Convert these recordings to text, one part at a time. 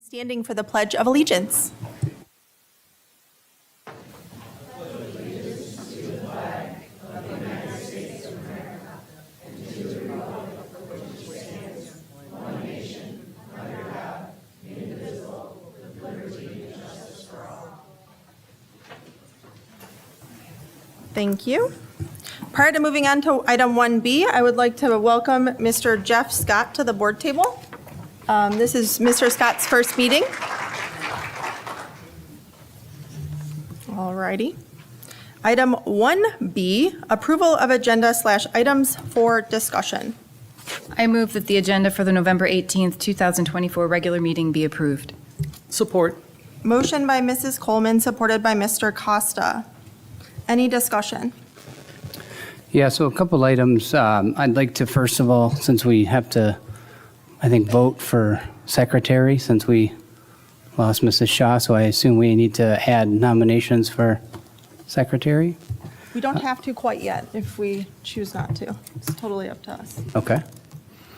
Standing for the Pledge of Allegiance. Thank you. Prior to moving on to item 1B, I would like to welcome Mr. Jeff Scott to the board table. This is Mr. Scott's first meeting. All righty. Item 1B, approval of agenda / items for discussion. I move that the agenda for the November 18th, 2024 regular meeting be approved. Support. Motion by Mrs. Coleman, supported by Mr. Costa. Any discussion? Yeah, so a couple items. I'd like to, first of all, since we have to, I think, vote for secretary, since we lost Mrs. Shaw, so I assume we need to add nominations for secretary. We don't have to quite yet if we choose not to. It's totally up to us. Okay,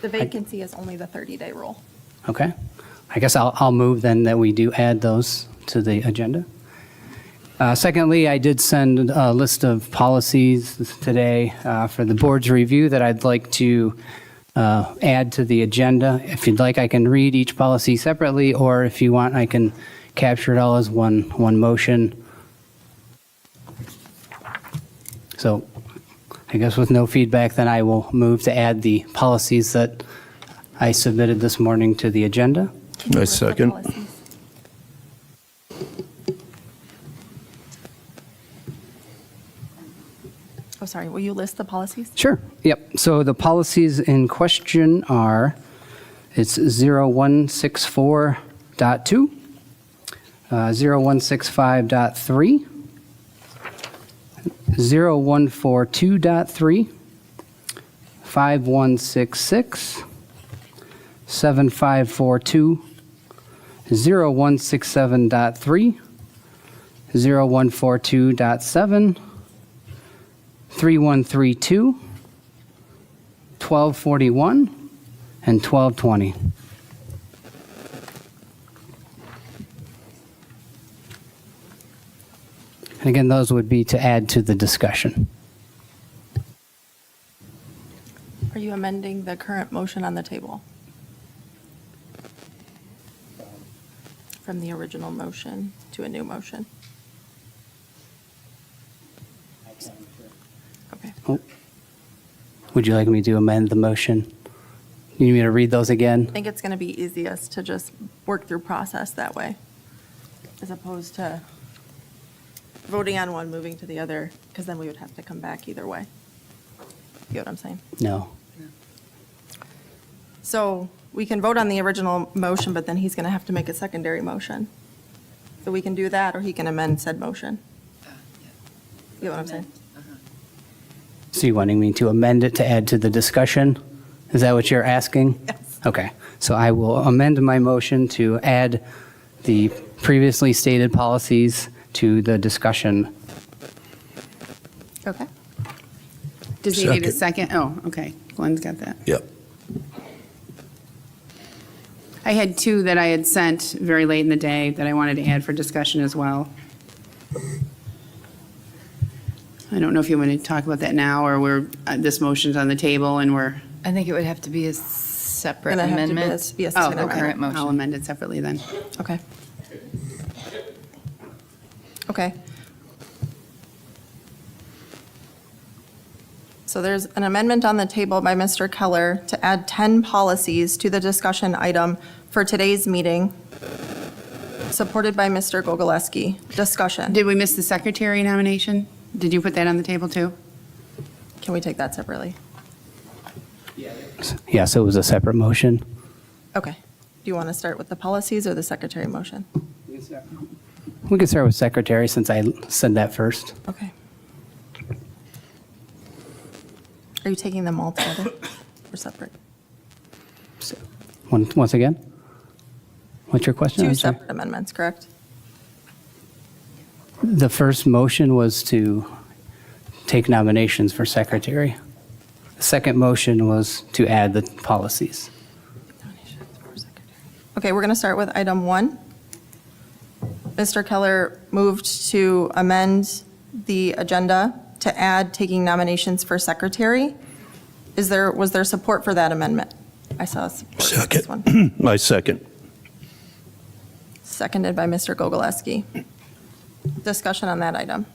The vacancy is only the 30-day rule. okay. I guess I'll move then that we do add those to the agenda. Secondly, I did send a list of policies today for the board's review that I'd like to add to the agenda. If you'd like, I can read each policy separately, or if you want, I can capture it all as one motion. So I guess with no feedback, then I will move to add the policies that I submitted this morning to the agenda. Can you I list the second. policies? Oh, sorry, will you list the policies? Sure. Yep. So the policies in question are, it's 0164.2, 0165.3, 0142.3, 5166, 7542, 0167.3, 0142.7, 3132, 1241, and 1220. And again, those would be to add to the discussion. Are you amending the current motion on the table? From the original motion to a new motion? Okay. Oh. Would you like me to amend the motion? You need me to read those again? I think it's going to be easiest to just work through process that way, as opposed to voting on one, moving to the other, because then we would have to come back either way. You get what I'm saying? No. So we can vote on the original motion, but then he's going to have to make a secondary motion. So we can do that, or he can amend said motion. You get what I'm saying? So you wanting me to amend it to add to the discussion? Is that what you're asking? Yes. Okay. So I will amend my motion to add the previously stated policies to the discussion. Okay. Does he need a second? Oh, okay. Glenn's got that. Yep. I had two that I had sent very late in the day that I wanted to add for discussion as well. I don't know if you want to talk about that now, or this motion's on the table and we're, I think it would have to be a separate Gonna have to amendment be a of second the amendment. current motion. I'll amend it separately then. Okay. Okay. So there's an amendment on the table by Mr. Keller to add 10 policies to the discussion item for today's meeting, supported by Mr. Gogolewski. Discussion. Did we miss the secretary nomination? Did you put that on the table too? Can we take that separately? Yeah, so it was a separate motion. Okay. Do you want to start with the policies or the secretary motion? We can start with secretary since I said that first. Okay. Are you taking them all together or separate? So, once again? What's your question? Two I'm sorry. separate amendments, correct? The first motion was to take nominations for secretary. The second motion was to add the policies. Okay, we're going to start with item 1. Mr. Keller moved to amend the agenda to add taking nominations for secretary. Was there support for that amendment? I saw support for this one. Second. My second. Seconded by Mr. Gogolewski. Discussion on that item.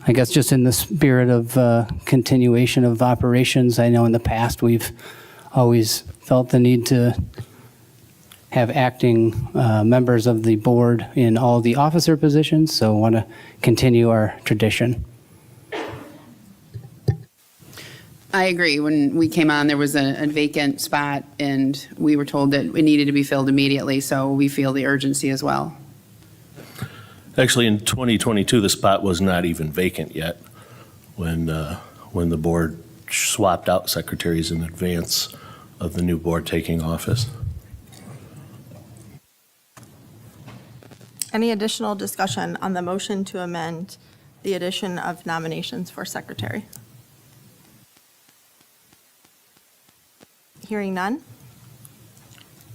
I guess just in the spirit of continuation of operations, I know in the past we've always felt the need to have acting members of the board in all the officer positions, so want to continue our tradition. I agree. When we came on, there was a vacant spot, and we were told that it needed to be filled immediately, so we feel the urgency as well. Actually, in 2022, the spot was not even vacant yet when the board swapped out secretaries in advance of the new board taking office. Any additional discussion on the motion to amend the addition of nominations for secretary? Hearing none.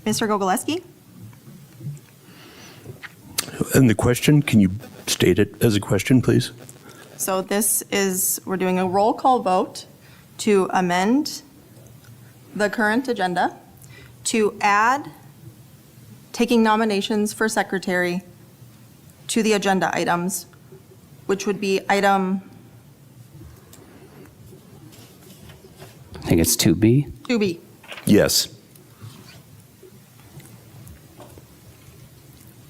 Mr. Gogolewski? And the question, can you state it as a question, please? So we're doing a roll call vote to amend the current agenda to add taking nominations for secretary to the agenda items, which would be item I think it's 2B. 2B. Yes.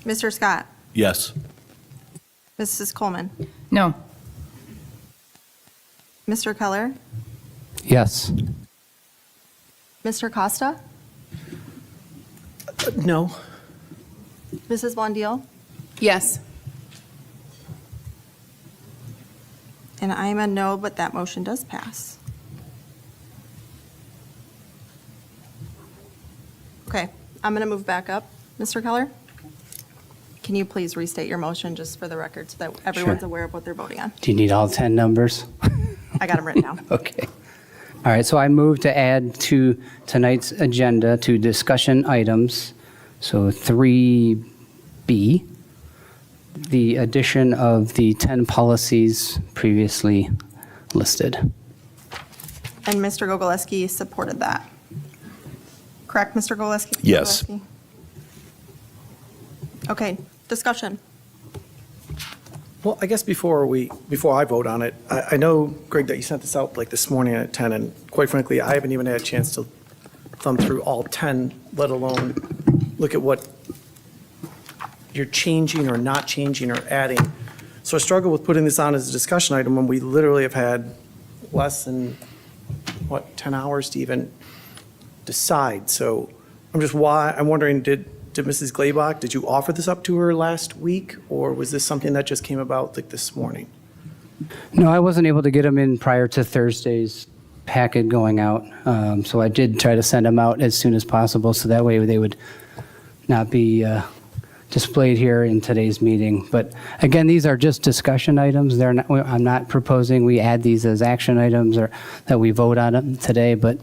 Mr. Scott? Yes. Mrs. Coleman? No. Mr. Keller? Yes. Mr. Costa? No. Mrs. Blondeel? Yes. And I'm a no, but that motion does pass. Okay, I'm going to move back up. Mr. Keller? Can you please restate your motion just for the record so that everyone's Sure. aware of what they're voting on? Do you need all 10 numbers? I got them written down. Okay. All right, so I move to add to tonight's agenda to discussion items, so 3B, the addition of the 10 policies previously listed. And Mr. Gogolewski supported that. Correct, Mr. Gogolewski? Yes. Gogolewski? Okay, discussion. Well, I guess before I vote on it, I know, Greg, that you sent this out like this morning at 10, and quite frankly, I haven't even had a chance to thumb through all 10, let alone look at what you're changing or not changing or adding. So I struggle with putting this on as a discussion item when we literally have had less than, 10 hours to even decide. So I'm wondering, did Mrs. Glaybach, did you offer this up to her last week, or was this something that just came about like this morning? No, I wasn't able to get them in prior to Thursday's packet going out, so I did try to send them out as soon as possible, so that way they would not be displayed here in today's meeting. But again, these are just discussion items. I'm not proposing we add these as action items or that we vote on them today, but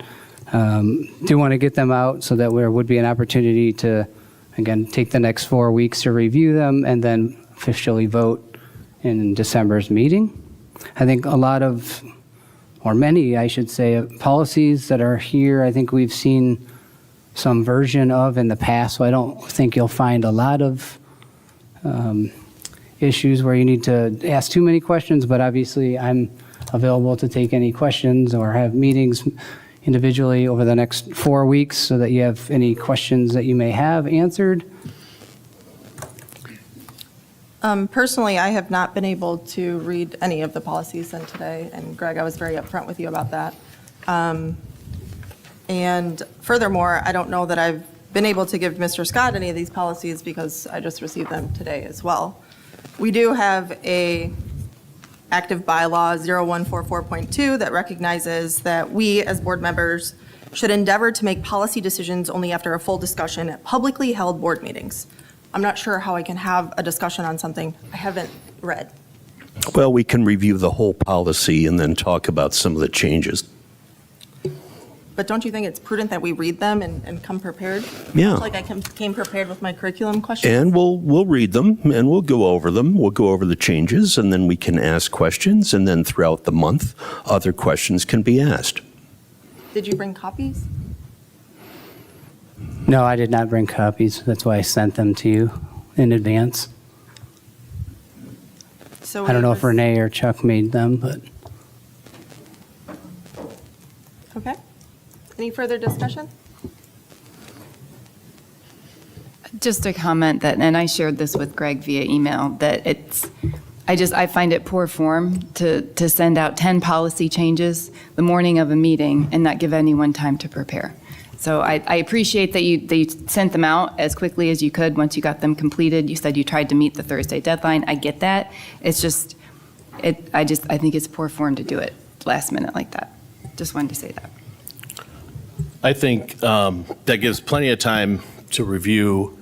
do want to get them out so that there would be an opportunity to, again, take the next 4 weeks to review them and then officially vote in December's meeting. I think a lot of, or many, I should say, policies that are here, I think we've seen some version of in the past, so I don't think you'll find a lot of issues where you need to ask too many questions, but obviously I'm available to take any questions or have meetings individually over the next 4 weeks so that you have any questions that you may have answered. Personally, I have not been able to read any of the policies sent today, and Greg, I was very upfront with you about that. And furthermore, I don't know that I've been able to give Mr. Scott any of these policies because I just received them today as well. We do have a active bylaw 0144.2 that recognizes that we as board members should endeavor to make policy decisions only after a full discussion at publicly held board meetings. I'm not sure how I can have a discussion on something I haven't read. Well, we can review the whole policy and then talk about some of the changes. But don't you think it's prudent that we read them and come prepared? Yeah. Like I came prepared with my curriculum questions? And we'll read them, and we'll go over them. We'll go over the changes, and then we can ask questions, and then throughout the month, other questions can be asked. Did you bring copies? No, I did not bring copies. That's why I sent them to you in advance. So I don't it know if was- Renee or Chuck made them, but Okay. Any further discussion? Just a comment that, and I shared this with Greg via email, that I find it poor form to send out 10 policy changes the morning of a meeting and not give anyone time to prepare. So I appreciate that you sent them out as quickly as you could once you got them completed. You said you tried to meet the Thursday deadline. I get that. It's just, I think it's poor form to do it last minute like that. Just wanted to say that. I think that gives plenty of time to review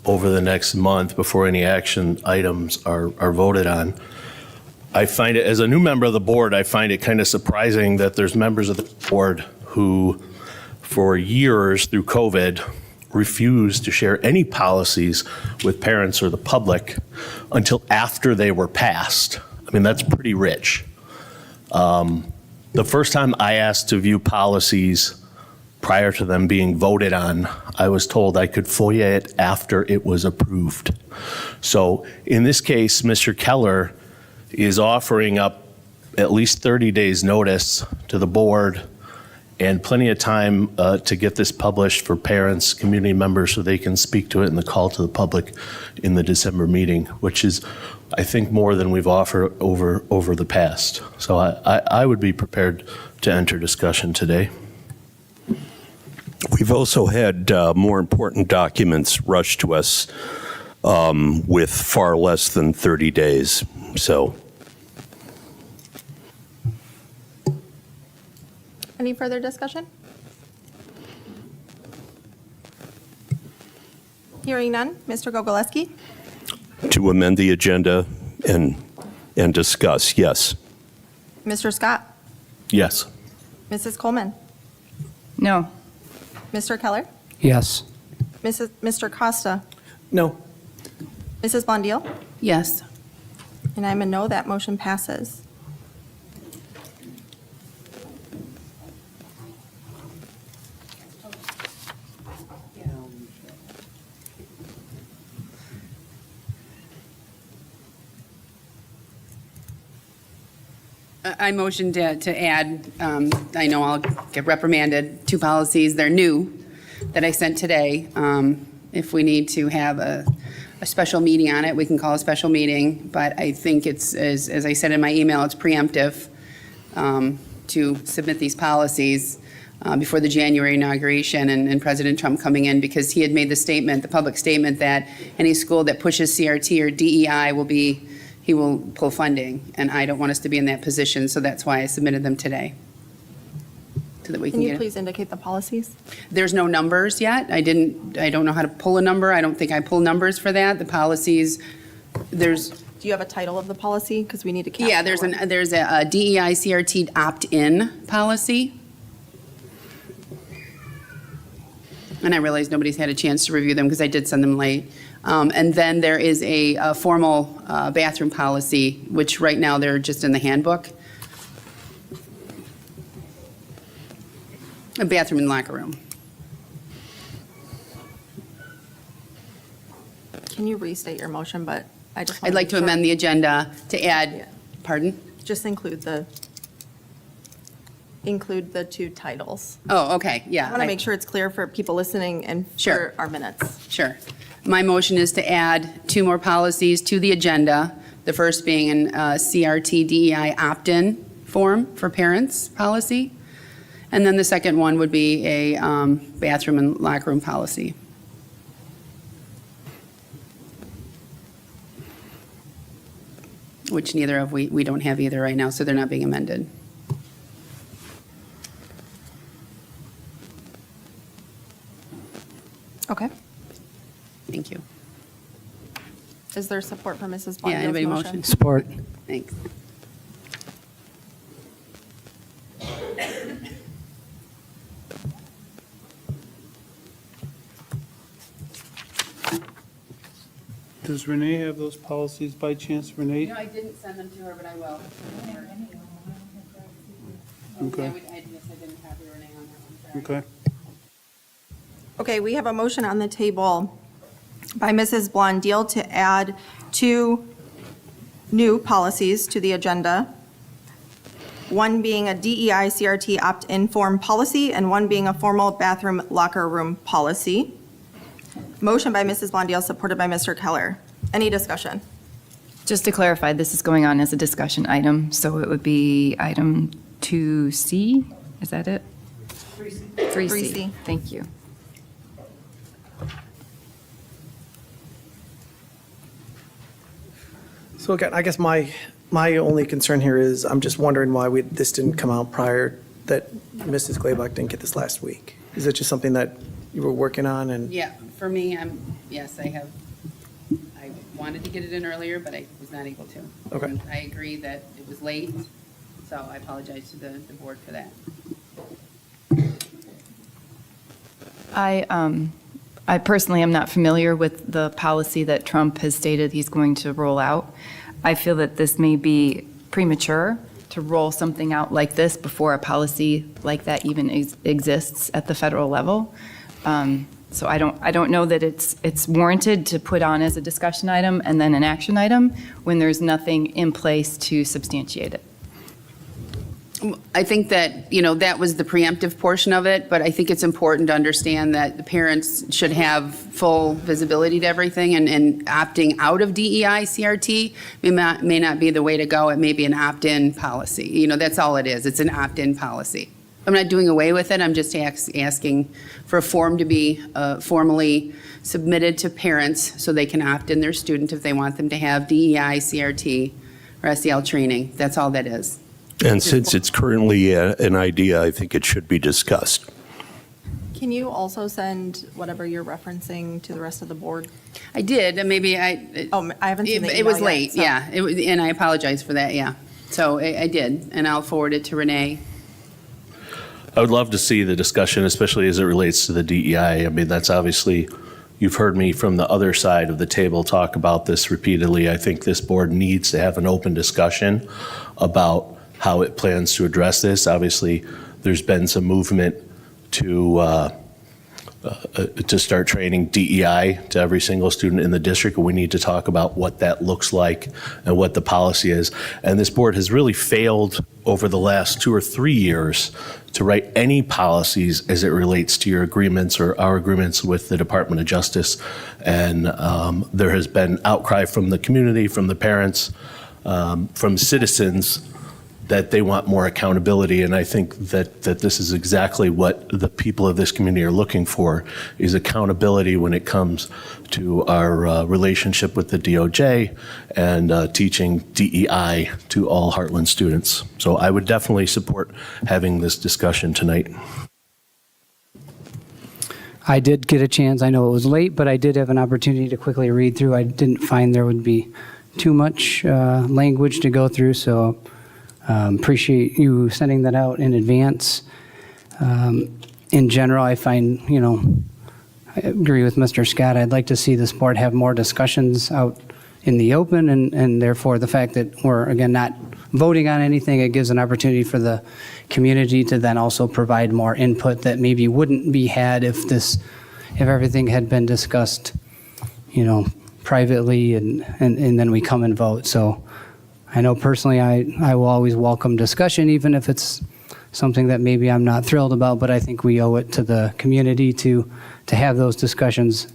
over the next month before any action items are voted on. I find it, as a new member of the board, I find it kind of surprising that there's members of the board who, for years through COVID, refused to share any policies with parents or the public until after they were passed. I mean, that's pretty rich. The first time I asked to view policies prior to them being voted on, I was told I could FOIA it after it was approved. So in this case, Mr. Keller is offering up at least 30 days' notice to the board and plenty of time to get this published for parents, community members, so they can speak to it in the call to the public in the December meeting, which is, I think, more than we've offered over the past. So I would be prepared to enter discussion today. We've also had more important documents rushed to us with far less than 30 days. So Any further discussion? Hearing none. Mr. Gogoleski? to amend the agenda and discuss, yes. Mr. Scott? Yes. Mrs. Coleman? No. Mr. Keller? yes. Mr. Costa? No. Mrs. Blondeel? Yes. And I'm a no. That motion passes. I motion to add, I know I'll get reprimanded, 2 policies, they're new, that I sent today. If we need to have a special meeting on it, we can call a special meeting, but I think it's, as I said in my email, it's preemptive to submit these policies before the January inauguration and President Trump coming in, because he had made the statement, the public statement, that any school that pushes CRT or DEI he will pull funding, and I don't want us to be in that position, so that's why I submitted them today. So that we Can can you get it. please indicate the policies? There's no numbers yet. I don't know how to pull a number. I don't think I pull numbers for that. The policies, there's, Do you have a title of the policy? Because we need to capture yeah, there's one. a DEI CRT opt-in policy. And I realize nobody's had a chance to review them because I did send them late. And then there is a formal bathroom policy, which right now they're just in the handbook. A bathroom and locker room. Can you restate your motion, but I just. I'd like to amend the agenda to Yeah. add, pardon? Just include the 2 titles. Oh, okay, yeah. I want to make sure it's clear for people listening and Sure. for our minutes. Sure. My motion is to add 2 more policies to the agenda, the first being an CRT DEI opt-in form for parents policy, and then the second one would be a bathroom and locker room policy. Which neither of we don't have either right now, so they're not being amended. Okay. Thank you. Is there support for Mrs. Yeah, Blondell's anybody motion? motion? Support, Thanks. Does Renee have those policies by chance, Renee? I didn't send them to her, but I will. Okay. I didn't copy Renee on that one. Okay. Okay, we have a motion on the table by Mrs. Blondell to add 2 new policies to the agenda. One being a DEI CRT opt-in form policy and one being a formal bathroom locker room policy. Motion by Mrs. Blondell, supported by Mr. Keller. Any discussion? Just to clarify, this is going on as a discussion item, so it would be item 2C, is that it? 3C. 3C. Thank you. So again, I guess my only concern here is I'm just wondering why this didn't come out prior, that Mrs. Glaybach didn't get this last week. Is it just something that you were working on and? Yeah, for me, yes, I wanted to get it in earlier, but I was not able to. Okay. And I agree that it was late, so I apologize to the board for that. I personally am not familiar with the policy that Trump has stated he's going to roll out. I feel that this may be premature to roll something out like this before a policy like that even exists at the federal level. So I don't know that it's warranted to put on as a discussion item and then an action item when there's nothing in place to substantiate it. I think that, that was the preemptive portion of it, but I think it's important to understand that the parents should have full visibility to everything, and opting out of DEI CRT may not be the way to go. It may be an opt-in policy. That's all it is. It's an opt-in policy. I'm not doing away with it. I'm just asking for a form to be formally submitted to parents so they can opt in their student if they want them to have DEI, CRT, or SEL training. That's all that is. And since it's currently an idea, I think it should be discussed. Can you also send whatever you're referencing to the rest of the board? I did, and maybe I. Oh, I haven't seen the It was email yet, late, so- yeah. And I apologize for that, yeah. So I did, and I'll forward it to Renee. I would love to see the discussion, especially as it relates to the DEI. I mean, that's obviously, you've heard me from the other side of the table talk about this repeatedly. I think this board needs to have an open discussion about how it plans to address this. Obviously, there's been some movement to start training DEI to every single student in the district, and we need to talk about what that looks like and what the policy is. And this board has really failed over the last 2 or 3 years to write any policies as it relates to your agreements or our agreements with the Department of Justice. And there has been outcry from the community, from the parents, from citizens, that they want more accountability. And I think that this is exactly what the people of this community are looking for, is accountability when it comes to our relationship with the DOJ and teaching DEI to all Hartland students. So I would definitely support having this discussion tonight. I did get a chance, I know it was late, but I did have an opportunity to quickly read through. I didn't find there would be too much language to go through, so appreciate you sending that out in advance. In general, I find, I agree with Mr. Scott. I'd like to see this board have more discussions out in the open, and therefore the fact that we're, again, not voting on anything, it gives an opportunity for the community to then also provide more input that maybe wouldn't be had if everything had been discussed, privately and then we come and vote. So I know personally I will always welcome discussion, even if it's something that maybe I'm not thrilled about, but I think we owe it to the community to have those discussions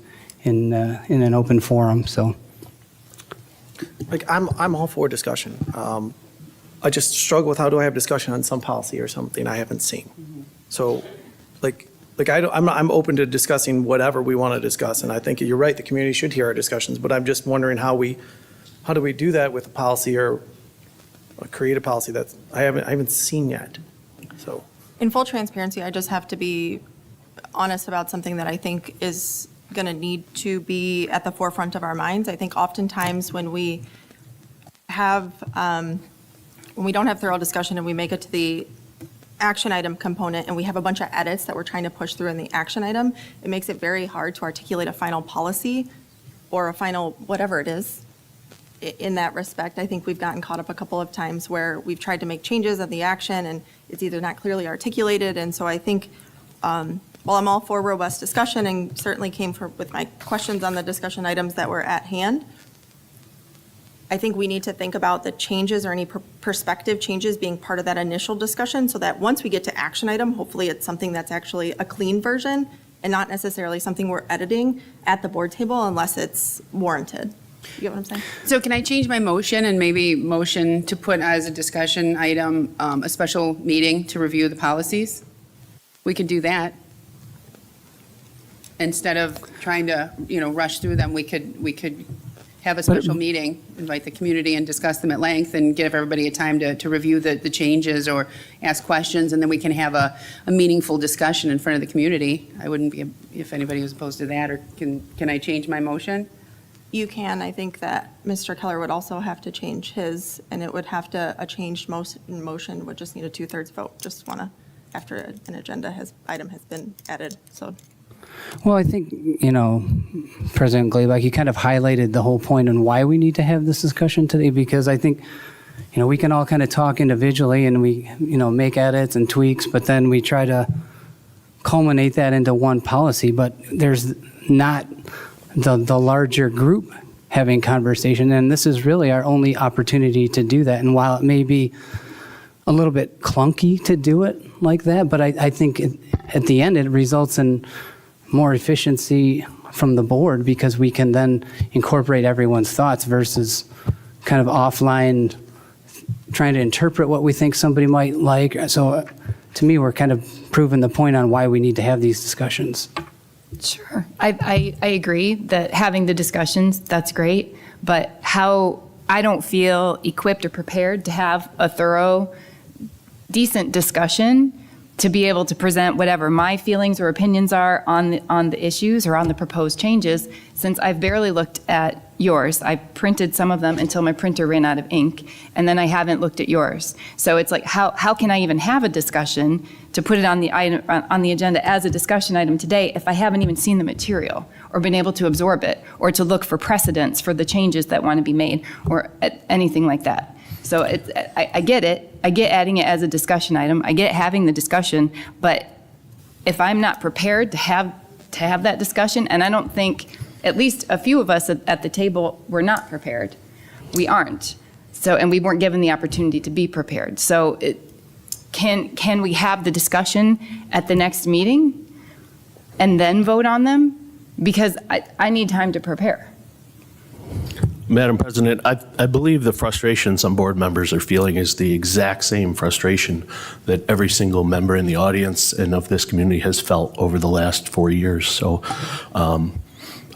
in an open forum, so. Like, I'm all for discussion. I just struggle with how do I have discussion on some policy or something I haven't seen. So, I'm open to discussing whatever we want to discuss, and I think you're right, the community should hear our discussions, but I'm just wondering how do we do that with a policy or create a policy that I haven't seen yet, so. In full transparency, I just have to be honest about something that I think is going to need to be at the forefront of our minds. I think oftentimes when we have, when we don't have thorough discussion and we make it to the action item component and we have a bunch of edits that we're trying to push through in the action item, it makes it very hard to articulate a final policy or a final whatever it is in that respect. I think we've gotten caught up a couple of times where we've tried to make changes at the action and it's either not clearly articulated. And so I think, while I'm all for robust discussion and certainly came with my questions on the discussion items that were at hand, I think we need to think about the changes or any perspective changes being part of that initial discussion so that once we get to action item, hopefully it's something that's actually a clean version and not necessarily something we're editing at the board table unless it's warranted. You get what I'm saying? So can I change my motion and maybe motion to put as a discussion item, a special meeting to review the policies? We could do that. Instead of trying to, rush through them, we could have a special meeting, invite the community and discuss them at length and give everybody a time to review the changes or ask questions, and then we can have a meaningful discussion in front of the community. I wouldn't be, if anybody was opposed to that, or can I change my motion? You can. I think that Mr. Keller would also have to change his, and it would have to, a changed motion would just need a 2/3 vote. Just want to, after an item has been added, so. Well, I think, President Glayback, you kind of highlighted the whole point on why we need to have this discussion today, because I think, we can all kind of talk individually and we, make edits and tweaks, but then we try to culminate that into one policy, but there's not the larger group having conversation, and this is really our only opportunity to do that. And while it may be a little bit clunky to do it like that, but I think at the end it results in more efficiency from the board because we can then incorporate everyone's thoughts versus kind of offline trying to interpret what we think somebody might like. So to me, we're kind of proving the point on why we need to have these discussions. Sure. I agree that having the discussions, that's great, but how I don't feel equipped or prepared to have a thorough, decent discussion to be able to present whatever my feelings or opinions are on the issues or on the proposed changes, since I've barely looked at yours. I printed some of them until my printer ran out of ink, and then I haven't looked at yours. So it's like, how can I even have a discussion to put it on the item, on the agenda as a discussion item today if I haven't even seen the material or been able to absorb it or to look for precedents for the changes that want to be made or anything like that? So I get it. I get adding it as a discussion item. I get having the discussion, but if I'm not prepared to have that discussion, and I don't think at least a few of us at the table were not prepared. We aren't. So, and we weren't given the opportunity to be prepared. So can we have the discussion at the next meeting and then vote on them? Because I need time to prepare. Madam President, I believe the frustration some board members are feeling is the exact same frustration that every single member in the audience and of this community has felt over the last 4 years. So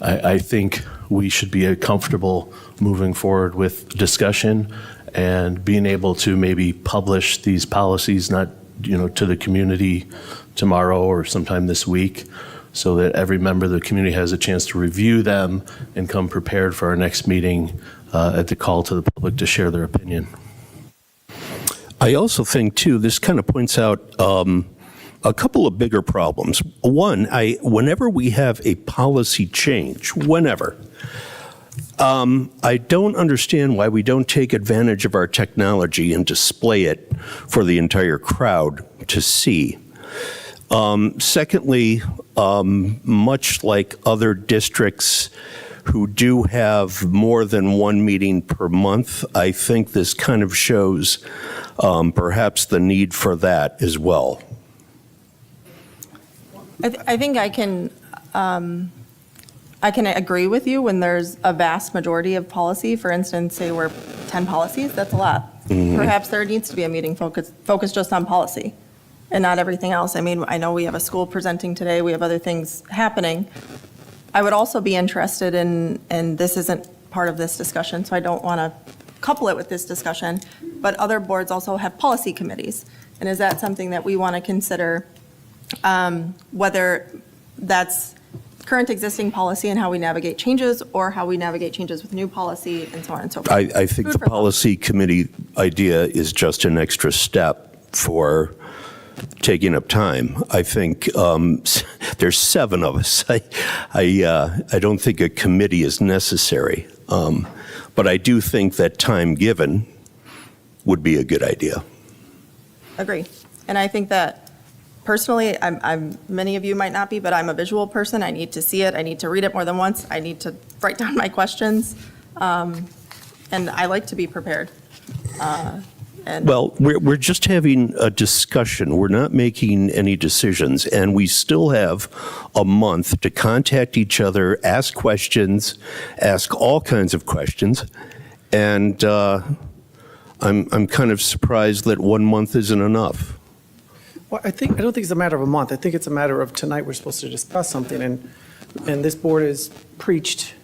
I think we should be comfortable moving forward with discussion and being able to maybe publish these policies, not, to the community tomorrow or sometime this week, so that every member of the community has a chance to review them and come prepared for our next meeting at the call to the public to share their opinion. I also think, too, this kind of points out a couple of bigger problems. One, whenever we have a policy change, I don't understand why we don't take advantage of our technology and display it for the entire crowd to see. Secondly, much like other districts who do have more than one meeting per month, I think this kind of shows perhaps the need for that as well. I think I can agree with you when there's a vast majority of policy. For instance, say we're 10 policies, that's a lot. Mm-hmm. Perhaps there needs to be a meeting focused just on policy and not everything else. I mean, I know we have a school presenting today, we have other things happening. I would also be interested in, and this isn't part of this discussion, so I don't want to couple it with this discussion, but other boards also have policy committees. And is that something that we want to consider, whether that's current existing policy and how we navigate changes, or how we navigate changes with new policy, and so on and so forth. I think Food the for thought. policy committee idea is just an extra step for taking up time. I think there's 7 of us. I don't think a committee is necessary, but I do think that time given would be a good idea. Agree. And I think that personally, many of you might not be, but I'm a visual person. I need to see it. I need to read it more than once. I need to write down my questions. And I like to be prepared. Well, we're just having a discussion. We're not making any decisions, and we still have a month to contact each other, ask questions, ask all kinds of questions, and I'm kind of surprised that 1 month isn't enough. Well, I don't think it's a matter of a month. I think it's a matter of tonight we're supposed to discuss something, and this board has preached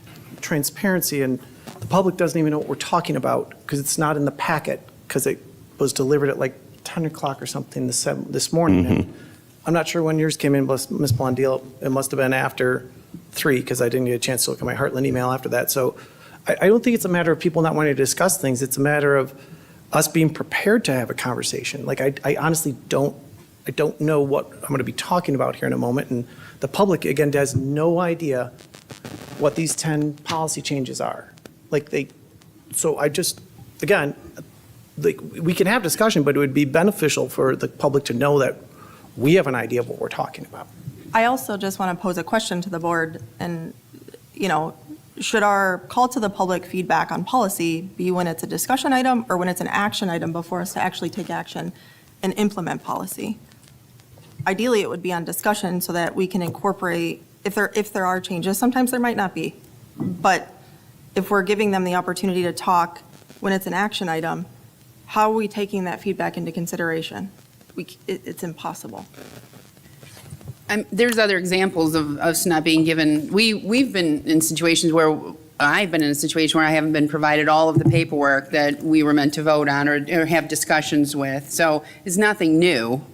transparency, and the public doesn't even know what we're talking about because it's not in the packet, because it was delivered at like 10 o'clock or something this morning. And I'm not sure when yours came in, Ms. Blondell. It must have been after 3, because I didn't get a chance to look at my Hartland email after that. So I don't think it's a matter of people not wanting to discuss things. It's a matter of us being prepared to have a conversation. Like, I honestly don't know what I'm going to be talking about here in a moment. And the public, again, has no idea what these 10 policy changes are. So I just, again, we can have discussion, but it would be beneficial for the public to know that we have an idea of what we're talking about. I also just want to pose a question to the board, and, should our call to the public feedback on policy be when it's a discussion item or when it's an action item before us to actually take action and implement policy? Ideally, it would be on discussion so that we can incorporate, if there are changes, sometimes there might not be, but if we're giving them the opportunity to talk when it's an action item, how are we taking that feedback into consideration? It's impossible. There's other examples of us not being given, we've been in situations where, I've been in a situation where I haven't been provided all of the paperwork that we were meant to vote on or have discussions with. So it's nothing new.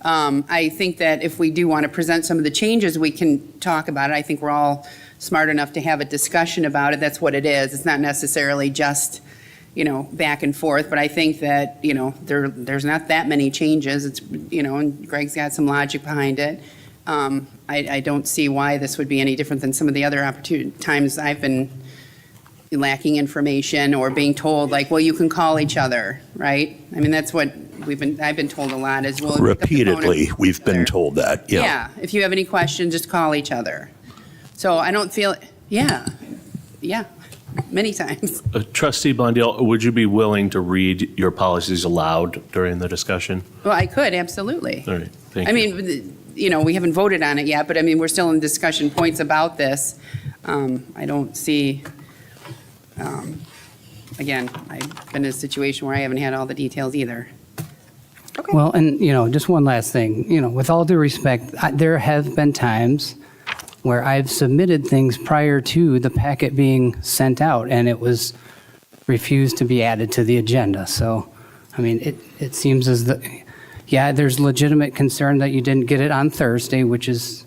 I think that if we do want to present some of the changes, we can talk about it. I think we're all smart enough to have a discussion about it. That's what it is. It's not necessarily just, back and forth, but I think that, there's not that many changes. It's, and Greg's got some logic behind it. I don't see why this would be any different than some of the other times I've been lacking information or being told, like, well, you can call each other, right? I mean, that's what I've been told a lot is, well, Repeatedly, we've been told that, yeah. Yeah, if you have any questions, just call each other. So I don't feel, yeah, many times. Trustee Blondell, would you be willing to read your policies aloud during the discussion? Well, I could, absolutely. All right, thank you. I mean, we haven't voted on it yet, but I mean, we're still in discussion points about this. I don't see, again, I've been in a situation where I haven't had all the details either. Well, and, just one last thing, with all due respect, there have been times where I've submitted things prior to the packet being sent out, and it was refused to be added to the agenda. So, I mean, it seems as though, yeah, there's legitimate concern that you didn't get it on Thursday, which is,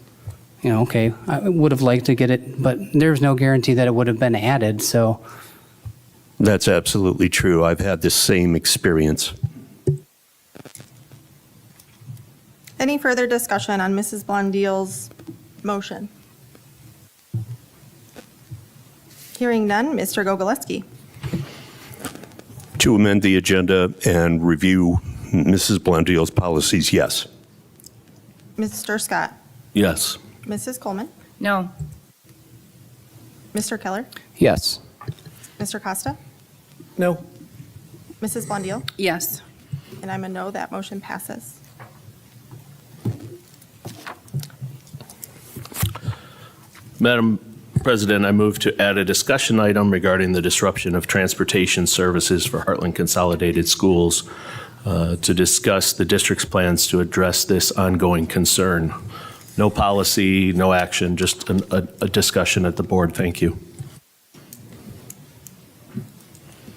okay, I would have liked to get it, but there's no guarantee that it would have been added, so. That's absolutely true. I've had the same experience. Any further discussion on Mrs. Blondell's motion? Hearing none, Mr. Gogoleski. To amend the agenda and review Mrs. Blondell's policies, yes. Mr. Scott. Yes. Mrs. Coleman. No. Mr. Keller. Yes. Mr. Costa. No? Mrs. Blondell. Yes. And I'm a no, that motion passes. Madam President, I move to add a discussion item regarding the disruption of transportation services for Hartland Consolidated Schools to discuss the district's plans to address this ongoing concern. No policy, no action, just a discussion at the board. Thank you.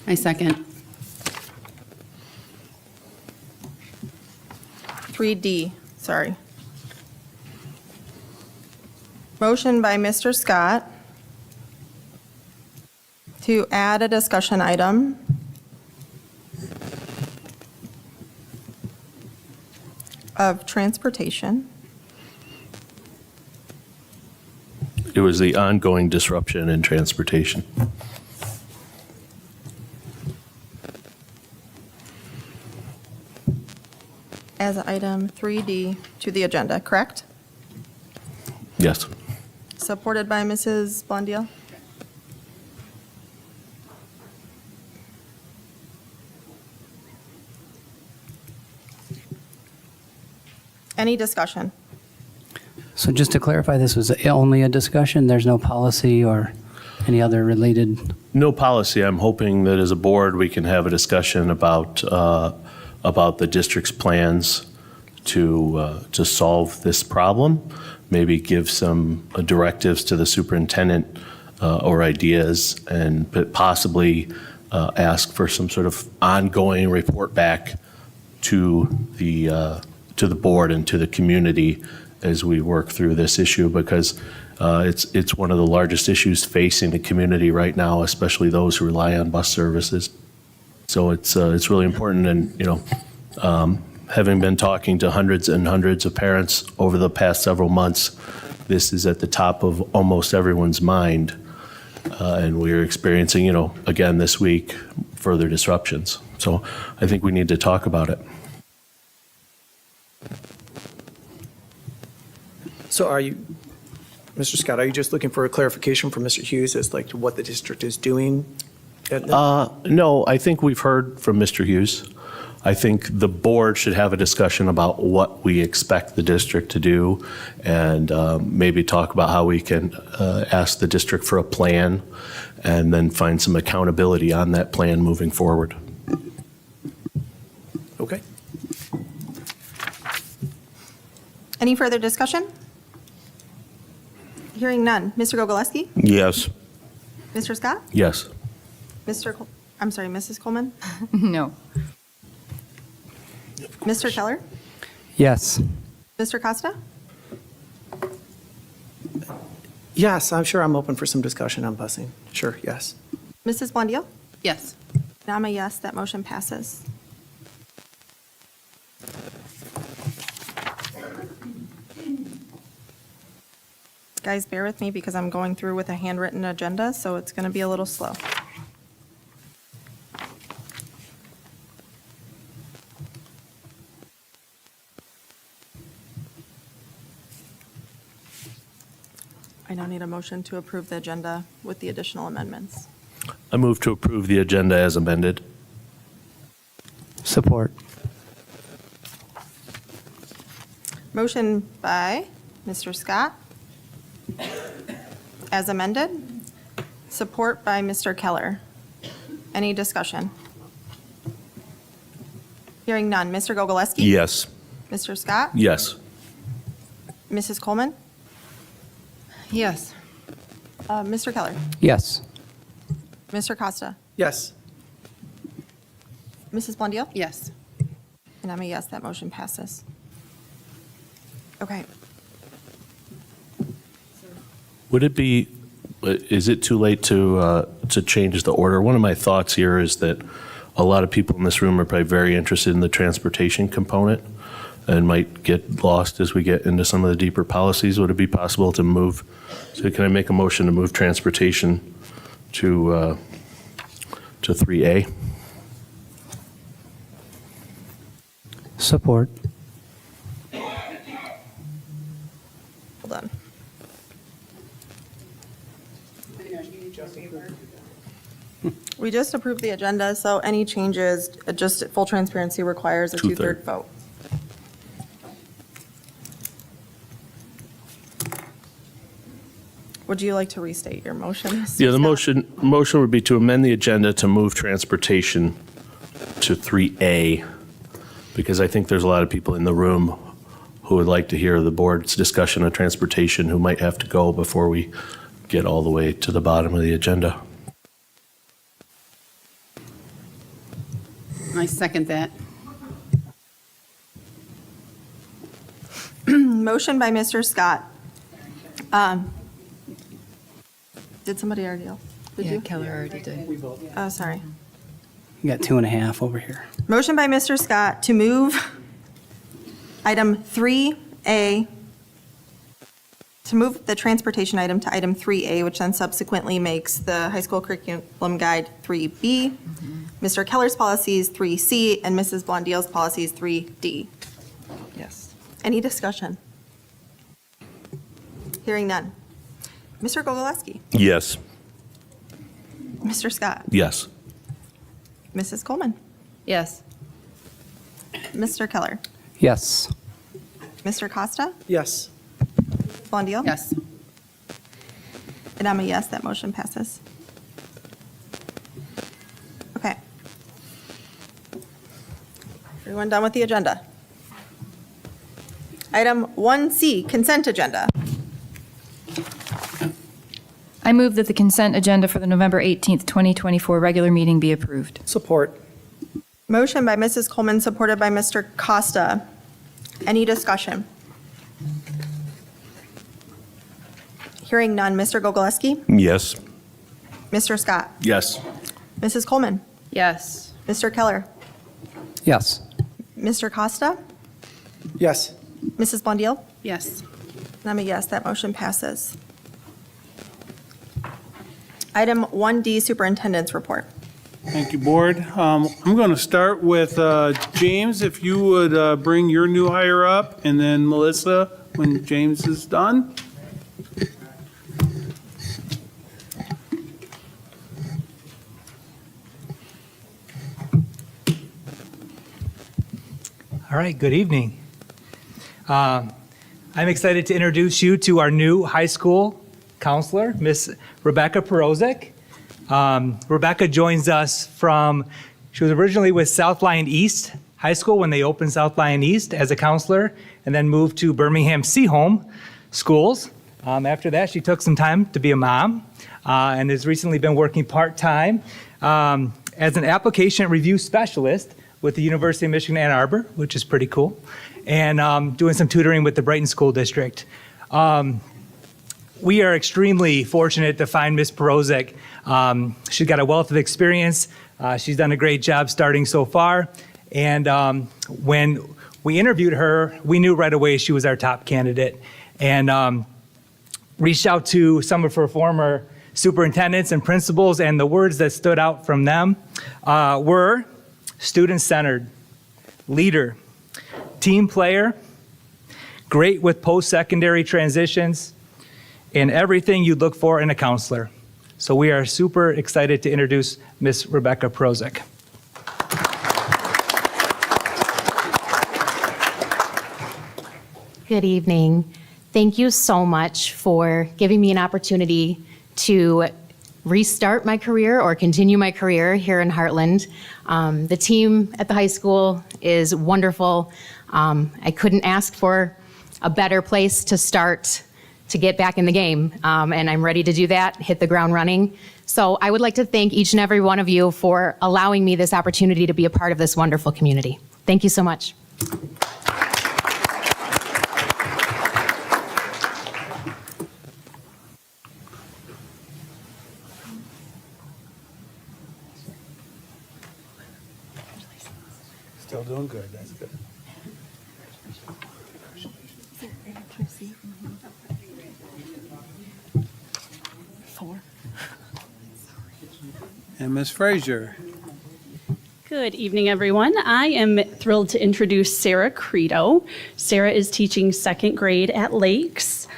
I second. 3D, sorry. Motion by Mr. Scott to add a discussion item of transportation. It was the ongoing disruption in transportation. As item 3D to the agenda, correct? Yes. Supported by Mrs. Blondell. Any discussion? So just to clarify, this was only a discussion? There's no policy or any other related? No policy. I'm hoping that as a board, we can have a discussion about the district's plans to solve this problem, maybe give some directives to the superintendent or ideas, and possibly ask for some sort of ongoing report back to the board and to the community as we work through this issue, because it's one of the largest issues facing the community right now, especially those who rely on bus services. So it's really important, and having been talking to hundreds and hundreds of parents over the past several months, this is at the top of almost everyone's mind, and we're experiencing, again this week, further disruptions. So I think we need to talk about it. So are you, Mr. Scott, are you just looking for a clarification from Mr. Hughes as like to what the district is doing? No, I think we've heard from Mr. Hughes. I think the board should have a discussion about what we expect the district to do, and maybe talk about how we can ask the district for a plan and then find some accountability on that plan moving forward. Okay. Any further discussion? Hearing none. Mr. Gogolewski? Yes. Mr. Scott? Yes. Mrs. Coleman? No. Mr. Keller? Yes. Mr. Costa? Yes, I'm sure I'm open for some discussion on busing. Sure, yes. Mrs. Blondell? Yes. And I'm a yes, that motion passes. Guys, bear with me because I'm going through with a handwritten agenda, so it's going to be a little slow. I now need a motion to approve the agenda with the additional amendments. I move to approve the agenda as amended. Support. Motion by Mr. Scott as amended. Support by Mr. Keller. Any discussion? Hearing none. Mr. Gogolewski? Yes. Mr. Scott? Yes. Mrs. Coleman? Yes. Mr. Keller? Yes. Mr. Costa? Yes. Mrs. Blondell? Yes. And I'm a yes, that motion passes. Okay. Would it be, is it too late to change the order? One of my thoughts here is that a lot of people in this room are probably very interested in the transportation component and might get lost as we get into some of the deeper policies. Would it be possible to move, so can I make a motion to move transportation to 3A? Support. Hold on. We just approved the agenda, so any changes, just full transparency requires a Two-third. two-third vote. Would you like to restate your motion? Mr. Yeah, the Scott? motion would be to amend the agenda to move transportation to 3A, because I think there's a lot of people in the room who would like to hear the board's discussion of transportation who might have to go before we get all the way to the bottom of the agenda. I second that. Motion by Mr. Scott Did somebody already else? Did Yeah, you? Keller already did. Oh, sorry. You got 2.5 over here. Motion by Mr. Scott to move item 3A, to move the transportation item to item 3A, which then subsequently makes the high school curriculum guide 3B, Mr. Keller's policies 3C, and Mrs. Blondell's policies 3D. Yes. Any discussion? Hearing none. Mr. Gogolewski, Yes. Mr. Scott, Yes. Mrs. Coleman, Yes. Mr. Keller, Yes. Mr. Costa, Yes. Blondell? Yes. And I'm a yes, that motion passes. Okay. Everyone done with the agenda? Item 1C, consent agenda. I move that the consent agenda for the November 18th, 2024 regular meeting be approved. Support. Motion by Mrs. Coleman, supported by Mr. Costa. Any discussion? Hearing none. Mr. Gogolewski? Yes. Mr. Scott? Yes. Mrs. Coleman? Yes. Mr. Keller? Yes. Mr. Costa? Yes. Mrs. Blondell? Yes. And I'm a yes, that motion passes. Item 1D, Superintendent's Report. Thank you, Board. I'm going to start with James, if you would bring your new hire up, and then Melissa, when James is done. All right, good evening. I'm excited to introduce you to our new high school counselor, Miss Rebecca Perozek. Rebecca joins us she was originally with South Lyon East High School when they opened South Lyon East as a counselor, and then moved to Birmingham Seaholm Schools. After that, she took some time to be a mom, and has recently been working part-time as an application review specialist with the University of Michigan Ann Arbor, which is pretty cool, and doing some tutoring with the Brighton School District. We are extremely fortunate to find Ms. Perozek. She's got a wealth of experience. She's done a great job starting so far. And when we interviewed her, we knew right away she was our top candidate. And reached out to some of her former superintendents and principals, and the words that stood out from them were student-centered, leader, team player, great with post-secondary transitions, and everything you'd look for in a counselor. So we are super excited to introduce Miss Rebecca Perozek. Good evening. Thank you so much for giving me an opportunity to restart my career or continue my career here in Hartland. The team at the high school is wonderful. I couldn't ask for a better place to start to get back in the game, and I'm ready to do that, hit the ground running. So I would like to thank each and every one of you for allowing me this opportunity to be a part of this wonderful community. Thank you so much. Still doing good, that's good. And Ms. Frazier. Good evening, everyone. I am thrilled to introduce Sarah Credo. Sarah is teaching second grade at Lakes.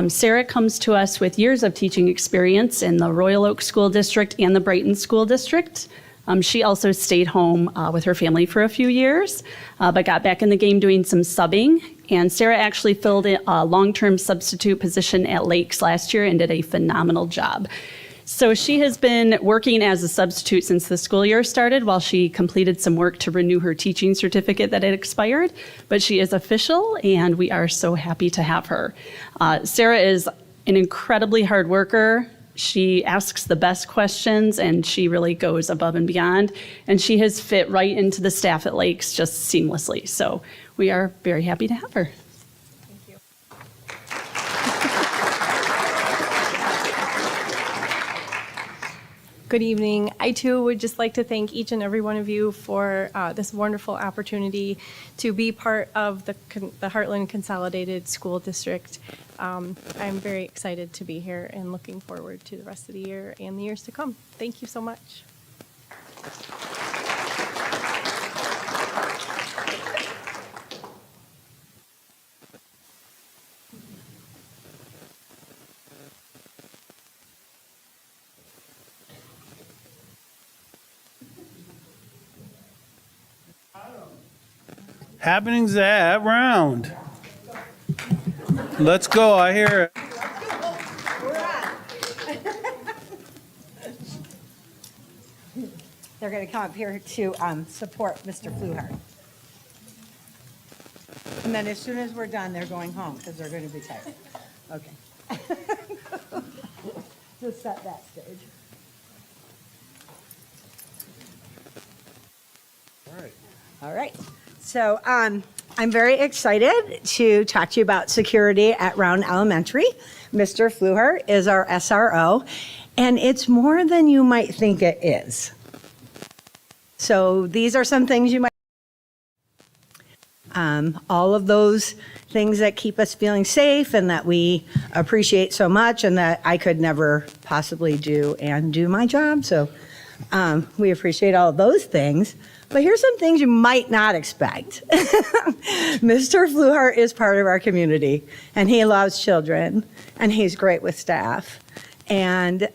Sarah comes to us with years of teaching experience in the Royal Oak School District and the Brighton School District. She also stayed home with her family for a few years, but got back in the game doing some subbing. And Sarah actually filled a long-term substitute position at Lakes last year and did a phenomenal job. So she has been working as a substitute since the school year started while she completed some work to renew her teaching certificate that had expired. But she is official, and we are so happy to have her. Sarah is an incredibly hard worker. She asks the best questions, and she really goes above and beyond. And she has fit right into the staff at Lakes just seamlessly. So we are very happy to have her. Thank you. Good evening. I too would just like to thank each and every one of you for this wonderful opportunity to be part of the Hartland Consolidated School District. I'm very excited to be here and looking forward to the rest of the year and the years to come. Thank you so much. Happenings at Round. Let's go, I hear it. They're going to come up here to support Mr. Fluhart. And then as soon as we're done, they're going home because they're going to be tired. Okay. Just set that stage. All right. So I'm very excited to talk to you about security at Round Elementary. Mr. Fluhart is our SRO, and it's more than you might think it is. So these are some things you might, all of those things that keep us feeling safe and that we appreciate so much and that I could never possibly do and do my job. So we appreciate all of those things. But here's some things you might not expect. Mr. Fluhart is part of our community, and he loves children, and he's great with staff. And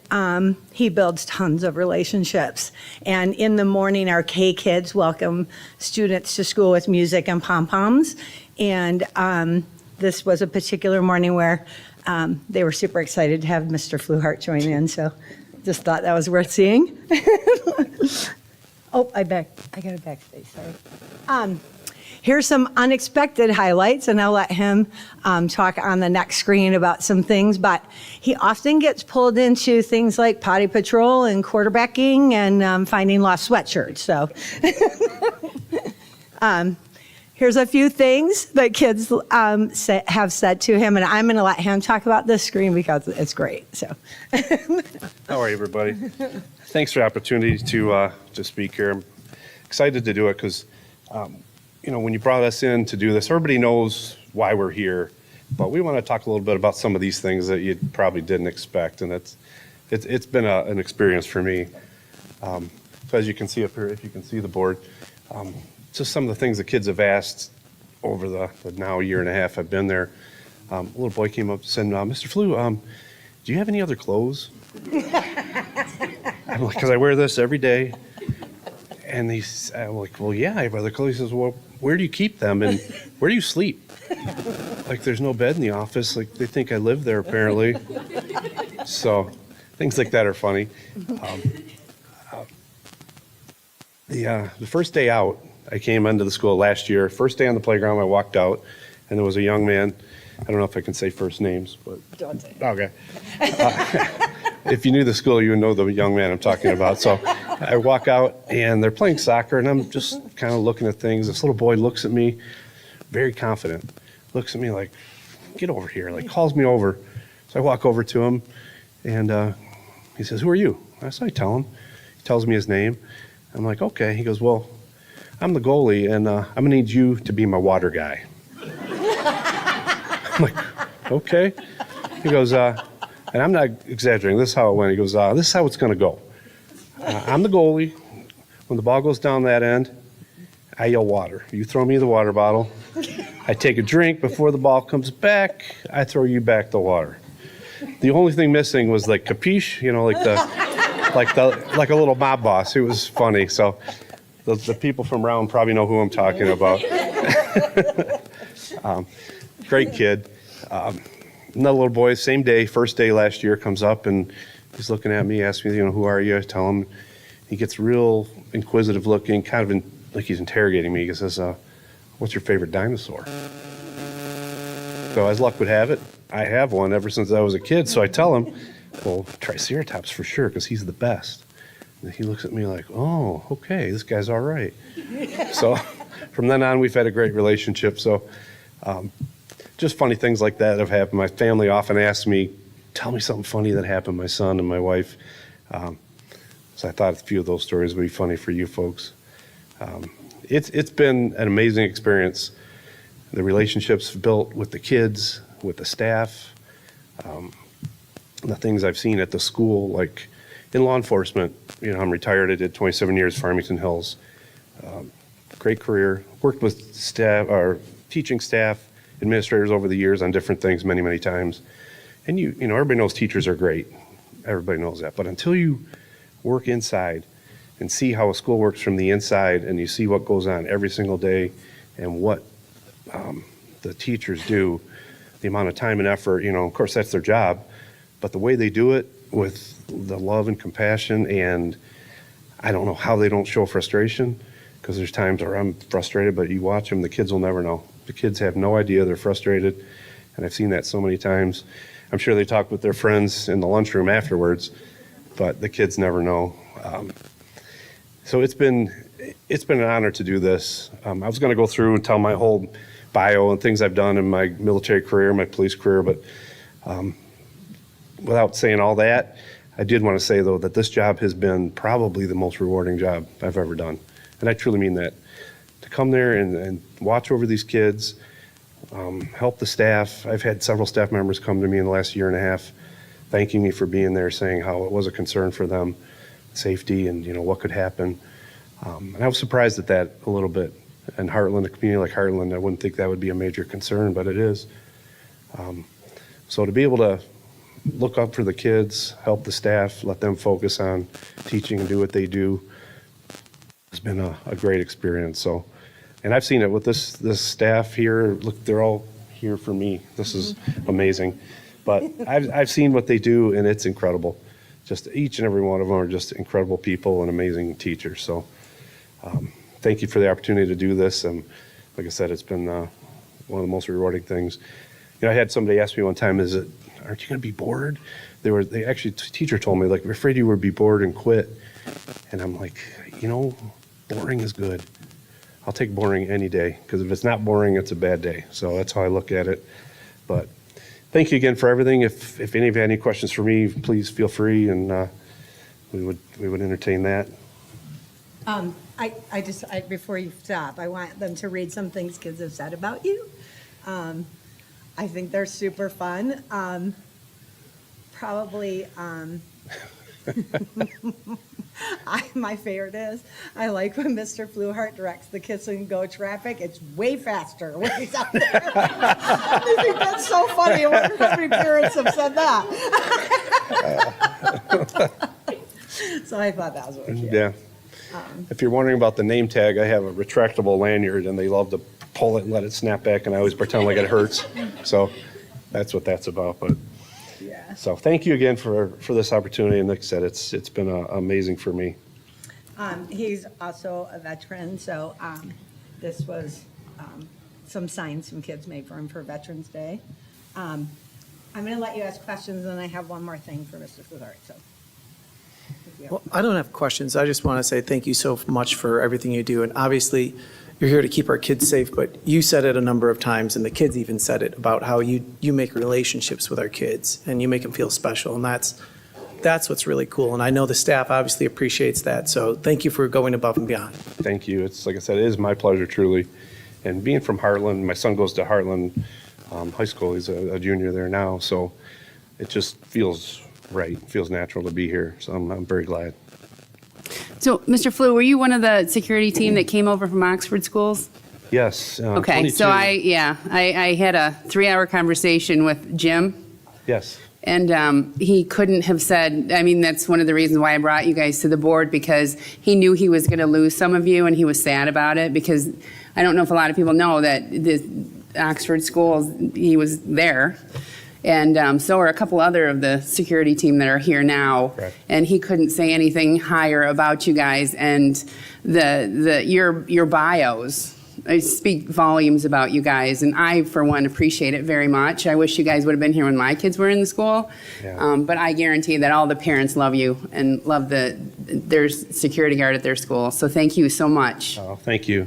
he builds tons of relationships. And in the morning, our K kids welcome students to school with music and pom-poms. And this was a particular morning where they were super excited to have Mr. Fluhart join in. So just thought that was worth seeing. Oh, I got a backspace, sorry. Here's some unexpected highlights, and I'll let him talk on the next screen about some things, but he often gets pulled into things like potty patrol and quarterbacking and finding lost sweatshirts, so. Here's a few things that kids have said to him, and I'm gonna let him talk about this screen because it's great, so. How are you, everybody? Thanks for the opportunity to speak here. I'm excited to do it because, you know, when you brought us in to do this, everybody knows why we're here, but we want to talk a little bit about some of these things that you probably didn't expect, and it's been an experience for me. So as you can see up here, if you can see the board, just some of the things the kids have asked over the now year and a half I've been there. A little boy came up and said, Mr. Flew, do you have any other clothes? I'm like, because I wear this every day. And I'm like, well, yeah, I have other clothes. He says, well, where do you keep them and where do you sleep? Like, there's no bed in the office. Like, they think I live there, apparently. So things like that are funny. The first day out, I came into the school last year. First day on the playground, I walked out, and there was a young man. I don't know if I can say first names, but. Don't say. Okay. If you knew the school, you would know the young man I'm talking about. So I walk out, and they're playing soccer, and I'm just kind of looking at things. This little boy looks at me, very confident, looks at me like, get over here, like calls me over. So I walk over to him, and he says, who are you? So I tell him. He tells me his name. I'm like, okay. He goes, well, I'm the goalie, and I'm going to need you to be my water guy. I'm like, okay. He goes, and I'm not exaggerating. This is how it went. He goes, this is how it's going to go. I'm the goalie. When the ball goes down that end, I yell water. You throw me the water bottle. I take a drink. Before the ball comes back, I throw you back the water. The only thing missing was like capiche, you know, like a little mob boss. It was funny. So the people from Round probably know who I'm talking about. Great kid. Another little boy, same day, first day last year, comes up and he's looking at me, asks me, you know, who are you? I tell him. He gets real inquisitive looking, kind of like he's interrogating me. He says, what's your favorite dinosaur? So as luck would have it, I have one ever since I was a kid. So I tell him, well, Triceratops for sure, because he's the best. And he looks at me like, oh, okay, this guy's all right. So from then on, we've had a great relationship. So just funny things like that have happened. My family often asks me, tell me something funny that happened to my son and my wife. So I thought a few of those stories would be funny for you folks. It's been an amazing experience. The relationships built with the kids, with the staff, the things I've seen at the school, like in law enforcement. You know, I'm retired. I did 27 years Farmington Hills. Great career. Worked with staff, or teaching staff, administrators over the years on different things many, many times. And you know, everybody knows teachers are great. Everybody knows that. But until you work inside and see how a school works from the inside, and you see what goes on every single day and what the teachers do, the amount of time and effort, you know, of course that's their job, but the way they do it with the love and compassion, and I don't know how they don't show frustration, because there's times where I'm frustrated, but you watch them, the kids will never know. The kids have no idea they're frustrated, and I've seen that so many times. I'm sure they talk with their friends in the lunchroom afterwards, but the kids never know. So it's been an honor to do this. I was going to go through and tell my whole bio and things I've done in my military career, my police career, but without saying all that, I did want to say, though, that this job has been probably the most rewarding job I've ever done. And I truly mean that. To come there and watch over these kids, help the staff. I've had several staff members come to me in the last year and a half thanking me for being there, saying how it was a concern for them, safety and, you know, what could happen. And I was surprised at that a little bit. In Hartland, a community like Hartland, I wouldn't think that would be a major concern, but it is. So to be able to look up for the kids, help the staff, let them focus on teaching and do what they do, has been a great experience. So, and I've seen it with this staff here. Look, they're all here for me. This is amazing. But I've seen what they do, and it's incredible. Just each and every one of them are just incredible people and amazing teachers. So thank you for the opportunity to do this. And like I said, it's been one of the most rewarding things. You know, I had somebody ask me one time, aren't you going to be bored? They actually, the teacher told me, like, we're afraid you would be bored and quit. And I'm like, you know, boring is good. I'll take boring any day, because if it's not boring, it's a bad day. So that's how I look at it. But thank you again for everything. If any of you have any questions for me, please feel free, and we would entertain that. Before you stop, I want them to read some things kids have said about you. I think they're super fun. My favorite is, I like when Mr. Fluhart directs the kids and go traffic. It's way faster when he's out there. I think that's so funny. I wonder how many parents have said that. So I thought that was really cute. Yeah. If you're wondering about the name tag, I have a retractable lanyard, and they love to pull it and let it snap back, and I always pretend like it hurts. So that's what that's about. But Yeah. so thank you again for this opportunity. And like I said, it's been amazing for me. He's also a veteran, so this was some signs some kids made for him for Veterans Day. I'm going to let you ask questions, and I have one more thing for Mr. Fluhart. So. Well, I don't have questions. I just want to say thank you so much for everything you do. And obviously, you're here to keep our kids safe, but you said it a number of times, and the kids even said it, about how you make relationships with our kids, and you make them feel special. And that's what's really cool. And I know the staff obviously appreciates that. So thank you for going above and beyond. Thank you. It's, like I said, it is my pleasure, truly. And being from Hartland, my son goes to Hartland High School. He's a junior there now. So it just feels right, feels natural to be here. So I'm very glad. So, Mr. Flew, were you one of the security team that came over from Oxford schools? Yes. Okay, 22. so I had a 3-hour conversation with Jim, Yes. and he couldn't have said, I mean, that's one of the reasons why I brought you guys to the board, because he knew he was going to lose some of you, and he was sad about it, because I don't know if a lot of people know that the Oxford schools, he was there. And so are a couple other of the security team that are here now. Right. And he couldn't say anything higher about you guys. And your bios speak volumes about you guys. And I, for one, appreciate it very much. I wish you guys would have been here when my kids were in the school. Yeah. But I guarantee that all the parents love you and love their security guard at their school. So thank you so much. Oh, thank you.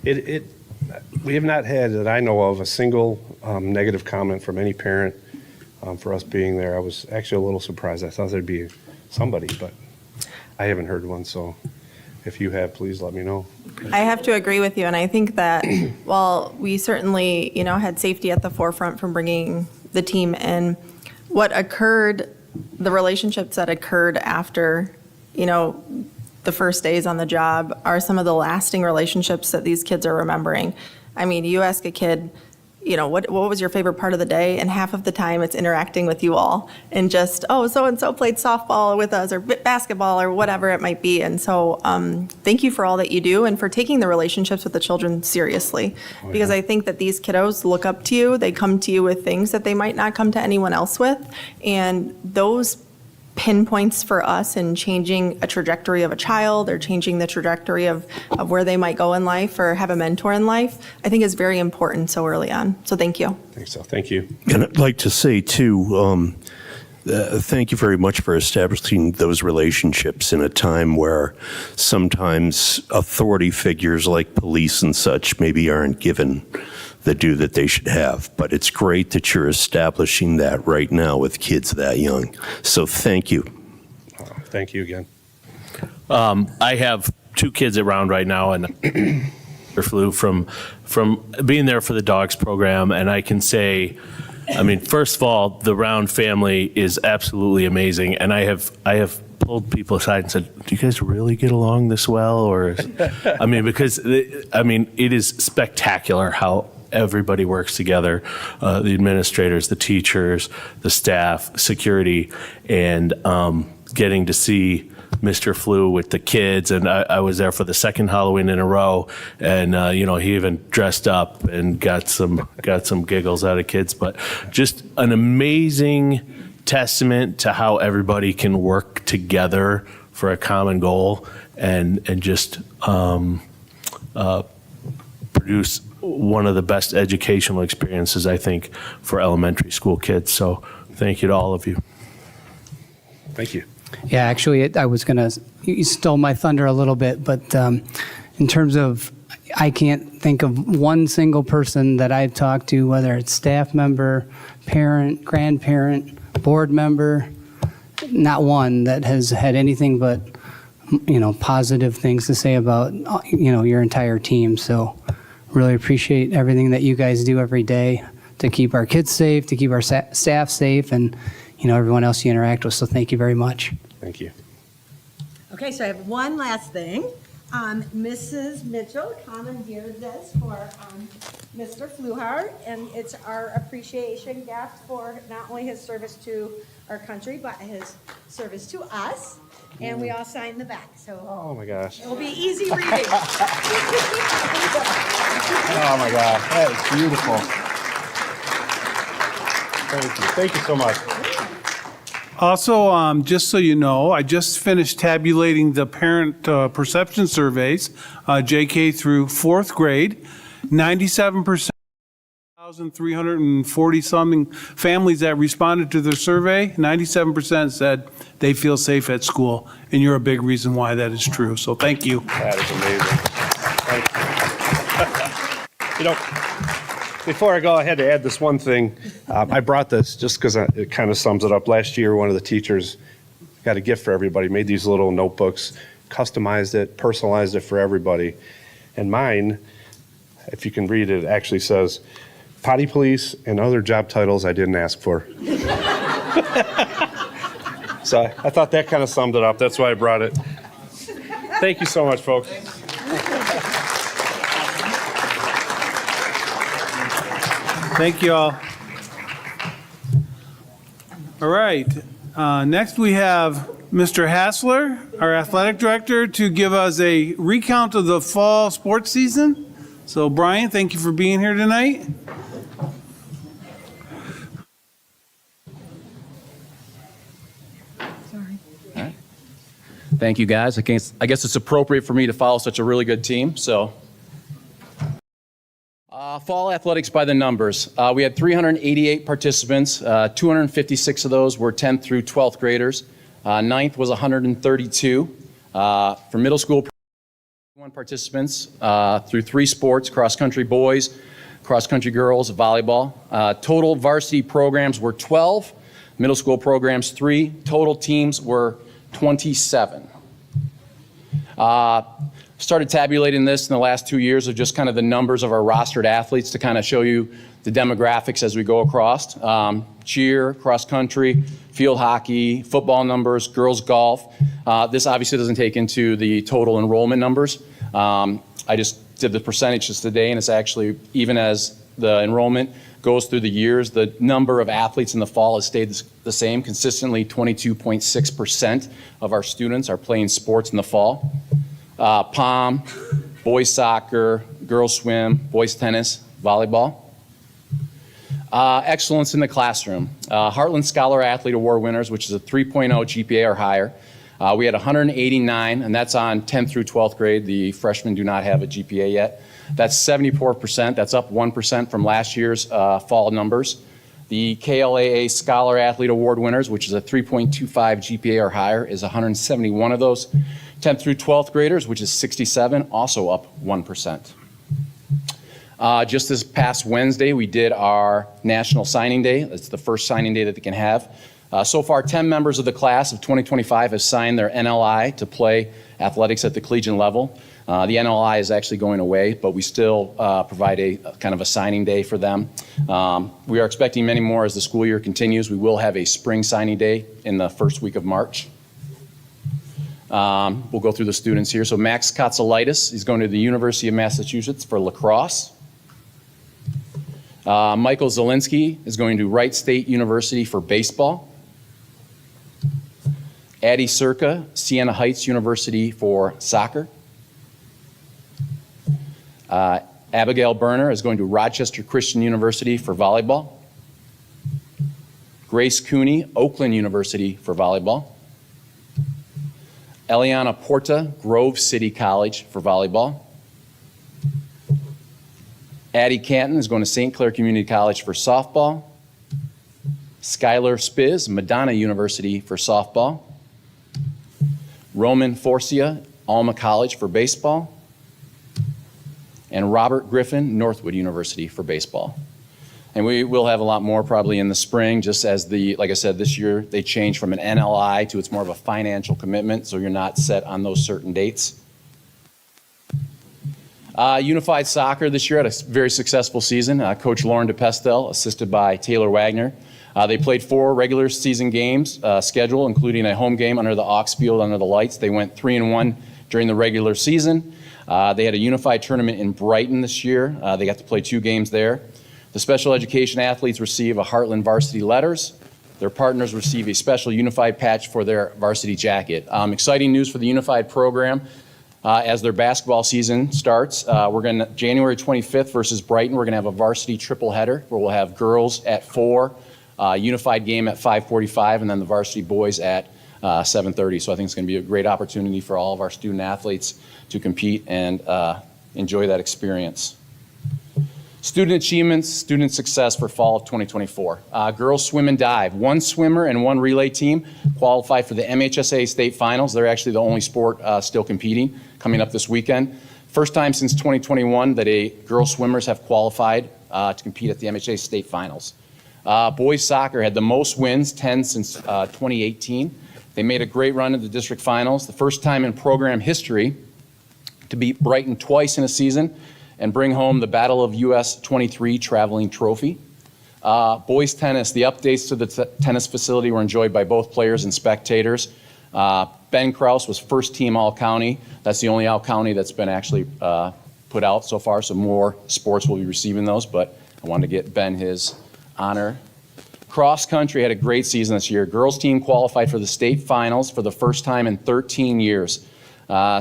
We have not had, that I know of, a single negative comment from any parent for us being there. I was actually a little surprised. I thought there'd be somebody, but I haven't heard one, so if you have, please let me know. I have to agree with you, and I think that while we certainly, had safety at the forefront from bringing the team in, what occurred, the relationships that occurred after, the first days on the job are some of the lasting relationships that these kids are remembering. I mean, you ask a kid, what was your favorite part of the day? And half of the time it's interacting with you all and just, oh, so-and-so played softball with us or basketball or whatever it might be. And so thank you for all that you do and for taking the relationships with the children seriously. Because I think that these kiddos look up to you. They come to you with things that they might not come to anyone else with. And those pinpoints for us in changing a trajectory of a child or changing the trajectory of where they might go in life or have a mentor in life, I think is very important so early on. So thank you. I think so. Thank you. And I'd like to say, too, thank you very much for establishing those relationships in a time where sometimes authority figures like police and such maybe aren't given the due that they should have. But it's great that you're establishing that right now with kids that young. So thank you. Thank you again. I have 2 kids around right now, and flew from being there for the dogs program, and I can say, I mean, first of all, the Round family is absolutely amazing, and I have pulled people aside and said, "Do you guys really get along this well?" Or, I mean, because it is spectacular how everybody works together, the administrators, the teachers, the staff, security, and getting to see Mr. Flew with the kids. And I was there for the second Halloween in a row, and he even dressed up and got some giggles out of kids. But just an amazing testament to how everybody can work together for a common goal and just produce one of the best educational experiences, I think, for elementary school kids. So thank you to all of you. Thank you. Yeah, actually, you stole my thunder a little bit, but in terms of, I can't think of one single person that I've talked to, whether it's staff member, parent, grandparent, board member, not one that has had anything but, positive things to say about, your entire team. So really appreciate everything that you guys do every day to keep our kids safe, to keep our staff safe, and everyone else you interact with. So thank you very much. Thank you. Okay, so I have one last thing. Mrs. Mitchell commandeered this for Mr. Fluhart, and it's our appreciation gift for not only his service to our country, but his service to us. And we all signed the back, so Oh my gosh. it'll be easy reading. Oh my God. That is beautiful. Thank you. Thank you so much. Also, just so you know, I just finished tabulating the parent perception surveys, JK through 4th grade. 97%, 1,340 something families that responded to their survey, 97% said they feel safe at school, and you're a big reason why that is true. So thank you. That is amazing. Thank you. Before I go, I had to add this one thing. I brought this just because it kind of sums it up. Last year, one of the teachers got a gift for everybody, made these little notebooks, customized it, personalized it for everybody. And mine, if you can read it, actually says, "Potty police and other job titles I didn't ask for." So I thought that kind of summed it up. That's why I brought it. Thank you so much, folks. Thank you all. All right. Next, we have Mr. Hassler, our athletic director, to give us a recount of the fall sports season. So, Brian, thank you for being here tonight. Thank you, guys. I guess it's appropriate for me to follow such a really good team. So, fall athletics by the numbers. We had 388 participants. 256 of those were 10th through 12th graders. Ninth was 132. For middle school, 1 participants through 3 sports: cross-country boys, cross-country girls, volleyball. Total varsity programs were 12. Middle school programs 3. Total teams were 27. Started tabulating this in the last 2 years of just kind of the numbers of our rostered athletes to kind of show you the demographics as we go across. Cheer, cross country, field hockey, football numbers, girls golf. This obviously doesn't take into the total enrollment numbers. I just did the percentages today, and it's actually, even as the enrollment goes through the years, the number of athletes in the fall has stayed the same. Consistently, 22.6% of our students are playing sports in the fall. POM, boys soccer, girls swim, boys tennis, volleyball. Excellence in the classroom. Hartland Scholar Athlete Award winners, which is a 3.0 GPA or higher. We had 189, and that's on 10th through 12th grade. The freshmen do not have a GPA yet. That's 74%. That's up 1% from last year's fall numbers. The KLAA Scholar Athlete Award winners, which is a 3.25 GPA or higher, is 171 of those. 10th through 12th graders, which is 67, also up 1%. Just this past Wednesday, we did our National Signing Day. It's the first signing day that they can have. So far, 10 members of the class of 2025 have signed their NLI to play athletics at the collegiate level. The NLI is actually going away, but we still provide a kind of a signing day for them. We are expecting many more as the school year continues. We will have a spring signing day in the first week of March. We'll go through the students here. So Max Katsalitis, he's going to the University of Massachusetts for lacrosse. Michael Zielinski is going to Wright State University for baseball. Addie Circa, Siena Heights University for soccer. Abigail Berner is going to Rochester Christian University for volleyball. Grace Cooney, Oakland University for volleyball. Eliana Porta, Grove City College for volleyball. Addie Canton is going to St. Clair Community College for softball. Skylar Spiz, Madonna University for softball. Roman Forcia, Alma College for baseball. And Robert Griffin, Northwood University for baseball. And we will have a lot more probably in the spring, just as like I said, this year they changed from an NLI to it's more of a financial commitment, so you're not set on those certain dates. Unified soccer this year had a very successful season. Coach Lauren DePestel, assisted by Taylor Wagner. They played 4 regular season games schedule, including a home game under the Aux Field under the lights. They went 3-1 during the regular season. They had a unified tournament in Brighton this year. They got to play 2 games there. The special education athletes receive a Hartland varsity letters. Their partners receive a special unified patch for their varsity jacket. Exciting news for the unified program. As their basketball season starts, we're going to, January 25th versus Brighton, we're going to have a varsity triple header where we'll have girls at 4, unified game at 5:45, and then the varsity boys at 7:30. So I think it's going to be a great opportunity for all of our student athletes to compete and enjoy that experience. Student achievements, student success for fall of 2024. Girls swim and dive. 1 swimmer and 1 relay team qualify for the MHSA state finals. They're actually the only sport still competing coming up this weekend. First time since 2021 that girls swimmers have qualified to compete at the MHSA state finals. Boys soccer had the most wins, 10 since 2018. They made a great run at the district finals. The first time in program history to beat Brighton twice in a season and bring home the Battle of US 23 traveling trophy. Boys tennis, the updates to the tennis facility were enjoyed by both players and spectators. Ben Kraus was first team all-county. That's the only all-county that's been actually put out so far, so more sports will be receiving those, but I wanted to get Ben his honor. Cross country had a great season this year. Girls team qualified for the state finals for the first time in 13 years.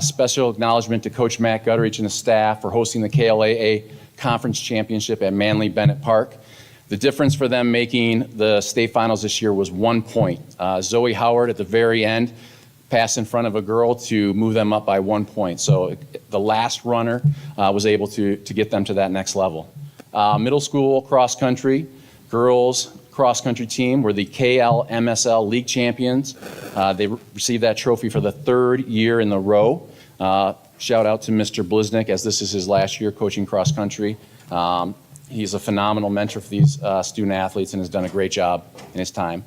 Special acknowledgement to Coach Matt Gutteridge and his staff for hosting the KLAA Conference Championship at Manly Bennett Park. The difference for them making the state finals this year was 1 point. Zoe Howard at the very end passed in front of a girl to move them up by 1 point. So the last runner was able to get them to that next level. Middle school cross country, girls cross country team were the KLMSL League champions. They received that trophy for the 3rd year in a row. Shout out to Mr. Bliznik, as this is his last year coaching cross country. He's a phenomenal mentor for these student athletes and has done a great job in his time.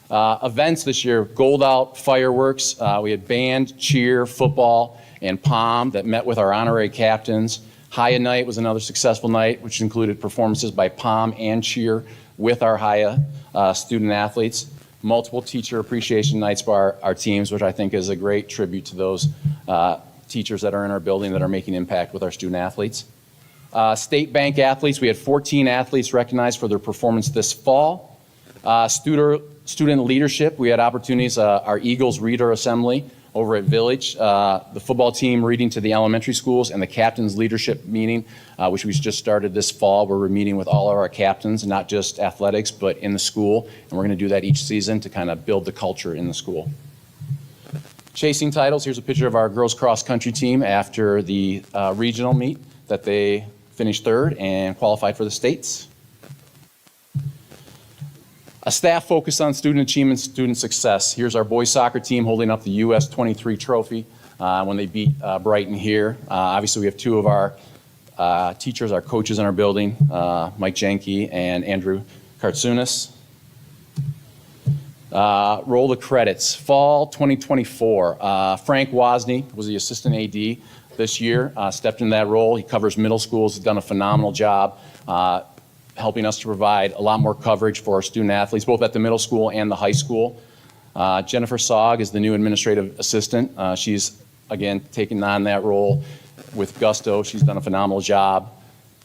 Events this year, gold out fireworks. We had band, cheer, football, and pom that met with our honorary captains. Haya Night was another successful night, which included performances by pom and cheer with our Haya student athletes. Multiple teacher appreciation nights by our teams, which I think is a great tribute to those teachers that are in our building that are making impact with our student athletes. State bank athletes, we had 14 athletes recognized for their performance this fall. Student leadership, we had opportunities, our Eagles Reader Assembly over at Village, the football team reading to the elementary schools, and the captain's leadership meeting, which we just started this fall, where we're meeting with all of our captains, not just athletics, but in the school. And we're going to do that each season to kind of build the culture in the school. Chasing titles, here's a picture of our girls cross country team after the regional meet that they finished third and qualified for the states. A staff focus on student achievement, student success. Here's our boys soccer team holding up the US 23 trophy when they beat Brighton here. Obviously, we have two of our teachers, our coaches in our building, Mike Jenke and Andrew Kartsunis. Roll the credits. Fall 2024, Frank Wozni was the assistant AD this year, stepped in that role. He covers middle schools, has done a phenomenal job helping us to provide a lot more coverage for our student athletes, both at the middle school and the high school. Jennifer Sogg is the new administrative assistant. She's, again, taken on that role with gusto. She's done a phenomenal job.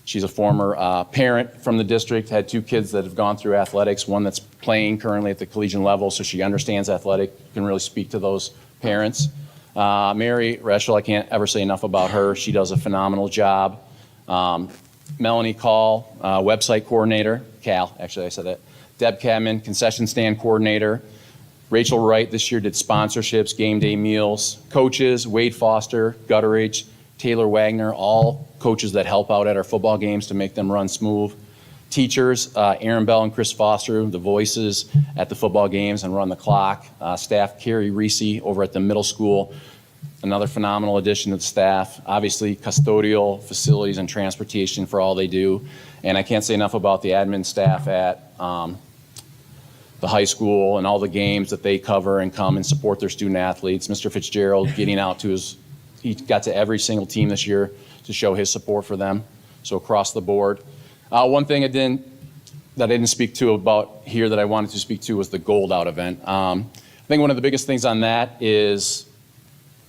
She's a former parent from the district, had two kids that have gone through athletics, one that's playing currently at the collegiate level, so she understands athletic, can really speak to those parents. Mary Reschel, I can't ever say enough about her. She does a phenomenal job. Melanie Call, website coordinator. Cal, actually I said that. Deb Cadman, concession stand coordinator. Rachel Wright this year did sponsorships, game day meals. Coaches, Wade Foster, Gutteridge, Taylor Wagner, all coaches that help out at our football games to make them run smooth. Teachers, Aaron Bell and Chris Foster, the voices at the football games and run the clock. Staff, Carrie Reese over at the middle school, another phenomenal addition to the staff. Obviously, custodial, facilities, and transportation for all they do. And I can't say enough about the admin staff at the high school and all the games that they cover and come and support their student athletes. Mr. Fitzgerald getting out to he got to every single team this year to show his support for them. So across the board. One thing that I didn't speak to about here that I wanted to speak to was the Gold Out event. I think one of the biggest things on that is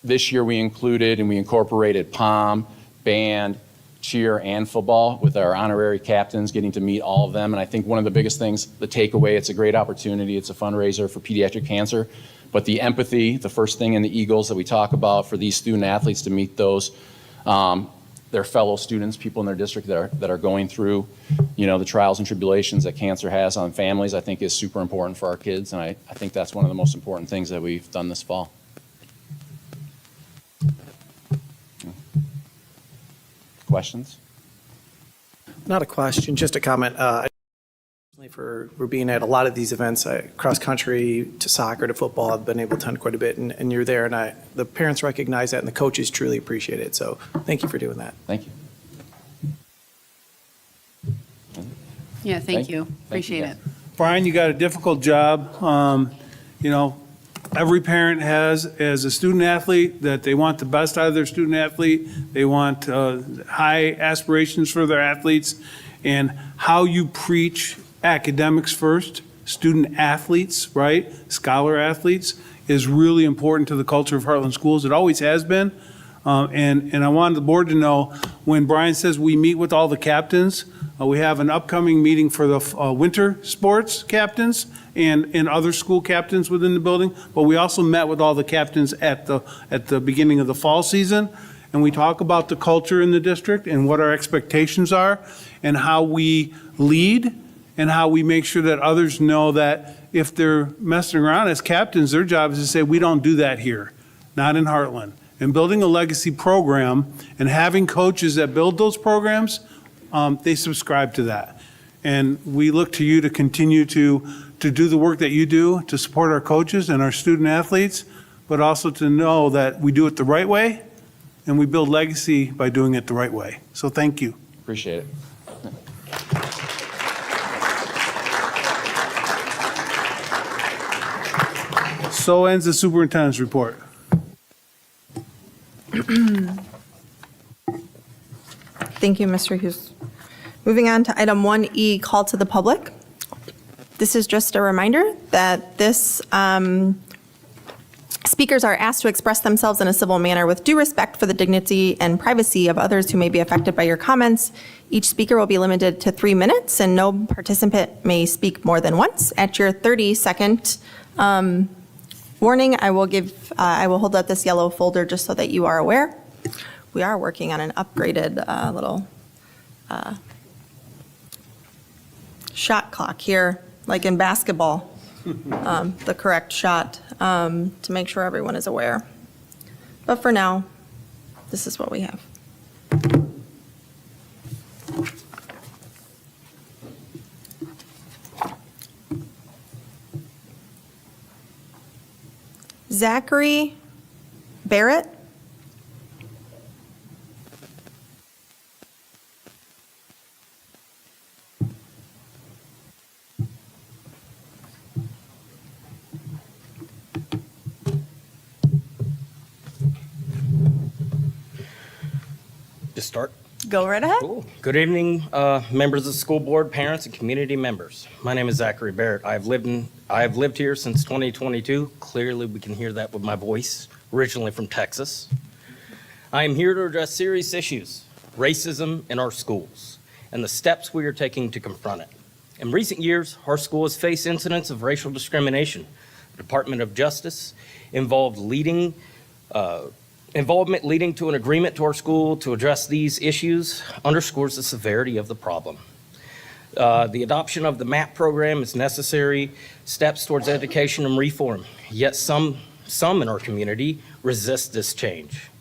this year we included and we incorporated pom, band, cheer, and football with our honorary captains, getting to meet all of them. And I think one of the biggest things, the takeaway, it's a great opportunity. It's a fundraiser for pediatric cancer. But the empathy, the first thing in the Eagles that we talk about for these student athletes to meet those, their fellow students, people in their district that are going through, the trials and tribulations that cancer has on families, I think is super important for our kids. And I think that's one of the most important things that we've done this fall. Questions? Not a question, just a comment. For being at a lot of these events, cross country to soccer to football, I've been able to attend quite a bit, and you're there, and the parents recognize that, and the coaches truly appreciate it. So thank you for doing that. Thank you. Yeah, thank you. Appreciate it. Brian, you got a difficult job. Every parent has, as a student athlete, that they want the best out of their student athlete. They want high aspirations for their athletes. And how you preach academics first, student athletes, right? Scholar athletes is really important to the culture of Hartland Schools. It always has been. And I wanted the board to know, when Brian says we meet with all the captains, we have an upcoming meeting for the winter sports captains and other school captains within the building, but we also met with all the captains at the beginning of the fall season, and we talk about the culture in the district and what our expectations are and how we lead and how we make sure that others know that if they're messing around as captains, their job is to say, we don't do that here, not in Hartland. And building a legacy program and having coaches that build those programs, they subscribe to that. And we look to you to continue to do the work that you do, to support our coaches and our student athletes, but also to know that we do it the right way and we build legacy by doing it the right way. So thank you. Appreciate it. So ends the superintendent's report. Thank you, Mr. Hughes. Moving on to item 1E, call to the public. This is just a reminder that speakers are asked to express themselves in a civil manner with due respect for the dignity and privacy of others who may be affected by your comments. Each speaker will be limited to 3 minutes, and no participant may speak more than once. At your 30-second warning, I will hold up this yellow folder just so that you are aware. We are working on an upgraded little shot clock here, like in basketball, the correct shot, to make sure everyone is aware. But for now, this is what we have. Zachary Barrett. Just start. Go right ahead. Cool. Good evening, members of the school board, parents, and community members. My name is Zachary Barrett. I have lived here since 2022. Clearly, we can hear that with my voice, originally from Texas. I am here to address serious issues, racism in our schools, and the steps we are taking to confront it. In recent years, our school has faced incidents of racial discrimination. The Department of Justice involvement leading to an agreement to our school to address these issues underscores the severity of the problem. The adoption of the MAP program is necessary steps towards education and reform, yet some in our community resist this change.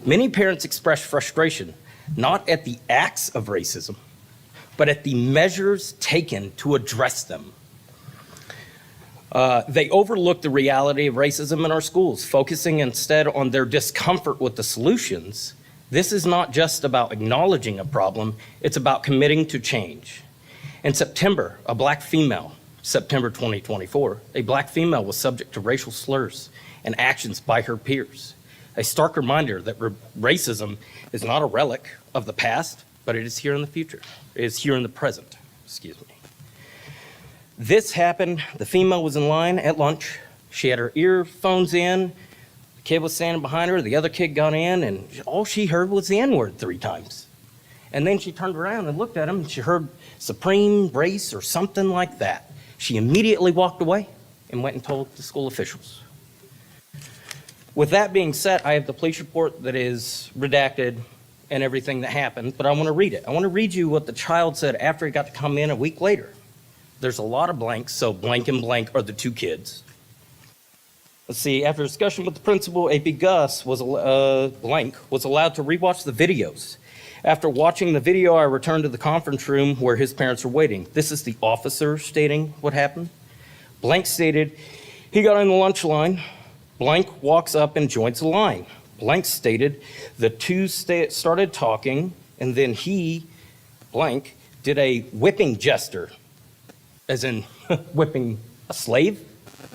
Many parents express frustration, not at the acts of racism, but at the measures taken to address them. They overlook the reality of racism in our schools, focusing instead on their discomfort with the solutions. This is not just about acknowledging a problem, it's about committing to change. In September, September 2024, a black female was subject to racial slurs and actions by her peers. A stark reminder that racism is not a relic of the past, but it is here in the future. It is here in the present, excuse me. This happened, the female was in line at lunch. She had her earphones in, the kid was standing behind her, the other kid got in, and all she heard was the N-word 3 times. And then she turned around and looked at him, and she heard supreme race or something like that. She immediately walked away and went and told the school officials. With that being said, I have the police report that is redacted and everything that happened, but I want to read it. I want to read you what the child said after he got to come in a week later. There's a lot of blanks, so blank and blank are the 2 kids. Let's see, after discussion with the principal, AP Gus was blank was allowed to rewatch the videos. After watching the video, I returned to the conference room where his parents were waiting. This is the officer stating what happened. Blank stated, he got in the lunch line. Blank walks up and joins the line. Blank stated, the 2 started talking, and then he, blank, did a whipping gesture, as in whipping a slave,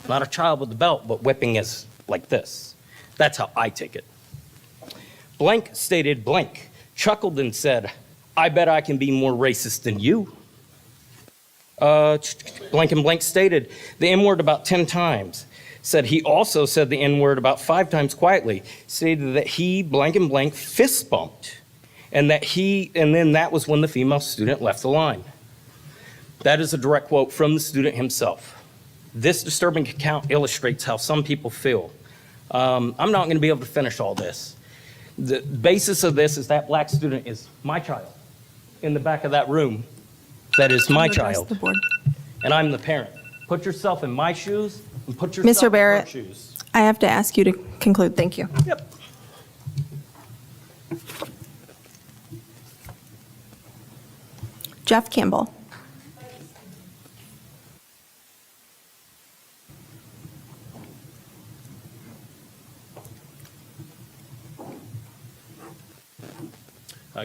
not a child with a belt, but whipping as like this. That's how I take it. Blank stated, blank, chuckled and said, I bet I can be more racist than you. Blank and blank stated the N-word about 10 times. Said he also said the N-word about 5 times quietly. Stated that he, blank and blank, fist bumped. And then that was when the female student left the line. That is a direct quote from the student himself. This disturbing account illustrates how some people feel. I'm not going to be able to finish all this. The basis of this is that black student is my child. In the back of that room, that is my child. And I'm the parent. Put yourself in my shoes and put yourself Mr. Barrett, in her shoes. I have to ask you to conclude. Thank you. Yep. Jeff Campbell.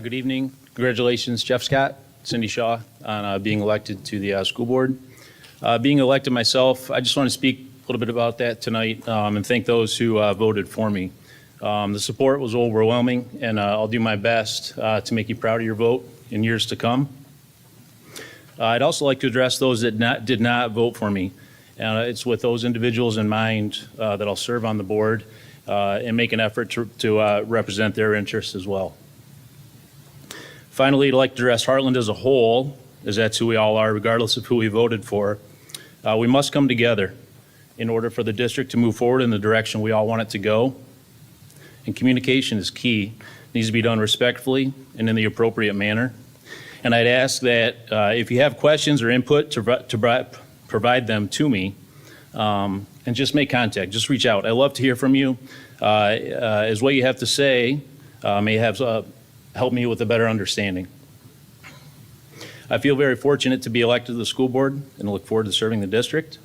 Good evening. Congratulations, Jeff Scott, Cindy Shaw, on being elected to the school board. Being elected myself, I just want to speak little bit about that tonight and thank those who voted for me. The support was overwhelming, and I'll do my best to make you proud of your vote in years to come. I'd also like to address those that did not vote for me. It's with those individuals in mind that I'll serve on the board and make an effort to represent their interests as well. Finally, I'd like to address Hartland as a whole, as that's who we all are, regardless of who we voted for. We must come together in order for the district to move forward in the direction we all want it to go. And communication is key. It needs to be done respectfully and in the appropriate manner. And I'd ask that if you have questions or input to provide them to me, and just make contact, just reach out. I love to hear from you, as what you have to say may have helped me with a better understanding. I feel very fortunate to be elected to the school board and look forward to serving the district.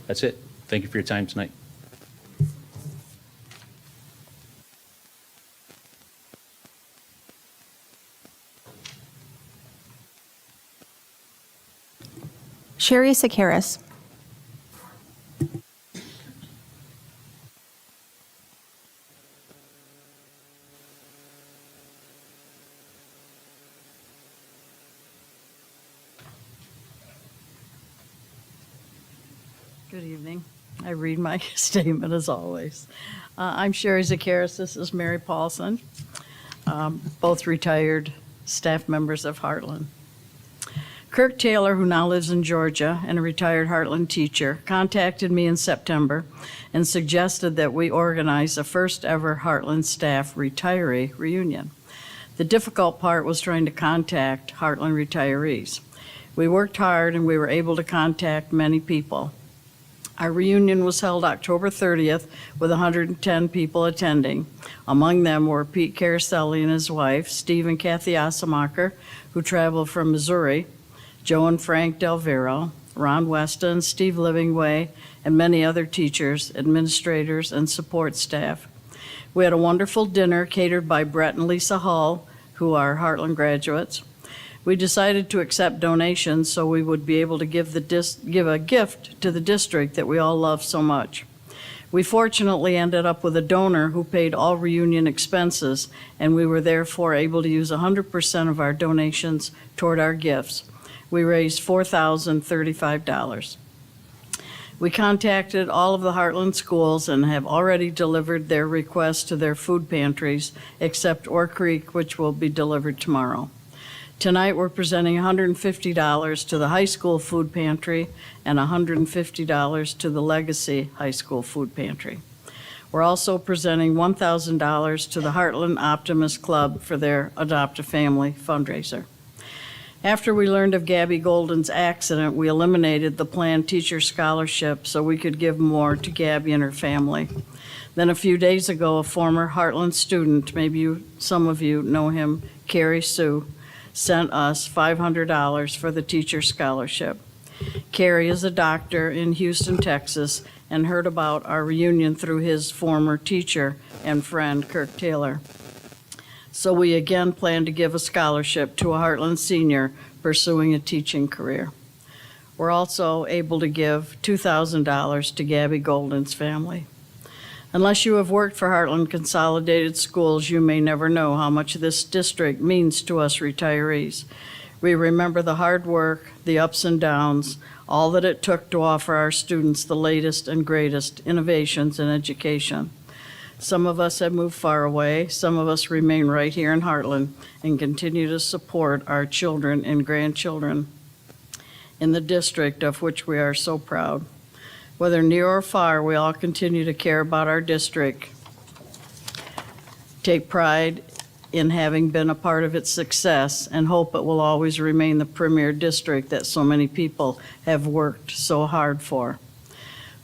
That's it. Thank you for your time tonight. Sherry Sakaris. Good evening. I read my statement as always. I'm Sherry Zakaris. This is Mary Paulson, both retired staff members of Hartland. Kirk Taylor, who now lives in Georgia and a retired Hartland teacher, contacted me in September and suggested that we organize a first ever Hartland staff retiree reunion. The difficult part was trying to contact Hartland retirees. We worked hard and we were able to contact many people. Our reunion was held October 30th with 110 people attending. Among them were Pete Caroselli and his wife, Steve and Kathy Asemacher, who traveled from Missouri, Joe and Frank Del Vero, Ron Weston, Steve Livingway, and many other teachers, administrators, and support staff. We had a wonderful dinner catered by Brett and Lisa Hull, who are Hartland graduates. We decided to accept donations so we would be able to give a gift to the district that we all love so much. We fortunately ended up with a donor who paid all reunion expenses, and we were therefore able to use 100% of our donations toward our gifts. We raised $4,035. We contacted all of the Hartland schools and have already delivered their requests to their food pantries, except Ore Creek, which will be delivered tomorrow. Tonight, we're presenting $150 to the high school food pantry and $150 to the Legacy High School food pantry. We're also presenting $1,000 to the Hartland Optimist Club for their Adopt a Family fundraiser. After we learned of Gabby Golden's accident, we eliminated the planned teacher scholarship so we could give more to Gabby and her family. Then a few days ago, a former Hartland student, maybe some of you know him, Carrie Sue, sent us $500 for the teacher scholarship. Carrie is a doctor in Houston, Texas, and heard about our reunion through his former teacher and friend, Kirk Taylor. So we again plan to give a scholarship to a Hartland senior pursuing a teaching career. We're also able to give $2,000 to Gabby Golden's family. Unless you have worked for Hartland Consolidated Schools, you may never know how much this district means to us retirees. We remember the hard work, the ups and downs, all that it took to offer our students the latest and greatest innovations in education. Some of us have moved far away, some of us remain right here in Hartland and continue to support our children and grandchildren in the district of which we are so proud. Whether near or far, we all continue to care about our district, take pride in having been a part of its success, and hope it will always remain the premier district that so many people have worked so hard for.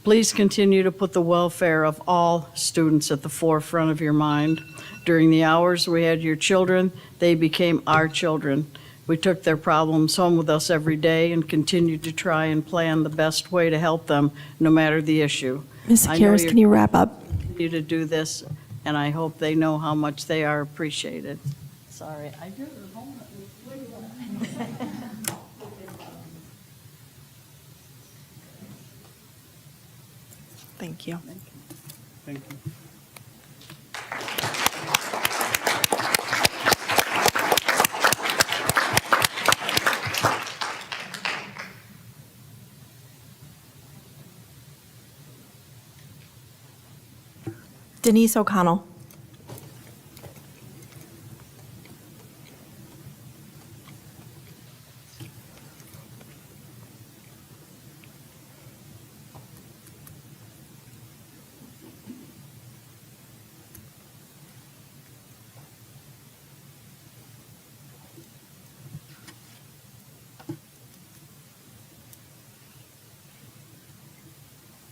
Please continue to put the welfare of all students at the forefront of your mind. During the hours we had your children, they became our children. We took their problems home with us every day and continued to try and plan the best way to help them, no matter the issue. Ms. Sakaris, can you wrap up? Continue to do this, and I hope they know how much they are appreciated. Sorry, I do. Thank you. Thank you. Denise O'Connell.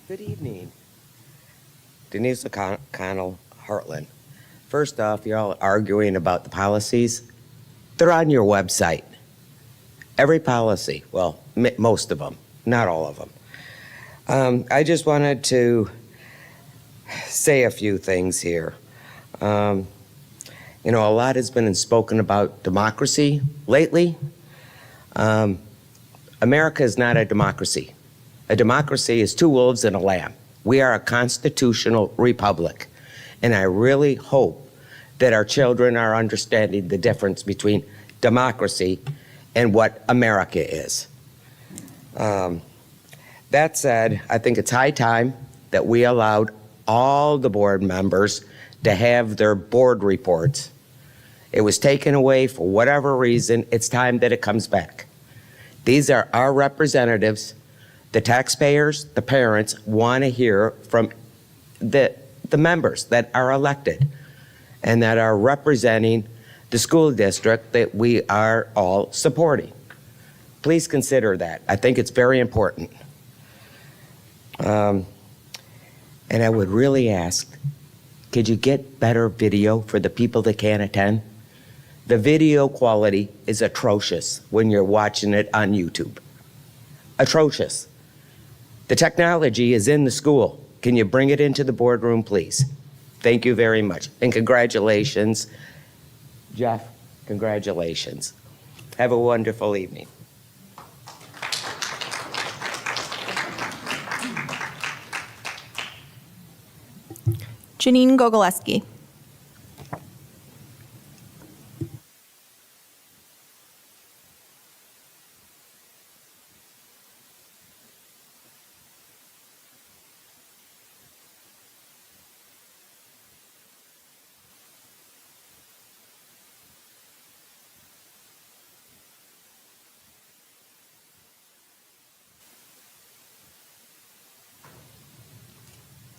Good evening. Denise O'Connell, Hartland. First off, you're all arguing about the policies. They're on your website. Every policy, well, most of them, not all of them. I just wanted to say a few things here. A lot has been spoken about democracy lately. America is not a democracy. A democracy is two wolves and a lamb. We are a constitutional republic. And I really hope that our children are understanding the difference between democracy and what America is. That said, I think it's high time that we allowed all the board members to have their board reports. It was taken away for whatever reason. It's time that it comes back. These are our representatives. The taxpayers, the parents want to hear from the members that are elected and that are representing the school district that we are all supporting. Please consider that. I think it's very important. And I would really ask, could you get better video for the people that can't attend? The video quality is atrocious when you're watching it on YouTube. Atrocious. The technology is in the school. Can you bring it into the boardroom, please? Thank you very much. And congratulations, Jeff, congratulations. Have a wonderful evening. Janine Gogoleski.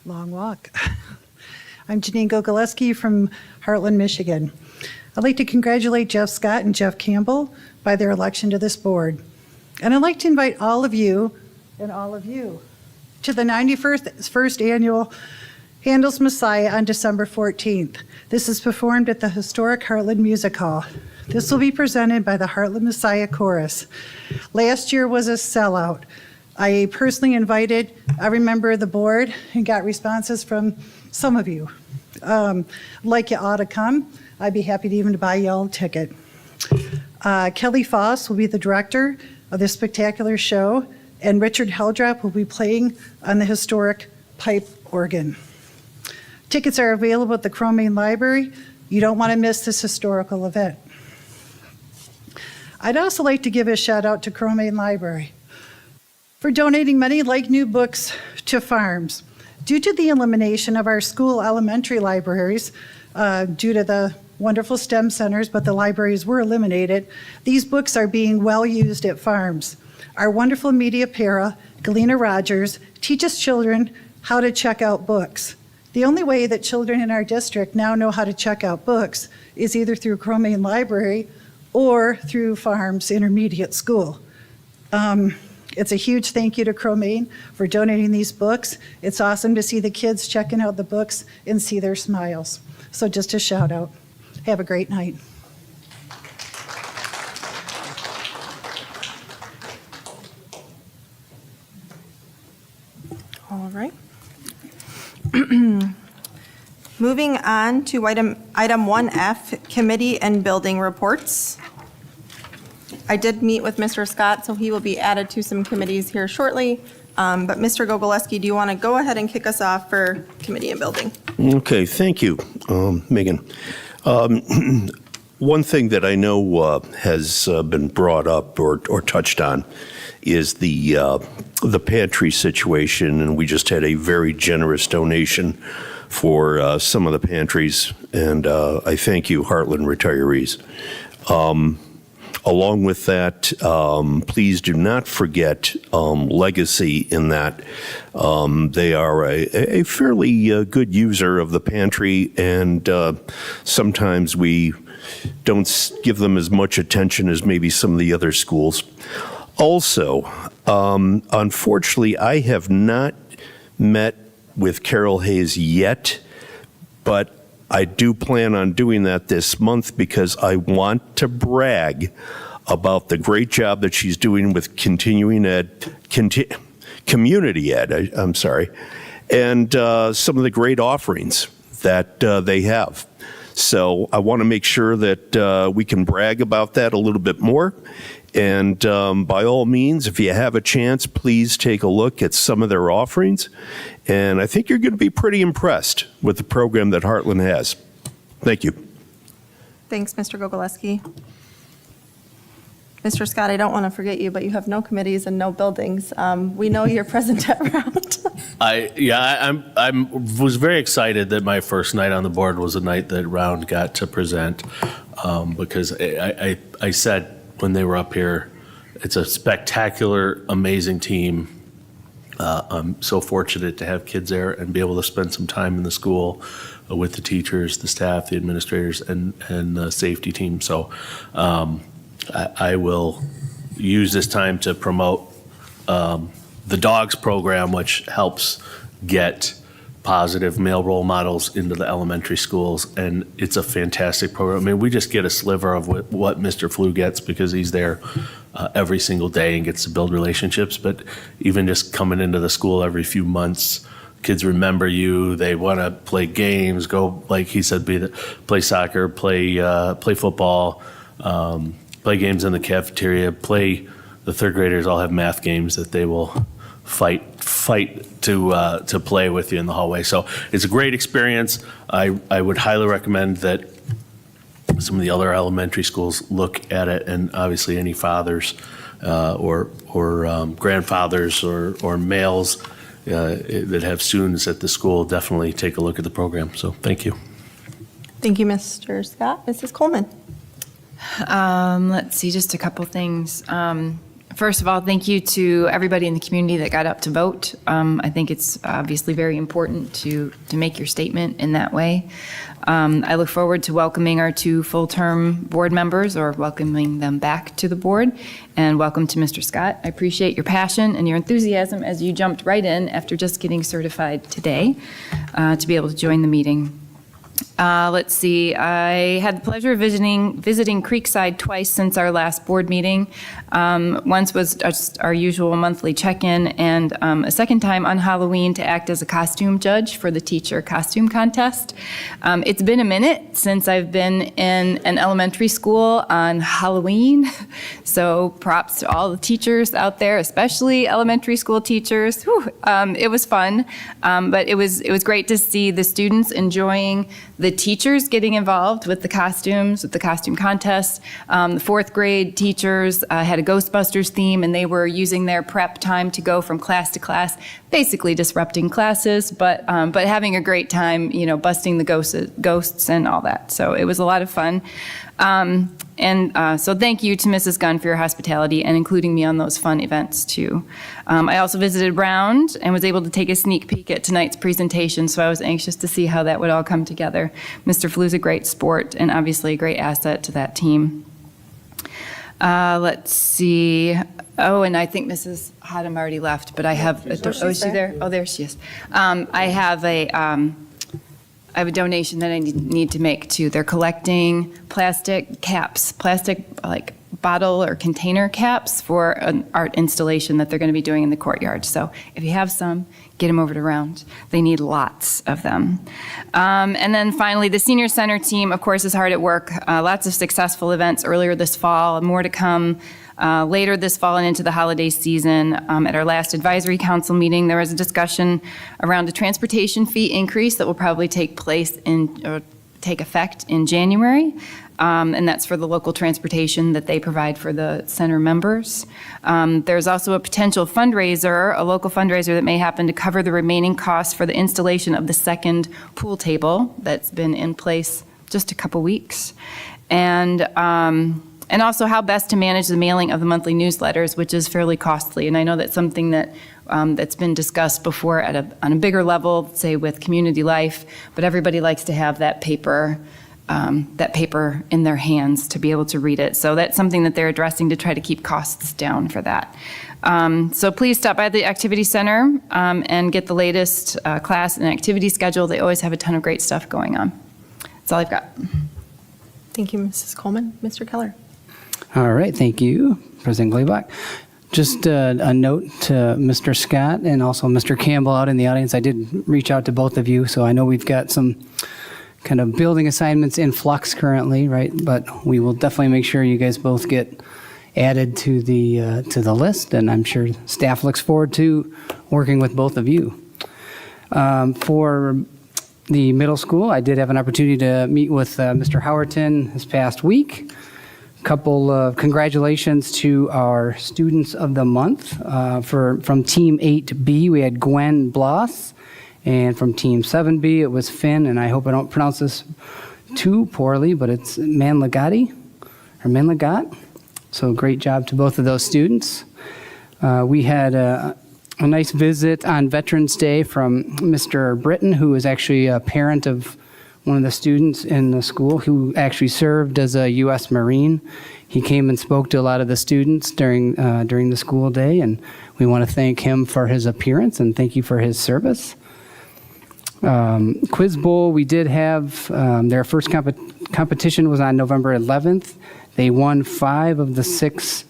Long walk. I'm Janine Gogoleski from Hartland, Michigan. I'd like to congratulate Jeff Scott and Jeff Campbell by their election to this board. And I'd like to invite all of you and all of you to the 91st annual Handel's Messiah on December 14th. This is performed at the historic Hartland Music Hall. This will be presented by the Hartland Messiah Chorus. Last year was a sellout. I personally invited every member of the board and got responses from some of you. Like you ought to come. I'd be happy to even buy you all a ticket. Kelly Foss will be the director of this spectacular show, and Richard Heldrop will be playing on the historic pipe organ. Tickets are available at the Cromaine Library. You don't want to miss this historical event. I'd also like to give a shout out to Cromaine Library for donating many like-new books to farms. Due to the elimination of our school elementary libraries, due to the wonderful STEM centers, but the libraries were eliminated, these books are being well used at farms. Our wonderful media para, Galena Rogers, teaches children how to check out books. The only way that children in our district now know how to check out books is either through Cromaine Library or through Farms Intermediate School. It's a huge thank you to Cromaine for donating these books. It's awesome to see the kids checking out the books and see their smiles. So just a shout out. Have a great night. All right. Moving on to item 1F, committee and building reports. I did meet with Mr. Scott, so he will be added to some committees here shortly. But Mr. Gogoleski, do you want to go ahead and kick us off for committee and building? Okay, thank you, Megan. One thing that I know has been brought up or touched on is the pantry situation, and we just had a very generous donation for some of the pantries, and I thank you, Hartland retirees. Along with that, please do not forget Legacy in that they are a fairly good user of the pantry, and sometimes we don't give them as much attention as maybe some of the other schools. Also, unfortunately, I have not met with Carol Hayes yet, but I do plan on doing that this month because I want to brag about the great job that she's doing with community ed, I'm sorry, and some of the great offerings that they have. So I want to make sure that we can brag about that a little bit more. And by all means, if you have a chance, please take a look at some of their offerings. And I think you're going to be pretty impressed with the program that Hartland has. Thank you. Thanks, Mr. Gogoleski. Mr. Scott, I don't want to forget you, but you have no committees and no buildings. We know you're present at round. I was very excited that my first night on the board was the night that Round got to present, because I said when they were up here, it's a spectacular, amazing team. I'm so fortunate to have kids there and be able to spend some time in the school with the teachers, the staff, the administrators, and the safety team. So I will use this time to promote the DOGS program, which helps get positive male role models into the elementary schools, and it's a fantastic program. I mean, we just get a sliver of what Mr. Flew gets because he's there every single day and gets to build relationships, but even just coming into the school every few months, kids remember you, they want to play games, go, like he said, play soccer, play football, play games in the cafeteria, the third graders all have math games that they will fight to play with you in the hallway. So it's a great experience. I would highly recommend that some of the other elementary schools look at it, and obviously any fathers or grandfathers or males that have students at the school definitely take a look at the program. So thank you. Thank you, Mr. Scott. Mrs. Coleman. Let's see, just a couple things. First of all, thank you to everybody in the community that got up to vote. I think it's obviously very important to make your statement in that way. I look forward to welcoming our 2 full-term board members, or welcoming them back to the board. And welcome to Mr. Scott. I appreciate your passion and your enthusiasm as you jumped right in after just getting certified today to be able to join the meeting. Let's see, I had the pleasure of visiting Creekside twice since our last board meeting. Once was just our usual monthly check-in, and a second time on Halloween to act as a costume judge for the teacher costume contest. It's been a minute since I've been in an elementary school on Halloween, so props to all the teachers out there, especially elementary school teachers. Whew, it was fun, but it was great to see the students enjoying the teachers getting involved with the costumes, with the costume contest. The 4th grade teachers had a Ghostbusters theme, and they were using their prep time to go from class to class, basically disrupting classes, but having a great time, busting the ghosts and all that. So it was a lot of fun. So thank you to Mrs. Gunn for your hospitality and including me on those fun events too. I also visited Round and was able to take a sneak peek at tonight's presentation, so I was anxious to see how that would all come together. Mr. Flew's a great sport and obviously a great asset to that team. Let's see. Oh, and I think Mrs. Haddam already left, but I have, is she there? Oh, there she is. I have a donation that I need to make too. They're collecting plastic caps, plastic like bottle or container caps for an art installation that they're going to be doing in the courtyard. So if you have some, get them over to Round. They need lots of them. And then finally, the senior center team, of course, is hard at work. Lots of successful events earlier this fall, more to come later this fall and into the holiday season. At our last advisory council meeting, there was a discussion around a transportation fee increase that will probably take effect in January. And that's for the local transportation that they provide for the center members. There's also a potential fundraiser, a local fundraiser that may happen to cover the remaining costs for the installation of the second pool table that's been in place just a couple weeks. And also how best to manage the mailing of the monthly newsletters, which is fairly costly. And I know that's something that that's been discussed before on a bigger level, say with Community Life, but everybody likes to have that paper in their hands to be able to read it. So that's something that they're addressing to try to keep costs down for that. So please stop by the Activity Center and get the latest class and activity schedule. They always have a ton of great stuff going on. That's all I've got. Thank you, Mrs. Coleman. Mr. Keller. All right, thank you, President Gleibach. Just a note to Mr. Scott and also Mr. Campbell out in the audience. I did reach out to both of you, so I know we've got some kind of building assignments in flux currently, right? But we will definitely make sure you guys both get added to the list, and I'm sure staff looks forward to working with both of you. For the middle school, I did have an opportunity to meet with Mr. Howerton this past week. Couple of congratulations to our Students of the Month. From Team 8B, we had Gwen Bloss. And from Team 7B, it was Finn, and I hope I don't pronounce this too poorly, but it's Manlagat. So great job to both of those students. We had a nice visit on Veterans Day from Mr. Britton, who is actually a parent of one of the students in the school who actually served as a U.S. Marine. He came and spoke to a lot of the students during the school day, and we want to thank him for his appearance and thank you for his service. Quiz Bowl, we did have their first competition was on November 11th. They won 5 of the 6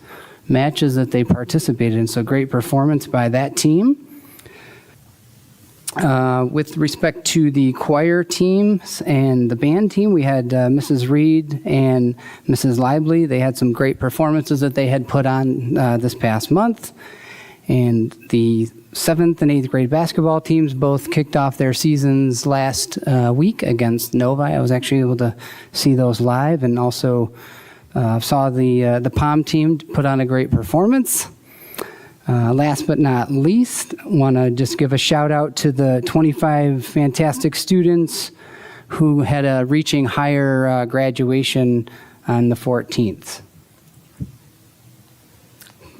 matches that they participated in, so great performance by that team. With respect to the choir teams and the band team, we had Mrs. Reed and Mrs. Lively. They had some great performances that they had put on this past month. And the 7th and 8th grade basketball teams both kicked off their seasons last week against Novi. I was actually able to see those live, and also saw the POM team put on a great performance. Last but not least, want to just give a shout out to the 25 fantastic students who had a reaching higher graduation on the 14th.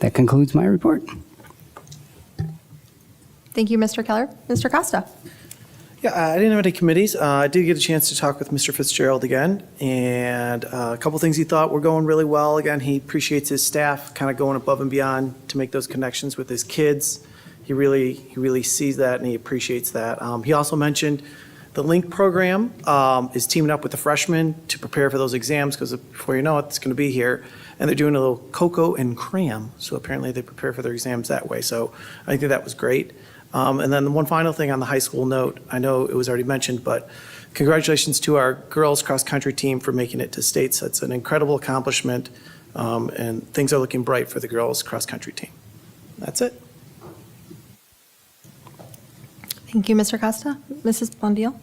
That concludes my report. Thank you, Mr. Keller. Mr. Costa. Yeah, I didn't have any committees. I did get a chance to talk with Mr. Fitzgerald again, and a couple things he thought were going really well. Again, he appreciates his staff kind of going above and beyond to make those connections with his kids. He really sees that, and he appreciates that. He also mentioned the LINK program is teaming up with the freshmen to prepare for those exams, because before you know it, it's going to be here. And they're doing a little cocoa and cram, so apparently they prepare for their exams that way. So I think that was great. And then one final thing on the high school note, I know it was already mentioned, but congratulations to our girls cross-country team for making it to states. That's an incredible accomplishment, and things are looking bright for the girls cross-country team. That's it. Thank you, Mr. Costa. Mrs. Blondeel.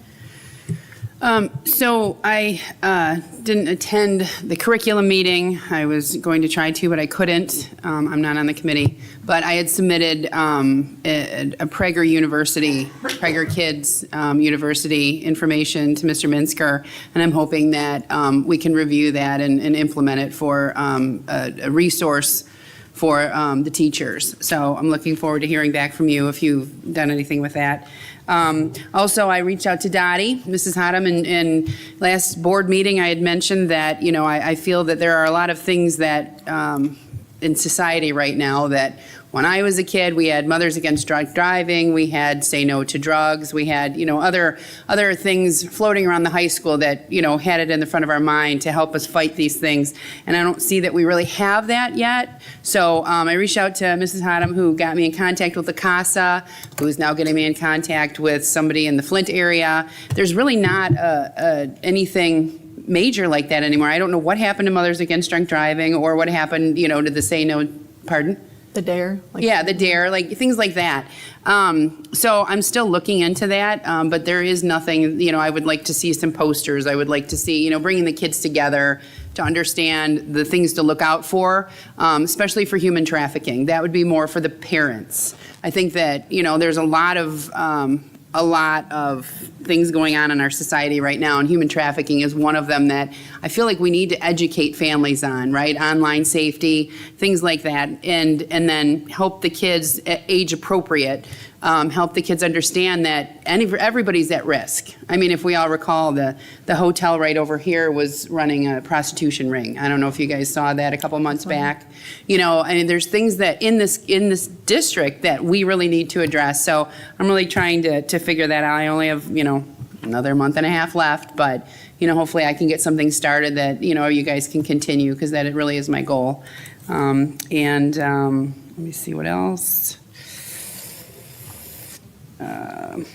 So I didn't attend the curriculum meeting. I was going to try to, but I couldn't. I'm not on the committee. But I had submitted a Prager University, Prager Kids University information to Mr. Minsker, and I'm hoping that we can review that and implement it for a resource for the teachers. So I'm looking forward to hearing back from you if you've done anything with that. Also, I reached out to Dottie, Mrs. Haddam, in last board meeting. I had mentioned that, I feel that there are a lot of things that in society right now that when I was a kid, we had Mothers Against Drunk Driving, we had Say No to Drugs, we had, other things floating around the high school that, had it in the front of our mind to help us fight these things. And I don't see that we really have that yet. So I reached out to Mrs. Hodham, who got me in contact with the CASA, who's now getting me in contact with somebody in the Flint area. There's really not anything major like that anymore. I don't know what happened to Mothers Against Drunk Driving or what happened, to the Say No, pardon? The DARE? Yeah, the DARE, things like that. So I'm still looking into that, but there is nothing, I would like to see some posters. I would like to see, bringing the kids together to understand the things to look out for, especially for human trafficking. That would be more for the parents. I think that, there's a lot of things going on in our society right now, and human trafficking is one of them that I feel like we need to educate families on, right? Online safety, things like that, and then help the kids at age appropriate, help the kids understand that everybody's at risk. I mean, if we all recall, the hotel right over here was running a prostitution ring. I don't know if you guys saw that a couple months back. There's things that in this district that we really need to address. So I'm really trying to figure that out. I only have, another month and a half left, but, hopefully I can get something started that, you guys can continue, because that it really is my goal. Let me see what else. I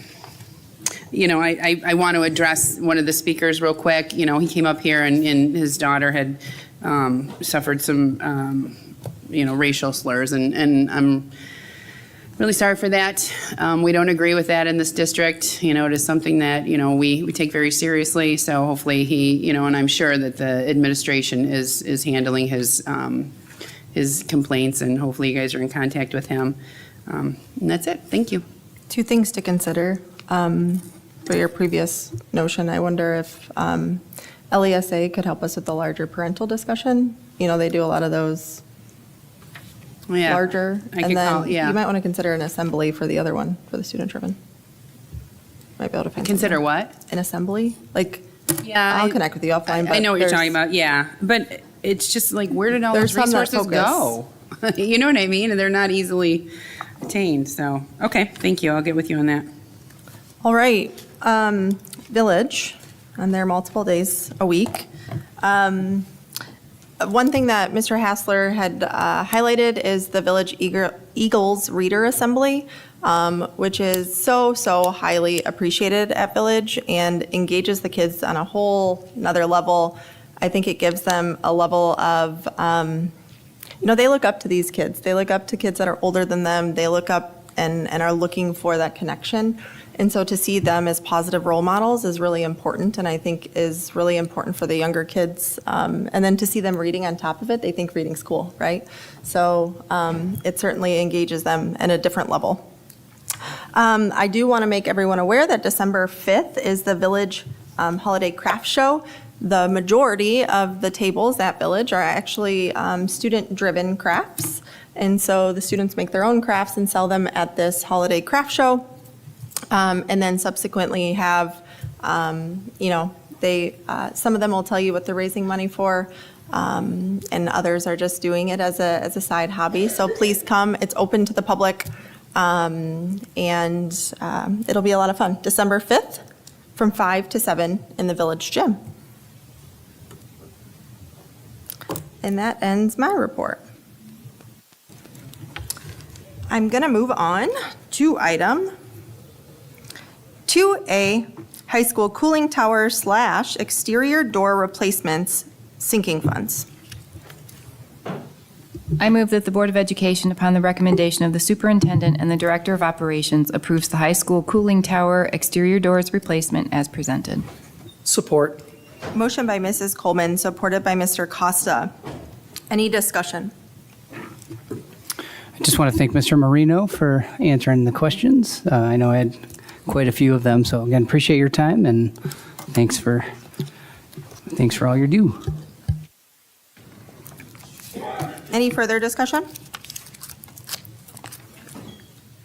want to address one of the speakers real quick. He came up here and his daughter had suffered some, racial slurs, and I'm really sorry for that. We don't agree with that in this district. It is something that, we take very seriously. So hopefully he, and I'm sure that the administration is handling his complaints, and hopefully you guys are in contact with him. And that's it. Thank you. Two things to consider for your previous notion. I wonder if LESA could help us with the larger parental discussion. They do a lot of those larger. And then you might want to consider an assembly for the other one, for the student-driven. Might be able to find Consider something. what? An assembly? Yeah, I'll connect with you offline. I know what you're talking about, yeah. But it's just where did all those resources go? You know what I mean? And they're not easily attained. So, okay, thank you. I'll get with you on that. All right. Village, and they're multiple days a week. One thing that Mr. Hassler had highlighted is the Village Eagles Reader Assembly, which is so highly appreciated at Village and engages the kids on a whole another level. I think it gives them a level of, they look up to these kids. They look up to kids that are older than them. They look up and are looking for that connection. And so to see them as positive role models is really important, and I think is really important for the younger kids. And then to see them reading on top of it, they think reading's cool, right? So it certainly engages them at a different level. I do want to make everyone aware that December 5th is the Village Holiday Craft Show. The majority of the tables at Village are actually student-driven crafts. And so the students make their own crafts and sell them at this holiday craft show. And then subsequently have, some of them will tell you what they're raising money for, and others are just doing it as a side hobby. So please come. It's open to the public, and it'll be a lot of fun. December 5th from 5 to 7 in the Village Gym. And that ends my report. I'm going to move on to item 2A, high school cooling tower / exterior door replacements sinking funds. I move that the Board of Education, upon the recommendation of the superintendent and the director of operations, approves the high school cooling tower exterior doors replacement as presented. Support. Motion by Mrs. Coleman, supported by Mr. Costa. Any discussion? I just want to thank Mr. Marino for answering the questions. I know I had quite a few of them, so again, appreciate your time, and thanks for all you do. Any further discussion?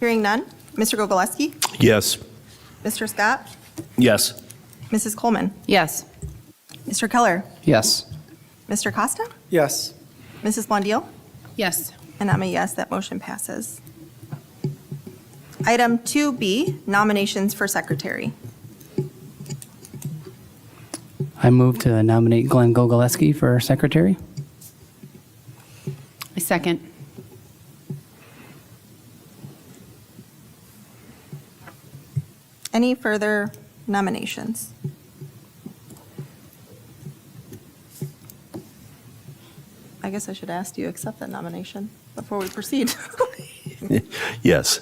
Hearing none. Mr. Gogolewski? Yes. Mr. Scott? Yes. Mrs. Coleman? Yes. Mr. Keller? Yes. Mr. Costa? Yes. Mrs. Blondeel? Yes. And I'm a yes, that motion passes. Item 2B, nominations for secretary. I move to nominate Glenn Gogolewski for secretary. I second. Any further nominations? I guess I should ask, do you accept that nomination before we proceed? Yes.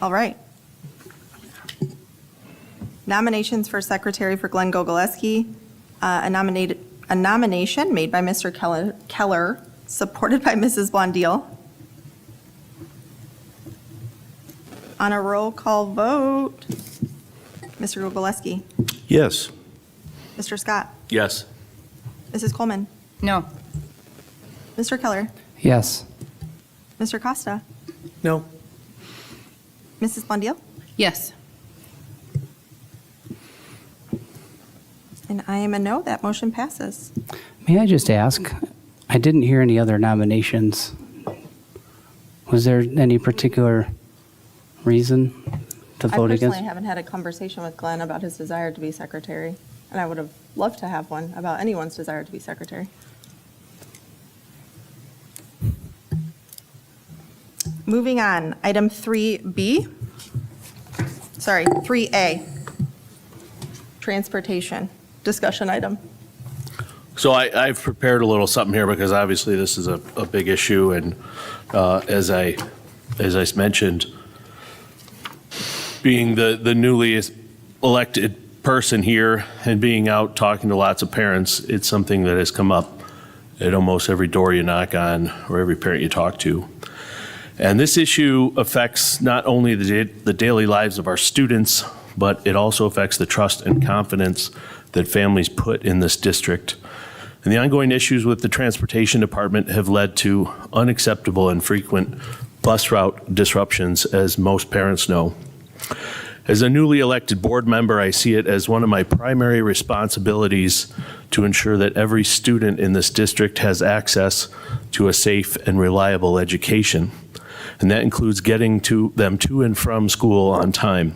All right. Nominations for secretary for Glenn Gogolewski. A nomination made by Mr. Keller, supported by Mrs. Blondeel. On a roll call vote, Mr. Gogolewski, Yes. Mr. Scott, Yes. Mrs. Coleman, No. Mr. Keller, Yes. Mr. Costa, No. Mrs. Blondeel, Yes. and I am a no. That motion passes. May I just ask, I didn't hear any other nominations. Was there any particular reason to I vote against? personally haven't had a conversation with Glenn about his desire to be secretary, and I would have loved to have one about anyone's desire to be secretary. Moving on, item 3B, sorry, 3A, transportation, discussion item. So I've prepared a little something here because obviously this is a big issue, and as I mentioned, being the newly elected person here and being out talking to lots of parents, it's something that has come up at almost every door you knock on or every parent you talk to. And this issue affects not only the daily lives of our students, but it also affects the trust and confidence that families put in this district. And the ongoing issues with the transportation department have led to unacceptable and frequent bus route disruptions, as most parents know. As a newly elected board member, I see it as one of my primary responsibilities to ensure that every student in this district has access to a safe and reliable education. And that includes getting them to and from school on time.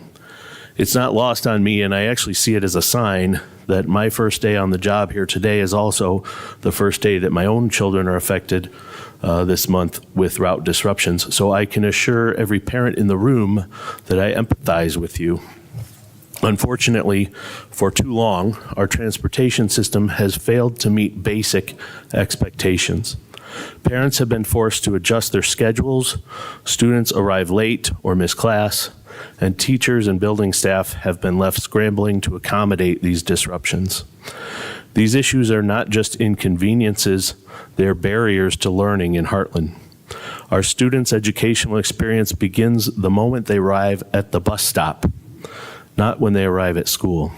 It's not lost on me, and I actually see it as a sign that my first day on the job here today is also the first day that my own children are affected this month with route disruptions. So I can assure every parent in the room that I empathize with you. Unfortunately, for too long, our transportation system has failed to meet basic expectations. Parents have been forced to adjust their schedules, students arrive late or miss class, and teachers and building staff have been left scrambling to accommodate these disruptions. These issues are not just inconveniences, they're barriers to learning in Hartland. Our students' educational experience begins the moment they arrive at the bus stop, not when they arrive at school.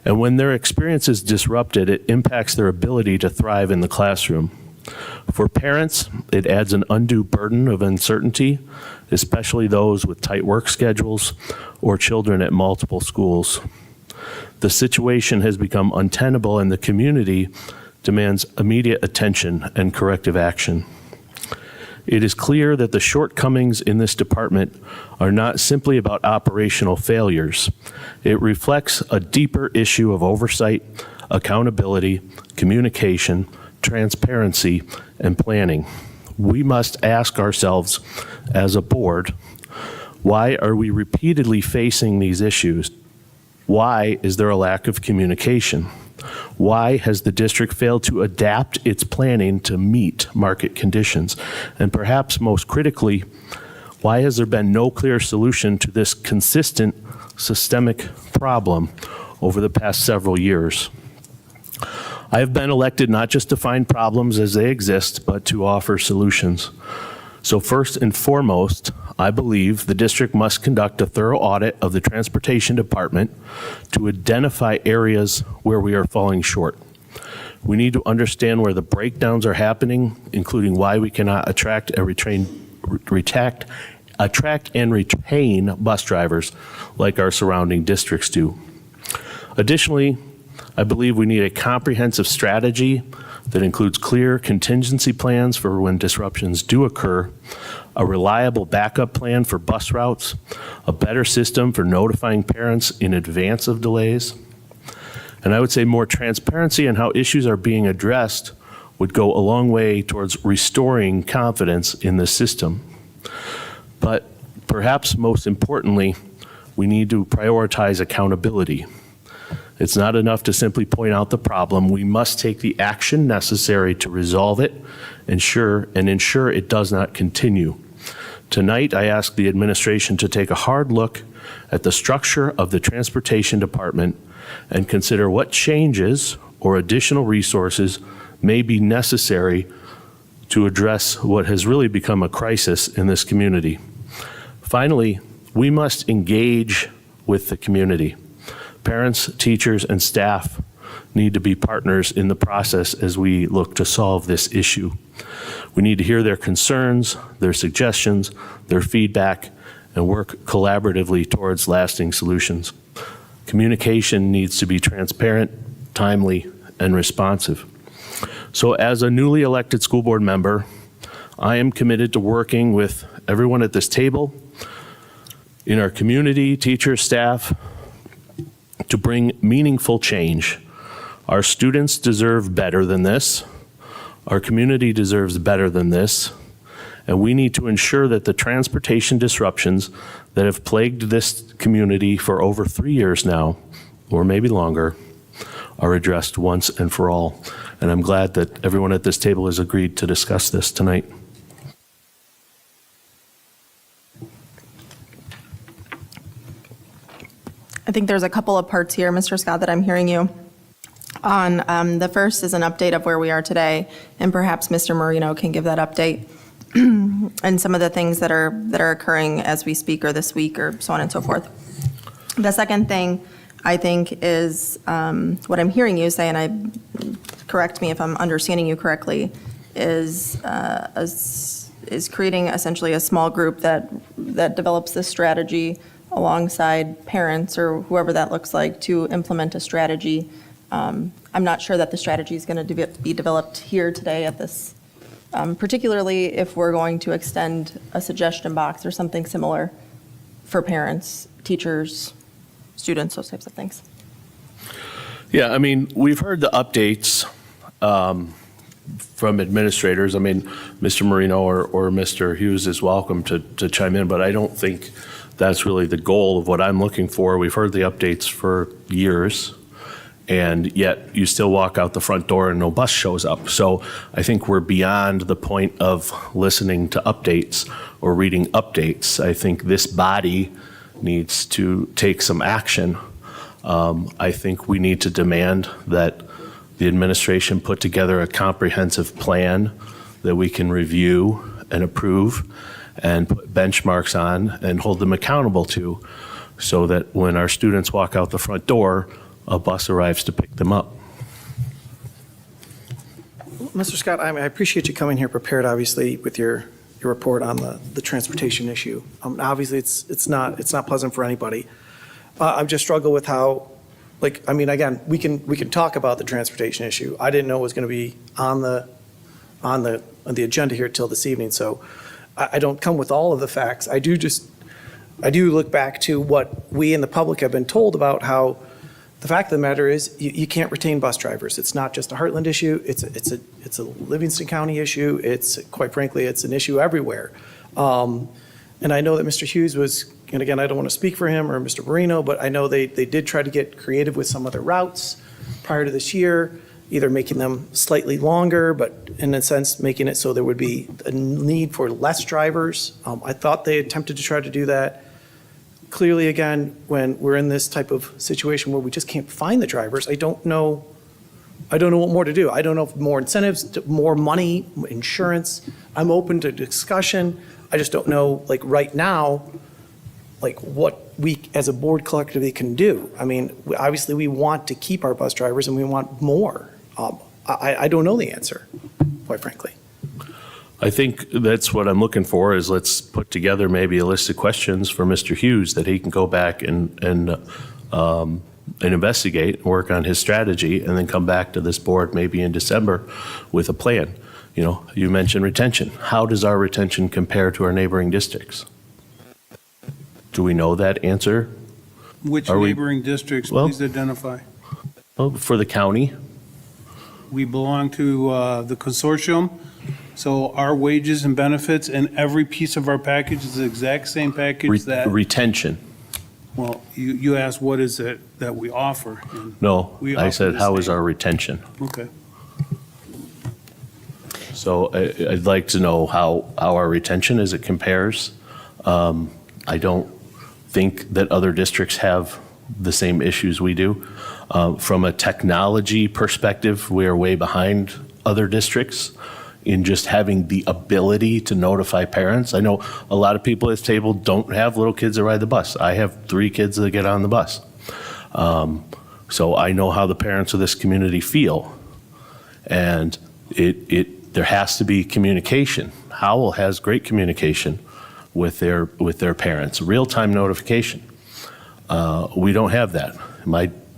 And when their experience is disrupted, it impacts their ability to thrive in the classroom. For parents, it adds an undue burden of uncertainty, especially those with tight work schedules or children at multiple schools. The situation has become untenable, and the community demands immediate attention and corrective action. It is clear that the shortcomings in this department are not simply about operational failures. It reflects a deeper issue of oversight, accountability, communication, transparency, and planning. We must ask ourselves as a board, why are we repeatedly facing these issues? Why is there a lack of communication? Why has the district failed to adapt its planning to meet market conditions? And perhaps most critically, why has there been no clear solution to this consistent systemic problem over the past several years? I have been elected not just to find problems as they exist, but to offer solutions. So first and foremost, I believe the district must conduct a thorough audit of the transportation department to identify areas where we are falling short. We need to understand where the breakdowns are happening, including why we cannot attract and retain bus drivers like our surrounding districts do. Additionally, I believe we need a comprehensive strategy that includes clear contingency plans for when disruptions do occur, a reliable backup plan for bus routes, a better system for notifying parents in advance of delays, and I would say more transparency in how issues are being addressed would go a long way towards restoring confidence in the system. But perhaps most importantly, we need to prioritize accountability. It's not enough to simply point out the problem. We must take the action necessary to resolve it, ensure it does not continue. Tonight, I ask the administration to take a hard look at the structure of the Transportation Department and consider what changes or additional resources may be necessary to address what has really become a crisis in this community. Finally, we must engage with the community. Parents, teachers, and staff need to be partners in the process as we look to solve this issue. We need to hear their concerns, their suggestions, their feedback, and work collaboratively towards lasting solutions. Communication needs to be transparent, timely, and responsive. So as a newly elected school board member, I am committed to working with everyone at this table, in our community, teachers, staff, to bring meaningful change. Our students deserve better than this. Our community deserves better than this. And we need to ensure that the transportation disruptions that have plagued this community for over 3 years now, or maybe longer, are addressed once and for all. And I'm glad that everyone at this table has agreed to discuss this tonight. I think there's a couple of parts here, Mr. Scott, that I'm hearing you on. The first is an update of where we are today, and perhaps Mr. Marino can give that update and some of the things that are occurring as we speak or this week or so on and so forth. The second thing I think is what I'm hearing you say, and correct me if I'm understanding you correctly, is creating essentially a small group that develops this strategy alongside parents or whoever that looks like to implement a strategy. I'm not sure that the strategy is going to be developed here today at this, particularly if we're going to extend a suggestion box or something similar for parents, teachers, students, those types of things. Yeah, I mean, we've heard the updates from administrators. I mean, Mr. Marino or Mr. Hughes is welcome to chime in, but I don't think that's really the goal of what I'm looking for. We've heard the updates for years, and yet you still walk out the front door and no bus shows up. So I think we're beyond the point of listening to updates or reading updates. I think this body needs to take some action. I think we need to demand that the administration put together a comprehensive plan that we can review and approve and put benchmarks on and hold them accountable to, so that when our students walk out the front door, a bus arrives to pick them up. Mr. Scott, I appreciate you coming here prepared, obviously, with your report on the transportation issue. Obviously, it's not pleasant for anybody. I've just struggled with how, again, we can talk about the transportation issue. I didn't know it was going to be on the agenda here till this evening, so I don't come with all of the facts. I do look back to what we in the public have been told about how the fact of the matter is you can't retain bus drivers. It's not just a Hartland issue. It's a Livingston County issue. Quite frankly, it's an issue everywhere. And I know that Mr. Hughes was, and again, I don't want to speak for him or Mr. Marino, but I know they did try to get creative with some other routes prior to this year, either making them slightly longer, but in a sense, making it so there would be a need for less drivers. I thought they attempted to try to do that. Clearly, again, when we're in this type of situation where we just can't find the drivers, I don't know what more to do. I don't know if more incentives, more money, insurance. I'm open to discussion. I just don't know, right now, what we as a board collectively can do. I mean, obviously we want to keep our bus drivers and we want more. I don't know the answer, quite frankly. I think that's what I'm looking for, is let's put together maybe a list of questions for Mr. Hughes that he can go back and and investigate, and work on his strategy, and then come back to this board maybe in December with a plan. You know, you mentioned retention. How does our retention compare to our neighboring districts? Do we know that answer? Which Are we- neighboring districts, Well- please identify. Well, for the county, We belong to the consortium, so our wages and benefits and every piece of our package is the exact same package that, retention. well, you asked what is it that we offer? and No, we I offer said, the how is same. our retention? Okay. So I'd like to know how our retention as it compares. I don't think that other districts have the same issues we do. From a technology perspective, we are way behind other districts in just having the ability to notify parents. I know a lot of people at this table don't have little kids that ride the bus. I have 3 kids that get on the bus. So I know how the parents of this community feel. And there has to be communication. Howell has great communication with their parents, real-time notification. We don't have that.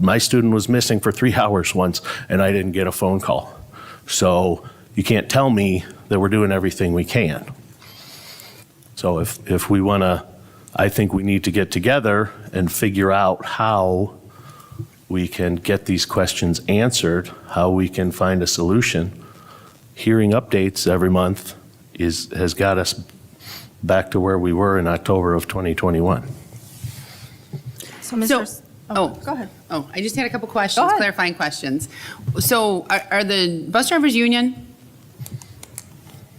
My student was missing for 3 hours once, and I didn't get a phone call. So you can't tell me that we're doing everything we can. So if we want to, I think we need to get together and figure out how we can get these questions answered, how we can find a solution. Hearing updates every month has got us back to where we were in October of 2021. So, Mr. Go ahead. Oh, I just had a couple questions, clarifying questions. So are the bus drivers union?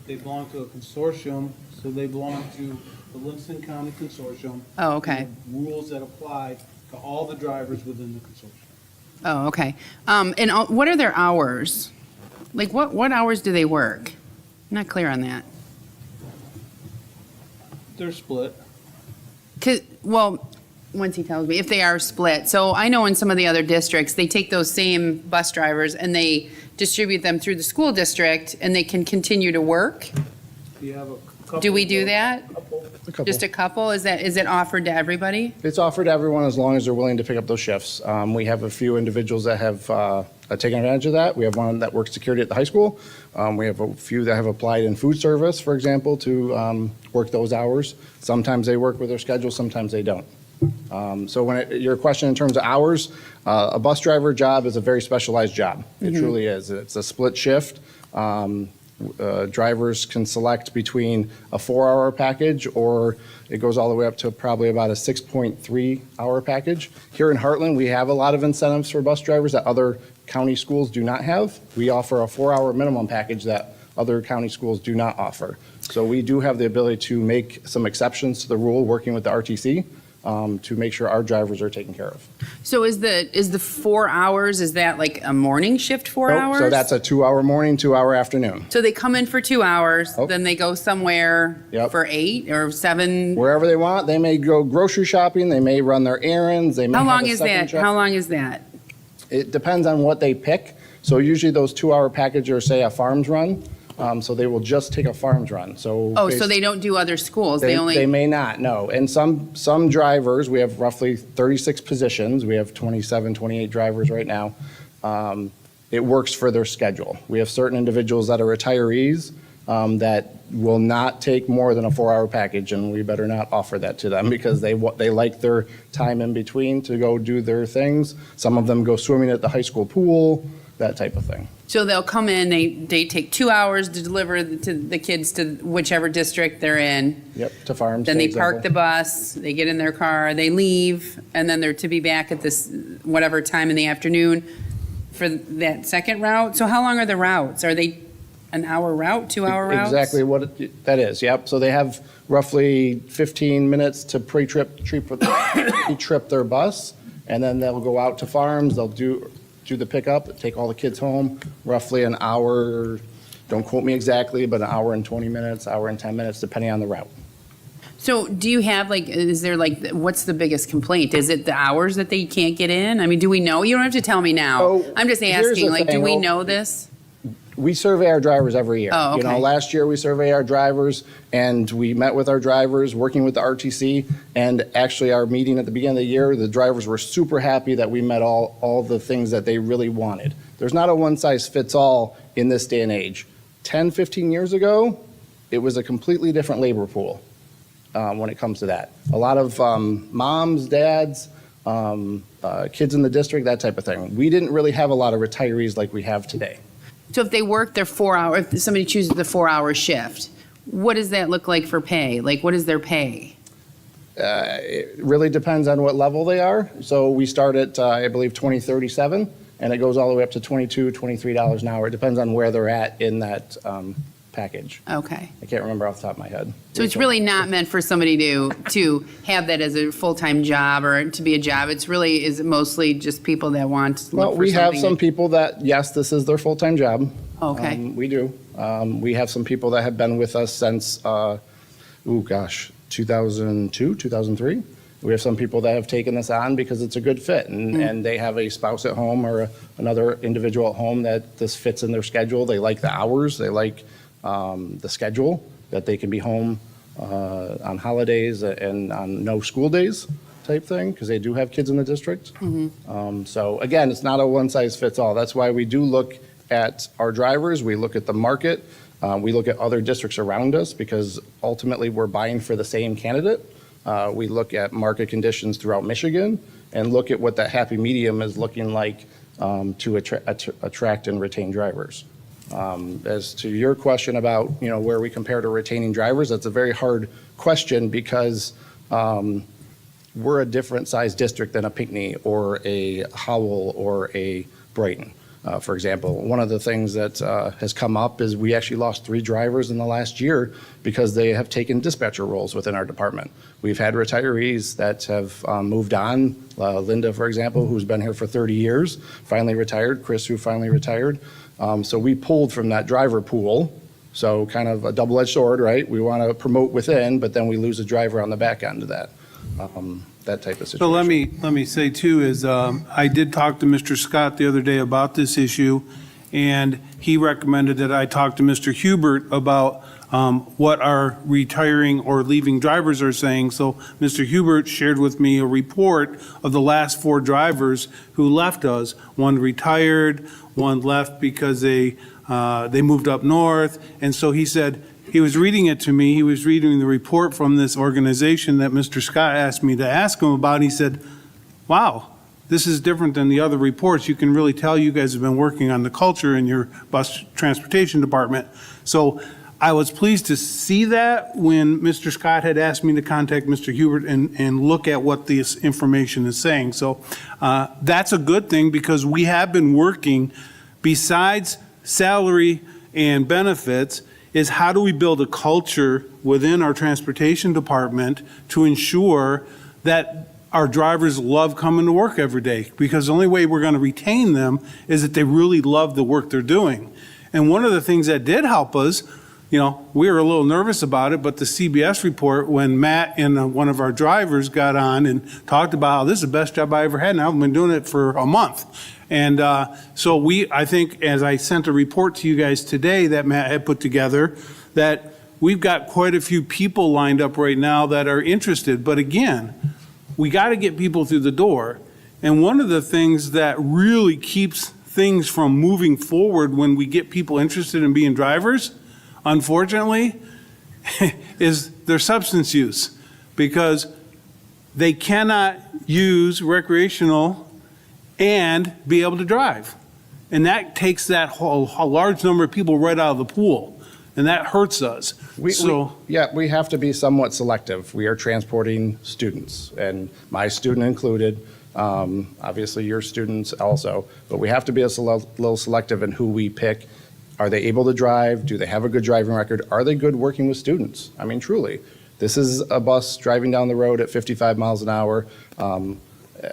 They belong to a consortium, so they belong to the Livingston County Consortium. Oh, okay. Rules that apply to all the drivers within the consortium. Oh, okay. And what are their hours? Like, what hours do they work? I'm not clear on that. They're split. Well, once he tells me, if they are split. So I know in some of the other districts, they take those same bus drivers and they distribute them through the school district and they can continue to work. You have a couple. Do we do that? A couple. Just a couple? Is it offered to everybody? It's offered to everyone as long as they're willing to pick up those shifts. We have a few individuals that have taken advantage of that. We have one that works security at the high school. We have a few that have applied in food service, for example, to work those hours. Sometimes they work with their schedule, sometimes they don't. So your question in terms of hours, a bus driver job is a very specialized job. It truly is. It's a split shift. Drivers can select between a 4-hour package or it goes all the way up to probably about a 6.3-hour package. Here in Hartland, we have a lot of incentives for bus drivers that other county schools do not have. We offer a 4-hour minimum package that other county schools do not offer. So we do have the ability to make some exceptions to the rule working with the RTC. To make sure our drivers are taken care of. So is the 4 hours, is that like a morning shift 4 Nope, hours? So that's a 2-hour morning, 2-hour afternoon. So they come in for 2 hours, Oh. then they go somewhere Yep. for 8 or 7? Wherever they want, they may go grocery shopping, they may run their errands, they may How have long a is second that? job. How long is that? It depends on what they pick. So usually those 2-hour packages are, say, a farms run. So they will just take a farms run. So Oh, so they don't do other schools? They They only, may not, no. And some drivers, we have roughly 36 positions. We have 27, 28 drivers right now. It works for their schedule. We have certain individuals that are retirees that will not take more than a 4-hour package, and we better not offer that to them because they like their time in between to go do their things. Some of them go swimming at the high school pool, that type of thing. so they'll come in, they take 2 hours to deliver to the kids to whichever district they're in. Yep, to farms. Then for they example. park the bus, they get in their car, they leave, and then they're to be back at this whatever time in the afternoon for that second route. So how long are the routes? Are they an hour route, 2-hour routes? Exactly what that is, yep. So they have roughly 15 minutes to pre-trip their bus, and then they'll go out to farms, they'll do the pickup, take all the kids home, roughly an hour, don't quote me exactly, but an hour and 20 minutes, hour and 10 minutes, depending on the route. So do you have is there what's the biggest complaint? Is it the hours that they can't get in? I mean, do we know? You don't have to tell me now. Oh, I'm just here's asking, the do thing. we Well, know this? We survey our drivers every year. Oh, You know, okay. last year we survey our drivers, and we met with our drivers, working with the RTC, and actually our meeting at the beginning of the year, the drivers were super happy that we met all the things that they really wanted. There's not a one-size-fits-all in this day and age. 10, 15 years ago, it was a completely different labor pool when it comes to that. A lot of moms, dads, kids in the district, that type of thing. We didn't really have a lot of retirees like we have today. So if they work their 4-hour, if somebody chooses the 4-hour shift, what does that look like for pay? Like, what is their pay? It really depends on what level they are. So we start at, I believe, $20.37, and it goes all the way up to $22, $23 an hour. It depends on where they're at in that package. Okay. I can't remember off the top of my head. So it's really not meant for somebody to have that as a full-time job or to be a job. It's really, is it mostly just people that want to Well, look for we have something some to- people that, yes, this is their full-time job. Okay. We do. We have some people that have been with us since, 2002, 2003. We have some people that have taken this on because it's a good fit, and they have a spouse at home or another individual at home that this fits in their schedule. They like the hours, they like the schedule, that they can be home on holidays and on no school days type thing, because they do have kids in the district. So again, it's not a one-size-fits-all. That's why we do look at our drivers, we look at the market, we look at other districts around us, because ultimately we're buying for the same candidate. We look at market conditions throughout Michigan and look at what that happy medium is looking like to attract and retain drivers. As to your question about, you know, where we compare to retaining drivers, that's a very hard question because we're a different size district than a Pinckney or a Howell or a Brighton. For example, one of the things that has come up is we actually lost 3 drivers in the last year because they have taken dispatcher roles within our department. We've had retirees that have moved on. Linda, for example, who's been here for 30 years, finally retired. Chris, who finally retired. So we pulled from that driver pool. So kind of a double-edged sword, right? We want to promote within, but then we lose a driver on the back end of that. That type of situation. So let me say too is I did talk to Mr. Scott the other day about this issue, and he recommended that I talk to Mr. Hubert about what our retiring or leaving drivers are saying. So Mr. Hubert shared with me a report of the last 4 drivers who left us. One retired, one left because they moved up north, and so he said, he was reading it to me. He was reading the report from this organization that Mr. Scott asked me to ask him about. He said, wow, this is different than the other reports. You can really tell you guys have been working on the culture in your bus transportation department. So I was pleased to see that when Mr. Scott had asked me to contact Mr. Hubert and look at what this information is saying. So that's a good thing because we have been working besides salary and benefits is how do we build a culture within our transportation department to ensure that our drivers love coming to work every day? Because the only way we're going to retain them is that they really love the work they're doing. And one of the things that did help us, you know, we were a little nervous about it, but the CBS report, when Matt and one of our drivers got on and talked about how this is the best job I ever had, and I've been doing it for a month. And so I think, as I sent a report to you guys today that Matt had put together, that we've got quite a few people lined up right now that are interested. But again, we got to get people through the door. And one of the things that really keeps things from moving forward when we get people interested in being drivers, unfortunately, is their substance use. Because they cannot use recreational and be able to drive. And that takes that whole a large number of people right out of the pool, and that hurts us. We have to be somewhat selective. We are transporting students, and my student included, obviously your students also, but we have to be a little selective in who we pick. Are they able to drive? Do they have a good driving record? Are they good working with students? I mean, truly, this is a bus driving down the road at 55 miles an hour,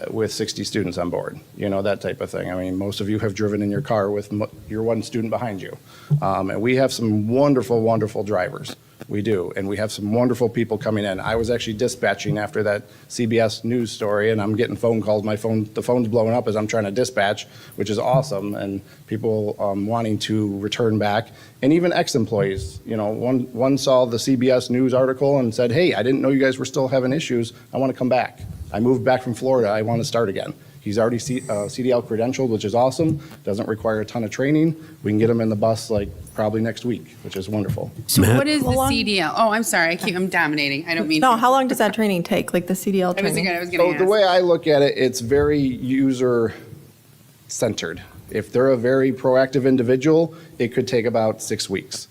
with 60 students on board, you know, that type of thing. I mean, most of you have driven in your car with your one student behind you. And we have some wonderful, wonderful drivers. We do, and we have some wonderful people coming in. I was actually dispatching after that CBS News story, and I'm getting phone calls. The phone's blowing up as I'm trying to dispatch, which is awesome, and people wanting to return back, and even ex-employees. You know, one saw the CBS News article and said, "Hey, I didn't know you guys were still having issues. I want to come back. I moved back from Florida. I want to start again." He's already CDL credentialed, which is awesome. Doesn't require a ton of training. We can get him in the bus like probably next week, which is wonderful. So what is the CDL? Oh, I'm sorry, I'm dominating. I don't mean. No, how long does that training take, like the CDL I was training? gonna So ask. the way I look at it, it's very user-centered. If they're a very proactive individual, it could take about 6 weeks.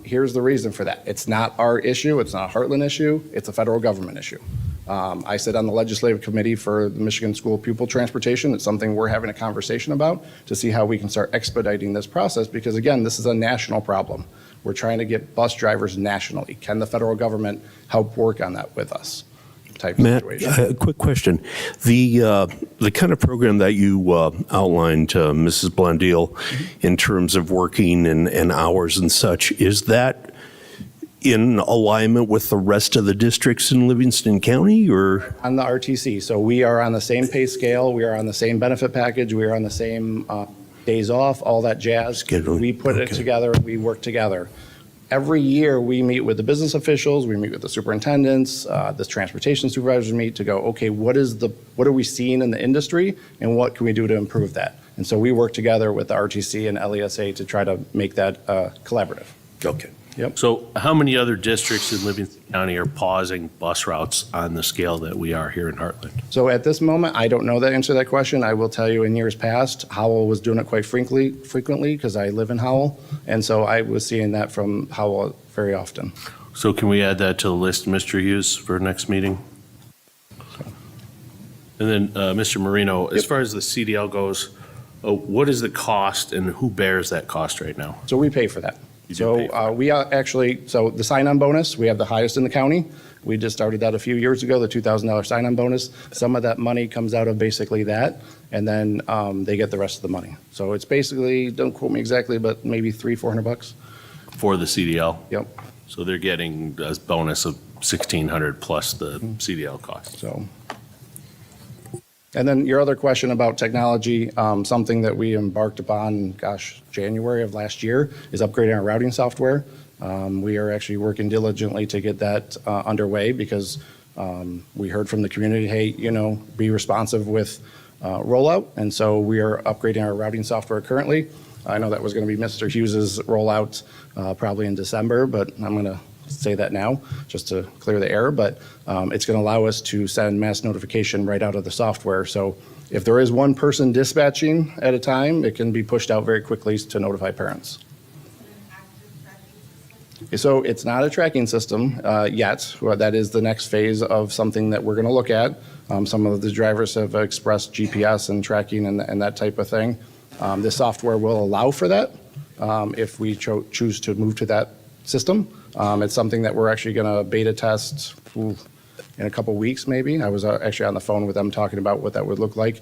Here's the reason for that. It's not our issue. It's not a Hartland issue. It's a federal government issue. I sit on the legislative committee for the Michigan School Pupil Transportation. It's something we're having a conversation about to see how we can start expediting this process because, again, this is a national problem. We're trying to get bus drivers nationally. Can the federal government help work on that with us? Type Matt, situation. a quick question. The kind of program that you outlined, Mrs. Blondeel, in terms of working and hours and such, is that in alignment with the rest of the districts in Livingston County, or? On the RTC, so we are on the same pay scale, we are on the same benefit package, we are on the same days off, all that jazz. Schedule. We put it together, we work together. Every year, we meet with the business officials, we meet with the superintendents, the transportation supervisors meet to go, okay, what are we seeing in the industry, and what can we do to improve that? And so we work together with the RTC and LESA to try to make that collaborative. Okay. Yep. So how many other districts in Livingston County are pausing bus routes on the scale that we are here in Hartland? So at this moment, I don't know the answer to that question. I will tell you in years past, Howell was doing it quite frequently because I live in Howell. And so I was seeing that from Howell very often. So can we add that to the list, Mr. Hughes, for next meeting? And then, Mr. Marino, as far as the CDL goes, what is the cost and who bears that cost right now? So we pay for that. So we are actually, so the sign-on bonus, we have the highest in the county. We just started that a few years ago, the $2,000 sign-on bonus. Some of that money comes out of basically that, and then they get the rest of the money. So it's basically, don't quote me exactly, but maybe $300-400. For the CDL? Yep. So they're getting a bonus of $1,600 plus the CDL cost. So. And then your other question about technology, something that we embarked upon, January of last year, is upgrading our routing software. We are actually working diligently to get that underway because we heard from the community, hey, be responsive with rollout. And so we are upgrading our routing software currently. I know that was going to be Mr. Hughes's rollout probably in December, but I'm going to say that now just to clear the air, but it's going to allow us to send mass notification right out of the software. So if there is one person dispatching at a time, it can be pushed out very quickly to notify parents. So it's not a tracking system yet. That is the next phase of something that we're going to look at. Some of the drivers have expressed GPS and tracking and that type of thing. This software will allow for that if we choose to move to that system. It's something that we're actually going to beta test in a couple weeks, maybe. I was actually on the phone with them talking about what that would look like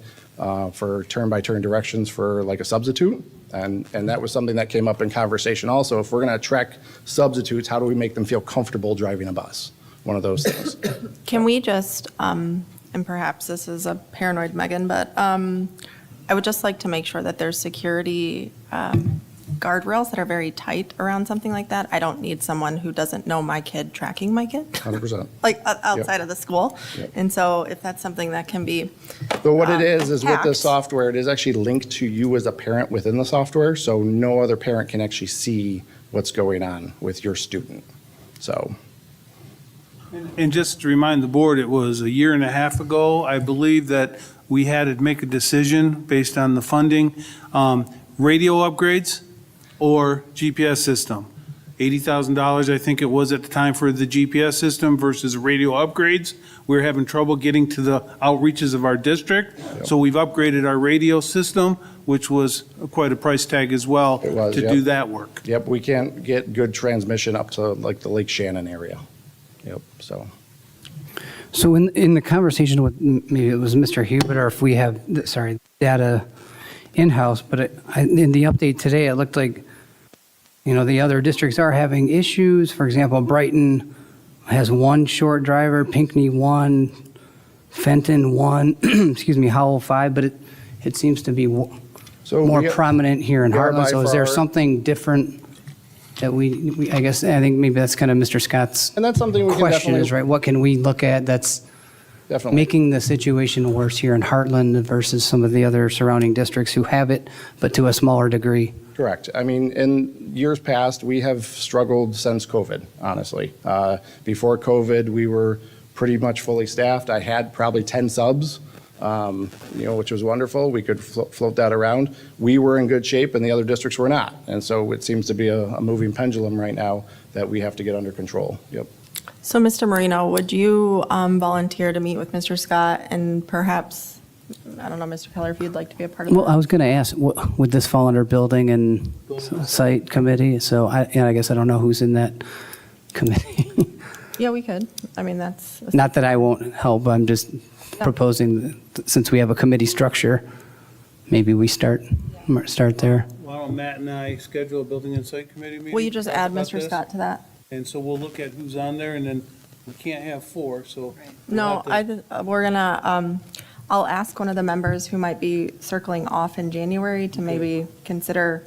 for turn-by-turn directions for like a substitute. And that was something that came up in conversation also. If we're going to track substitutes, how do we make them feel comfortable driving a bus? One of those things. Can we just, and perhaps this is a paranoid Megan, but I would just like to make sure that there's security guardrails that are very tight around something like that. I don't need someone who doesn't know my kid tracking my kid. 100%. Like outside of the school. Yep. And so if that's something that can be. So what it is with the hacked. software, it is actually linked to you as a parent within the software. So no other parent can actually see what's going on with your student. So. And just to remind the board, it was a year and a half ago, I believe, that we had to make a decision based on the funding, radio upgrades or GPS system. $80,000, I think it was at the time, for the GPS system versus radio upgrades. We're having trouble getting to the outreaches of our district. Yep. So we've upgraded our radio system, which was quite a price tag as well to do that work. Yep, we can't get good transmission up to like the Lake Shannon area. Yep, so. So in the conversation with, maybe it was Mr. Hubert, or if we have, data in-house, but in the update today, it looked like the other districts are having issues. For example, Brighton has one short driver, Pinckney one, Fenton one, excuse me, Howell five, but it seems to be more prominent here in we are Hartland. by So is there far- something different that we I think maybe that's kind of Mr. Scott's And that's something we can question definitely. is, right, what can we look at that's Definitely. making the situation worse here in Heartland versus some of the other surrounding districts who have it, but to a smaller degree? Correct. I mean, in years past, we have struggled since COVID, honestly. Before COVID, we were pretty much fully staffed. I had probably 10 subs, which was wonderful. We could float that around. We were in good shape and the other districts were not. And so it seems to be a moving pendulum right now that we have to get under control. Yep. So, Mr. Marino, would you volunteer to meet with Mr. Scott and perhaps, I don't know, Mr. Keller, if you'd like to be a part of that? Well, I was going to ask, would this fall under building and site committee? So I guess I don't know who's in that committee. Yeah, we could. I mean, that's. Not that I won't help, I'm just proposing, since we have a committee structure, maybe we start there. Why don't Matt and I schedule a building and site committee meeting? Will you just add about Mr. this? Scott to that? And so we'll look at who's on there, and then we can't have 4, so. No, we're gonna, I'll ask one of the members who might be circling off in January to maybe consider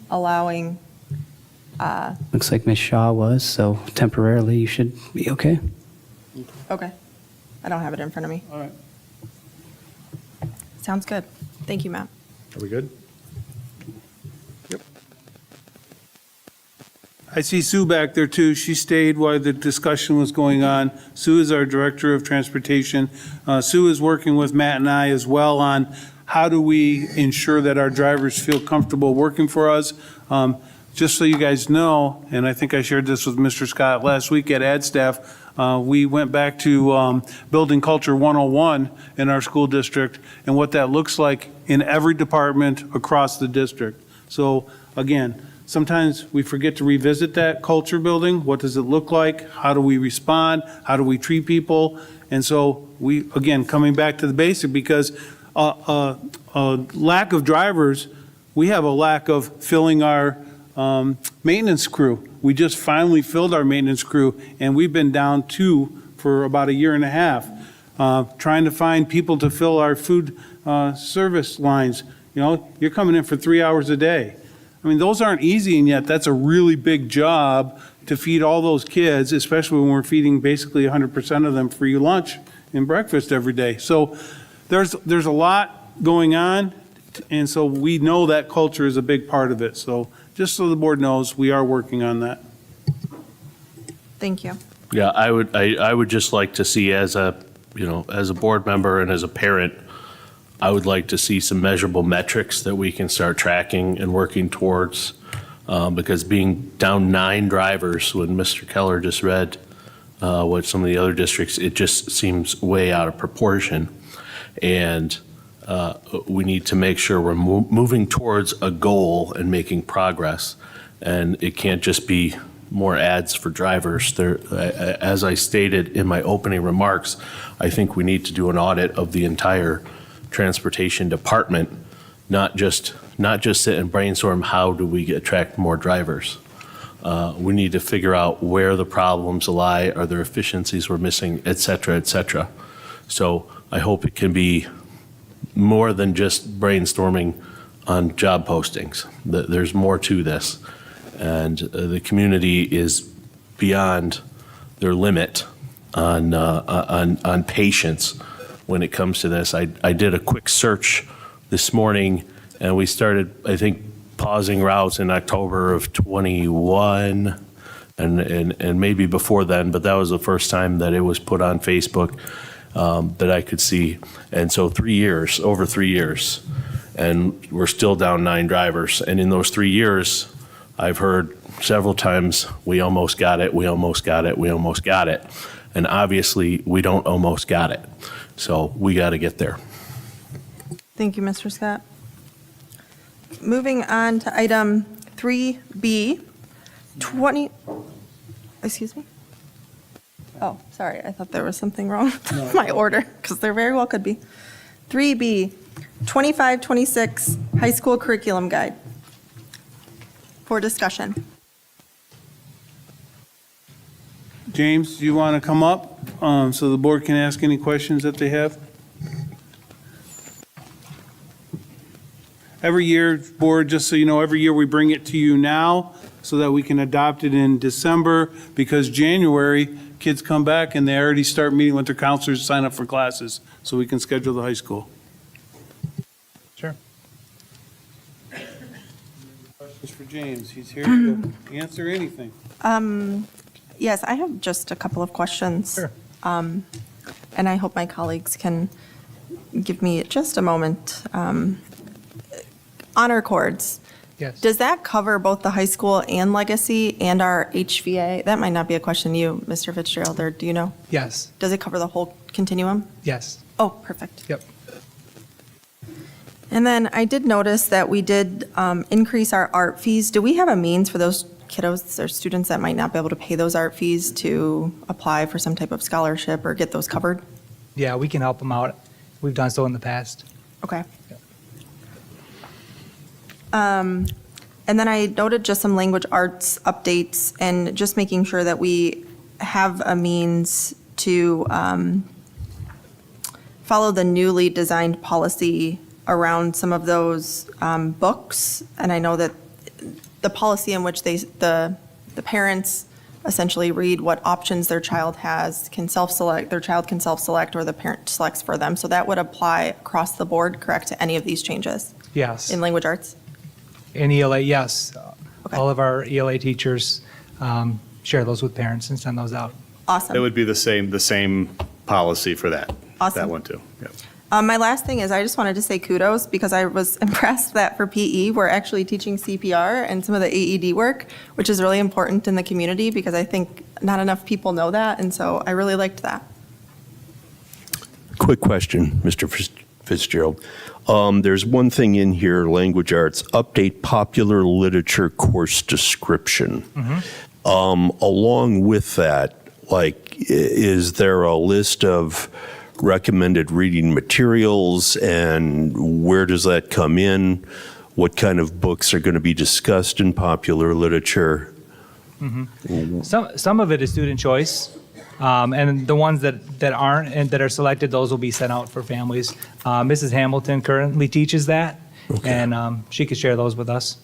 allowing, Looks like Ms. Shaw was, so temporarily you should be okay. okay. I don't have it in front of me. All right. Sounds good. Thank you, Matt. Are we good? I see Sue back there too. She stayed while the discussion was going on. Sue is our Director of Transportation. Sue is working with Matt and I as well on how do we ensure that our drivers feel comfortable working for us. Just so you guys know, and I think I shared this with Mr. Scott last week at Ad Staff, we went back to Building Culture 101 in our school district and what that looks like in every department across the district. So again, sometimes we forget to revisit that culture building. What does it look like? How do we respond? How do we treat people? And so we, again, coming back to the basic, because lack of drivers, we have a lack of filling our maintenance crew. We just finally filled our maintenance crew, and we've been down 2 for about 1.5 years, trying to find people to fill our food service lines. You're coming in for 3 hours a day. I mean, those aren't easy, and yet that's a really big job to feed all those kids, especially when we're feeding basically 100% of them free lunch and breakfast every day. So there's a lot going on, and so we know that culture is a big part of it. So just so the board knows, we are working on that. Thank you. Yeah, I would just like to see as a board member and as a parent, I would like to see some measurable metrics that we can start tracking and working towards, because being down 9 drivers, when Mr. Keller just read what some of the other districts, it just seems way out of proportion. And we need to make sure we're moving towards a goal and making progress. And it can't just be more ads for drivers. As I stated in my opening remarks, I think we need to do an audit of the entire transportation department, not just sit and brainstorm how do we attract more drivers. We need to figure out where the problems lie, are there efficiencies we're missing, et cetera, et cetera. So I hope it can be more than just brainstorming on job postings. There's more to this, and the community is beyond their limit on patience when it comes to this. I did a quick search this morning, and we started, I think, pausing routes in October of 21, and maybe before then, but that was the first time that it was put on Facebook that I could see. And so over 3 years, and we're still down 9 drivers. And in those 3 years, I've heard several times, we almost got it, we almost got it, we almost got it. And obviously, we don't almost got it. So we got to get there. Thank you, Mr. Scott. Moving on to item 3B, excuse me? Oh, sorry, I thought there was something wrong with my order, because there very well could be. 3B, 25-26 High School Curriculum Guide. for discussion. James, do you want to come up so the board can ask any questions that they have? Every year, board, just so you know, every year we bring it to you now so that we can adopt it in December, because January, kids come back and they already start meeting with their counselors to sign up for classes, so we can schedule the high school. Sure. Questions for James? He's here to answer anything. Yes, I have just a couple of questions. Sure. And I hope my colleagues can give me just a moment. Honor cords. Yes. Does that cover both the high school and legacy and our HVA? That might not be a question to you, Mr. Fitzgerald, or do you know? Yes. Does it cover the whole continuum? Yes. Oh, perfect. Yep. And then I did notice that we did increase our art fees. Do we have a means for those kiddos or students that might not be able to pay those art fees to apply for some type of scholarship or get those covered? Yeah, we can help them out. We've done so in the past. Okay. And then I noted just some language arts updates and just making sure that we have a means to follow the newly designed policy around some of those books. And I know that the policy in which the parents essentially read what options their child has, can self-select, their child can self-select, or the parent selects for them. So that would apply across the board, correct, to any of these changes Yes. in language arts? In ELA, yes. All of our ELA teachers share those with parents and send those out. Awesome. It would be the same policy for that. Awesome. That one too. Yep. My last thing is I just wanted to say kudos because I was impressed that for PE, we're actually teaching CPR and some of the AED work, which is really important in the community because I think not enough people know that. And so I really liked that. Quick question, Mr. Fitzgerald. There's one thing in here, language arts, update popular literature course description. Along with that, like, is there a list of recommended reading materials, and where does that come in? What kind of books are going to be discussed in popular literature? Some of it is student choice, and the ones that aren't and that are selected, those will be sent out for families. Mrs. Hamilton currently teaches that, and she could share those with us.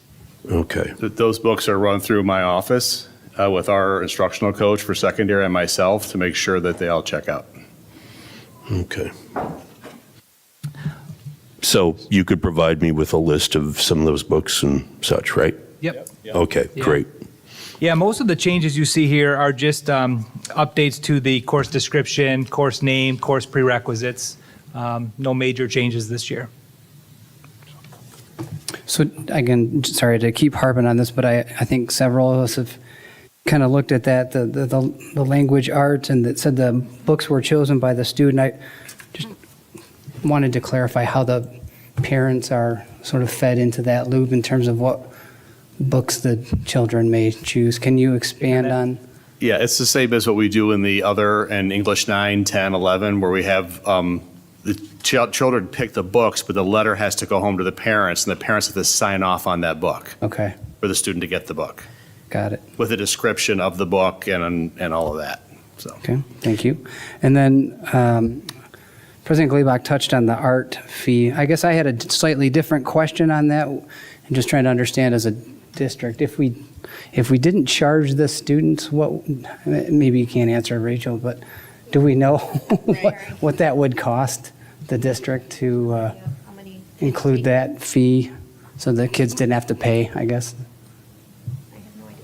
Okay. Those books are run through my office with our instructional coach for secondary and myself to make sure that they all check out. Okay. So you could provide me with a list of some of those books and such, right? Yep. Okay, Yeah. great. Yeah, most of the changes you see here are just updates to the course description, course name, course prerequisites. No major changes this year. So again, sorry to keep harping on this, but I think several of us have kind of looked at that, the language arts, and that said the books were chosen by the student. I just wanted to clarify how the parents are sort of fed into that loop in terms of what books the children may choose. Can you expand on? Yeah, it's the same as what we do in the other, in English 9, 10, 11, where we have the children pick the books, but the letter has to go home to the parents, and the parents have to sign off on that book. Okay. For the student to get the book. Got it. With a description of the book and all of that, so. Okay, thank you. And then President Gleibach touched on the art fee. I guess I had a slightly different question on that. I'm just trying to understand as a district, if we didn't charge the students, what, maybe you can't answer, Rachel, but do we know what that would cost the district to include that fee so the kids didn't have to pay, I guess?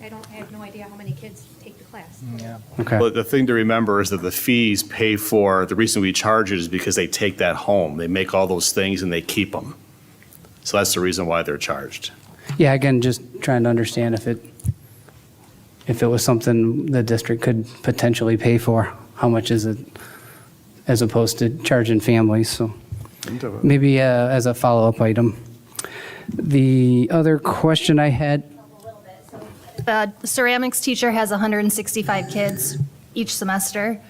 I have no idea how many kids take the class. Yeah. Okay. But the thing to remember is that the fees pay for, the reason we charge it is because they take that home. They make all those things and they keep them. So that's the reason why they're charged. Yeah, again, just trying to understand if it was something the district could potentially pay for, how much is it, as opposed to charging families, so maybe as a follow-up item. The other question I had, The ceramics teacher has 165 kids each semester.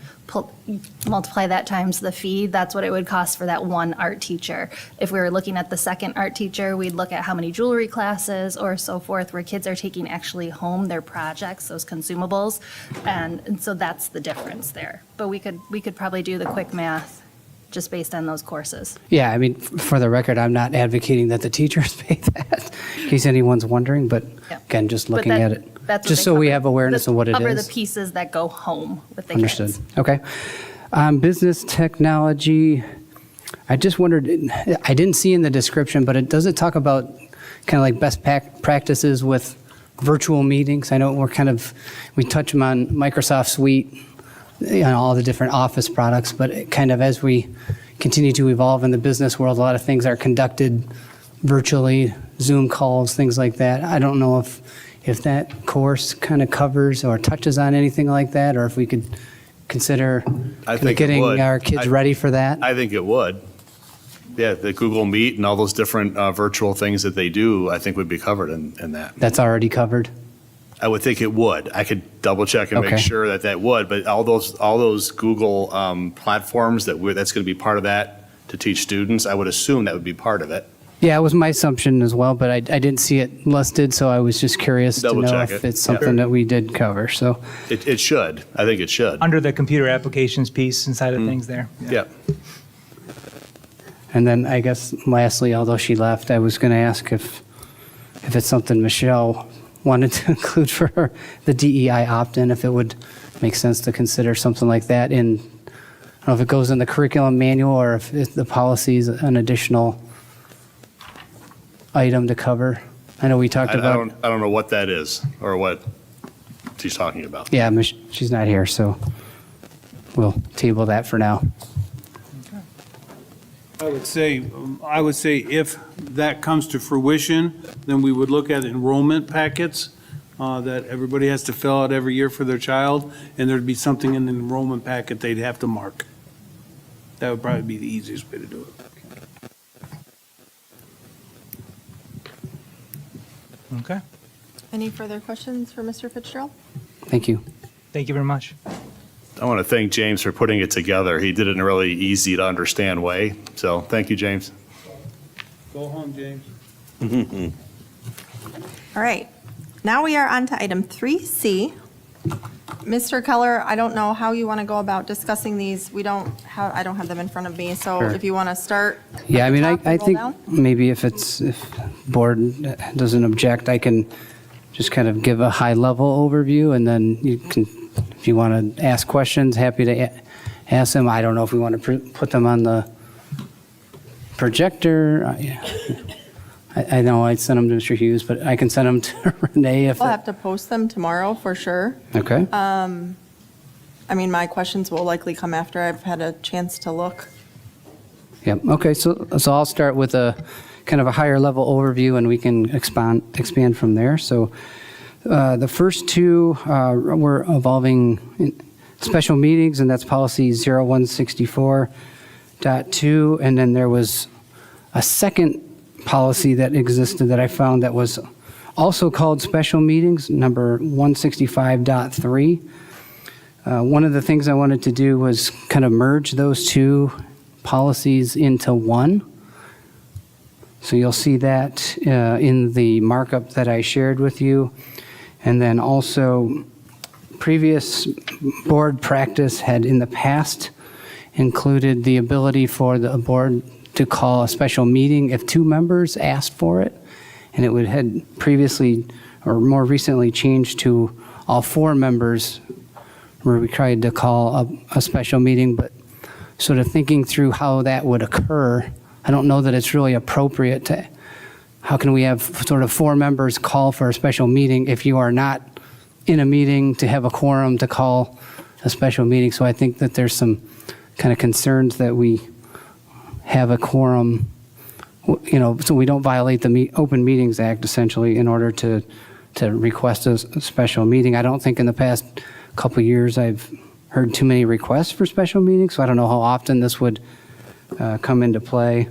multiply that times the fee, that's what it would cost for that one art teacher. If we were looking at the second art teacher, we'd look at how many jewelry classes or so forth, where kids are taking actually home their projects, those consumables. And so that's the difference there. But we could probably do the quick math just based on those courses. Yeah, I mean, for the record, I'm not advocating that the teachers pay that, in case anyone's wondering, but again, just But looking that- at it. that's what Just they so we cover. have awareness of what it Cover is. the pieces that go home with the Understood. kids. Okay. Business technology, I just wondered, I didn't see in the description, but does it talk about kind of like best practices with virtual meetings? I know we touch them on Microsoft Suite, all the different Office products, but kind of as we continue to evolve in the business world, a lot of things are conducted virtually, Zoom calls, things like that. I don't know if that course kind of covers or touches on anything like that, or if we could consider I think it getting would. our kids ready for that. I think it would. Yeah, the Google Meet and all those different virtual things that they do, I think would be covered in that. That's already covered. I would think it would. I could double check and Okay. make sure that would, but all those Google platforms that's going to be part of that to teach students, I would assume that would be part of it. Yeah, it was my assumption as well, but I didn't see it listed, so I was just curious to Double know check if it. it's something Yeah. that we did cover, so. It should. I think it should. Under the computer applications piece inside of things there. Yeah. And then I guess lastly, although she left, I was going to ask if it's something Michelle wanted to include for the DEI opt-in, if it would make sense to consider something like that in, I don't know if it goes in the curriculum manual or if the policy is an additional item to cover. I know we talked I about. I don't know what that is or what she's talking about. Yeah, she's not here, so we'll table that for now. I would say if that comes to fruition, then we would look at enrollment packets that everybody has to fill out every year for their child, and there'd be something in the enrollment packet they'd have to mark. That would probably be the easiest way to do it. Okay. Any further questions for Mr. Fitzgerald? Thank you. Thank you very much. I want to thank James for putting it together. He did it in a really easy to understand way. So thank you, James. Go home, James. All right, now we are on to item 3C. Mr. Keller, I don't know how you want to go about discussing these. I don't have them in front of me, so Sure. if you want to start. Yeah, I mean, at the top I and roll think down. maybe if board doesn't object, I can just kind of give a high-level overview, and then you can, if you want to ask questions, happy to ask them. I don't know if we want to put them on the projector. I know I sent them to Mr. Hughes, but I can send them to Renee if. We'll have to post them tomorrow for sure. Okay. I mean, my questions will likely come after I've had a chance to look. Yep, okay, so I'll start with a kind of a higher level overview and we can expand from there. So the first two were involving special meetings, and that's policy 0164.2, and then there was a second policy that existed that I found that was also called special meetings, number 165.3. One of the things I wanted to do was kind of merge those two policies into one. So you'll see that in the markup that I shared with you. And then also, previous board practice had in the past included the ability for the board to call a special meeting if two members asked for it. And it had previously, or more recently, changed to all four members were required to call a special meeting. But sort of thinking through how that would occur, I don't know that it's really appropriate to, how can we have sort of four members call for a special meeting if you are not in a meeting to have a quorum to call a special meeting? So I think that there's some kind of concerns that we have a quorum, so we don't violate the Open Meetings Act essentially in order to request a special meeting. I don't think in the past couple of years I've heard too many requests for special meetings, so I don't know how often this would come into play.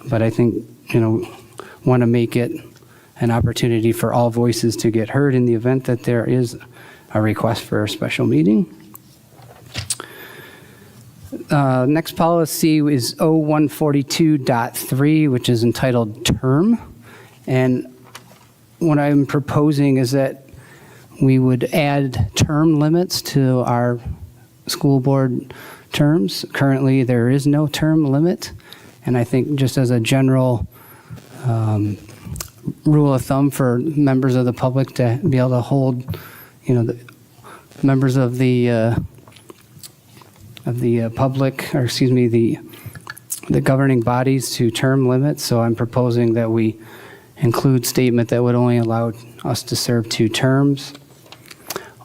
But I think, want to make it an opportunity for all voices to get heard in the event that there is a request for a special meeting. Next policy is 0142.3, which is entitled Term. And what I'm proposing is that we would add term limits to our school board terms. Currently, there is no term limit. And I think just as a general rule of thumb for members of the public to be able to hold, the members of the public, or excuse me, the governing bodies to term limits. So I'm proposing that we include statement that would only allow us to serve 2 terms.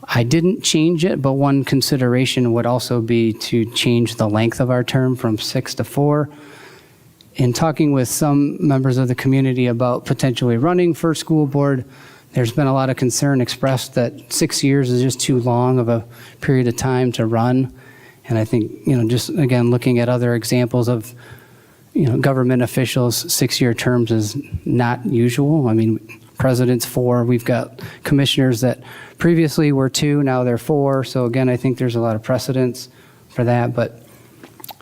I didn't change it, but one consideration would also be to change the length of our term from 6 to 4. In talking with some members of the community about potentially running for school board, there's been a lot of concern expressed that 6 years is just too long of a period of time to run. And I think, just again, looking at other examples of, government officials, 6-year terms is not usual. I mean, president's 4. We've got commissioners that previously were 2, now they're 4. So again, I think there's a lot of precedence for that. But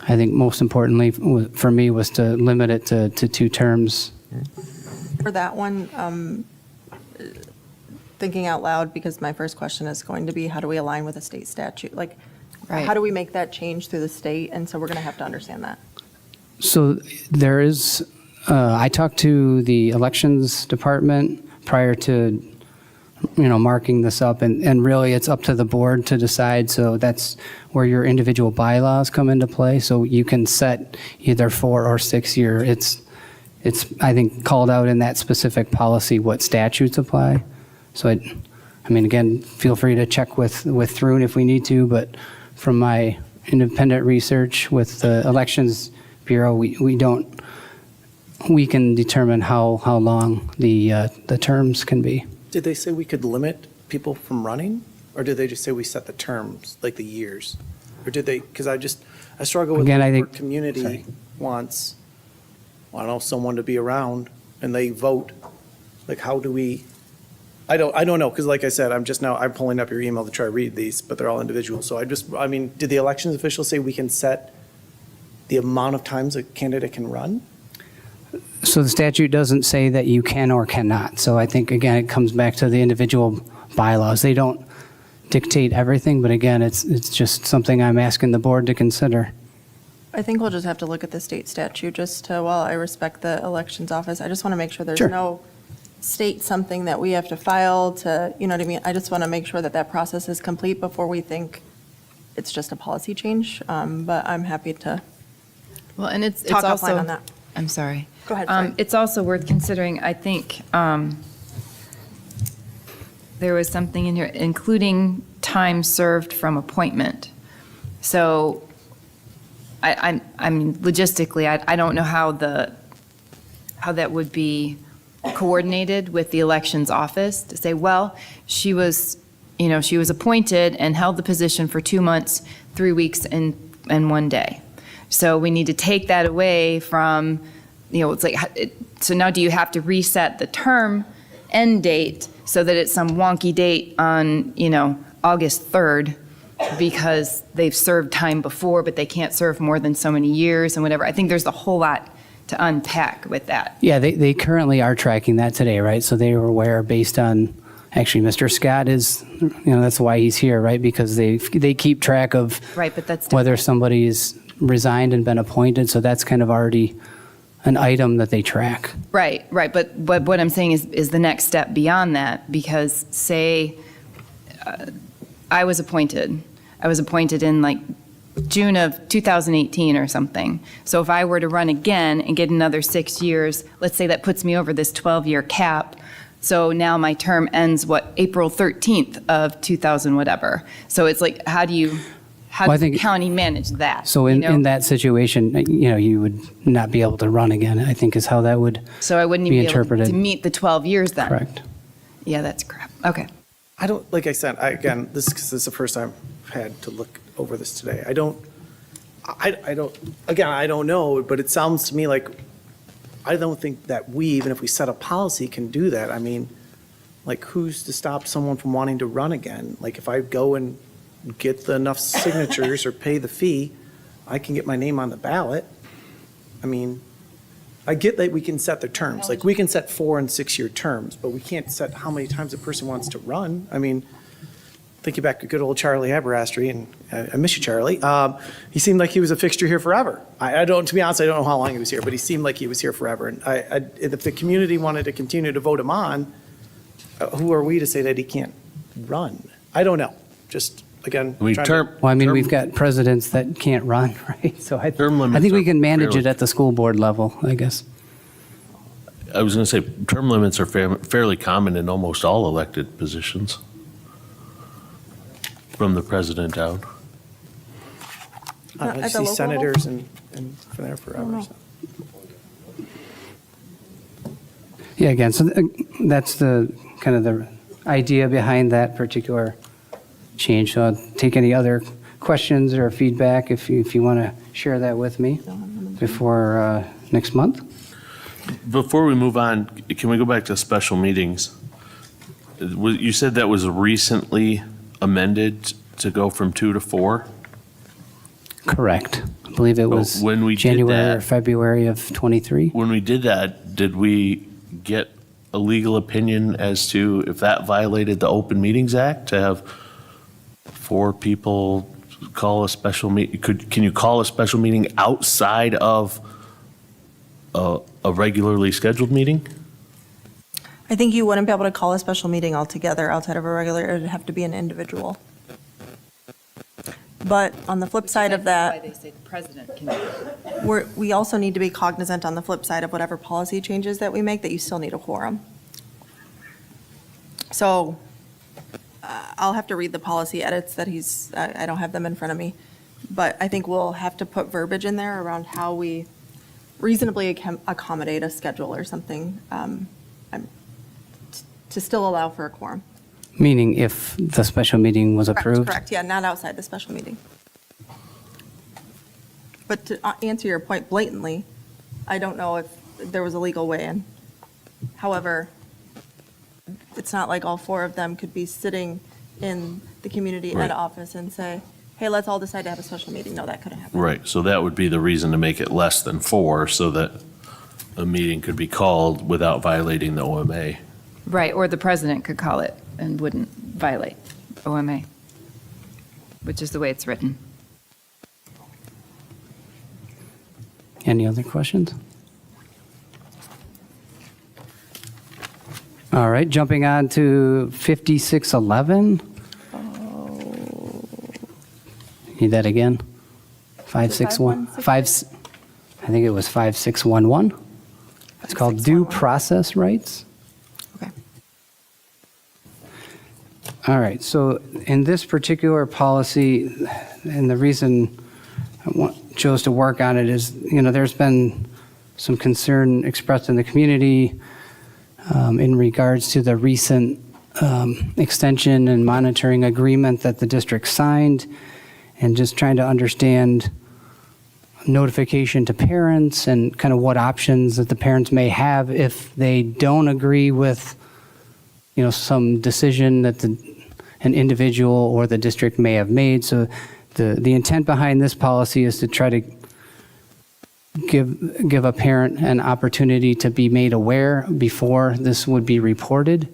I think most importantly for me was to limit it to 2 terms. For that one, thinking out loud, because my first question is going to be, how do we align with a state statute? Like, Right. how do we make that change through the state? And so we're going to have to understand that. So there is, I talked to the elections department prior to, marking this up, and really it's up to the board to decide. So that's where your individual bylaws come into play. So you can set either 4 or 6 year. It's I think called out in that specific policy what statutes apply. So again, feel free to check with Thrun if we need to, but from my independent research with the Elections Bureau, we can determine how long the terms can be. Did they say we could limit people from running? Or did they just say we set the terms, like the years? Or did they, because I struggle with Again, our I think- community sorry. wants, I don't know, someone to be around and they vote. Like, how do we, I don't know, because like I said, I'm pulling up your email to try to read these, but they're all individual. So did the elections officials say we can set the amount of times a candidate can run? So the statute doesn't say that you can or cannot. So I think, again, it comes back to the individual bylaws. They don't dictate everything, but again, it's just something I'm asking the board to consider. I think we'll just have to look at the state statute just to, while I respect the elections office, I just want to make sure there's Sure. no state something that we have to file to, you know what I mean? I just want to make sure that that process is complete before we think it's just a policy change. But I'm happy to Well, and it's talk also, offline on that. I'm sorry. Go ahead, sorry. It's also worth considering, I think, there was something in here, including time served from appointment. So I mean, logistically, I don't know how that would be coordinated with the elections office to say, well, she was appointed and held the position for 2 months, 3 weeks, and 1 day. So we need to take that away from, it's like, so now do you have to reset the term end date so that it's some wonky date on, August 3rd because they've served time before, but they can't serve more than so many years and whatever. I think there's a whole lot to unpack with that. Yeah, they currently are tracking that today, right? So they were aware based on, actually, Mr. Scott is, that's why he's here, right? Because they keep track of Right, but that's whether somebody's resigned and been appointed, so that's kind of already an item that they track. Right. But what I'm saying is the next step beyond that, because say I was appointed in like June of 2018 or something. So if I were to run again and get another 6 years, let's say that puts me over this 12-year cap. So now my term ends, April 13th of 2000 whatever. So it's like, how does the county manage that? So in that situation, you would not be able to run again, I think is how that would So I wouldn't be even be able interpreted. to meet the 12 years then? Correct. Yeah, that's crap. Okay. I don't, like I said, this is the first time I've had to look over this today. I don't know, but it sounds to me like, I don't think that we, even if we set a policy, can do that. I mean, like, who's to stop someone from wanting to run again? Like, if I go and get enough signatures or pay the fee, I can get my name on the ballot. I mean, I get that we can set the terms, like we can set 4 and 6 year terms, but we can't set how many times a person wants to run. I mean, thinking back to good old Charlie Aberastry, and I miss you, Charlie. He seemed like he was a fixture here forever. I don't, to be honest, I don't know how long he was here, but he seemed like he was here forever. And if the community wanted to continue to vote him on, who are we to say that he can't run? I don't know. Just again, I mean, trying to- Well, I mean, we've got presidents that can't run, right? So I limits think we are can manage fairly- it at the school board level, I guess. I was going to say, term limits are fairly common in almost all elected positions, from the president down. I At the see local senators and for there forever. know. So. Yeah, again, so that's the kind of the idea behind that particular change. So I'll take any other questions or feedback if you want to share that with me before next month. Before we move on, can we go back to special meetings? You said that was recently amended to go from 2 to 4? Correct. I believe it was when we did January or that- February of '23. When we did that, did we get a legal opinion as to if that violated the Open Meetings Act to have 4 people call a special meeting? Can you call a special meeting outside of a regularly scheduled meeting? I think you wouldn't be able to call a special meeting altogether outside of a regular, it would have to be an individual. But on the flip side of that, They say the president can. we also need to be cognizant on the flip side of whatever policy changes that we make, that you still need a quorum. So I'll have to read the policy edits that I don't have them in front of me. But I think we'll have to put verbiage in there around how we reasonably accommodate a schedule or something to still allow for a quorum. Meaning if the special meeting was approved? Correct, yeah, not outside the special meeting. But to answer your point blatantly, I don't know if there was a legal way in. However, it's not like all 4 of them could be sitting in the community Right. ed office and say, hey, let's all decide to have a special meeting. No, that couldn't happen. Right, so that would be the reason to make it less than 4, so that a meeting could be called without violating the OMA. Right, or the president could call it and wouldn't violate OMA, which is the way it's written. Any other questions? All right, jumping on to 5611. Need that again? 561, 5, I think it was 5611. It's called due process rights. Okay. All right, so in this particular policy, and the reason I chose to work on it is, there's been some concern expressed in the community in regards to the recent extension and monitoring agreement that the district signed, and just trying to understand notification to parents and kind of what options that the parents may have if they don't agree with, some decision that an individual or the district may have made. So the intent behind this policy is to try to give a parent an opportunity to be made aware before this would be reported,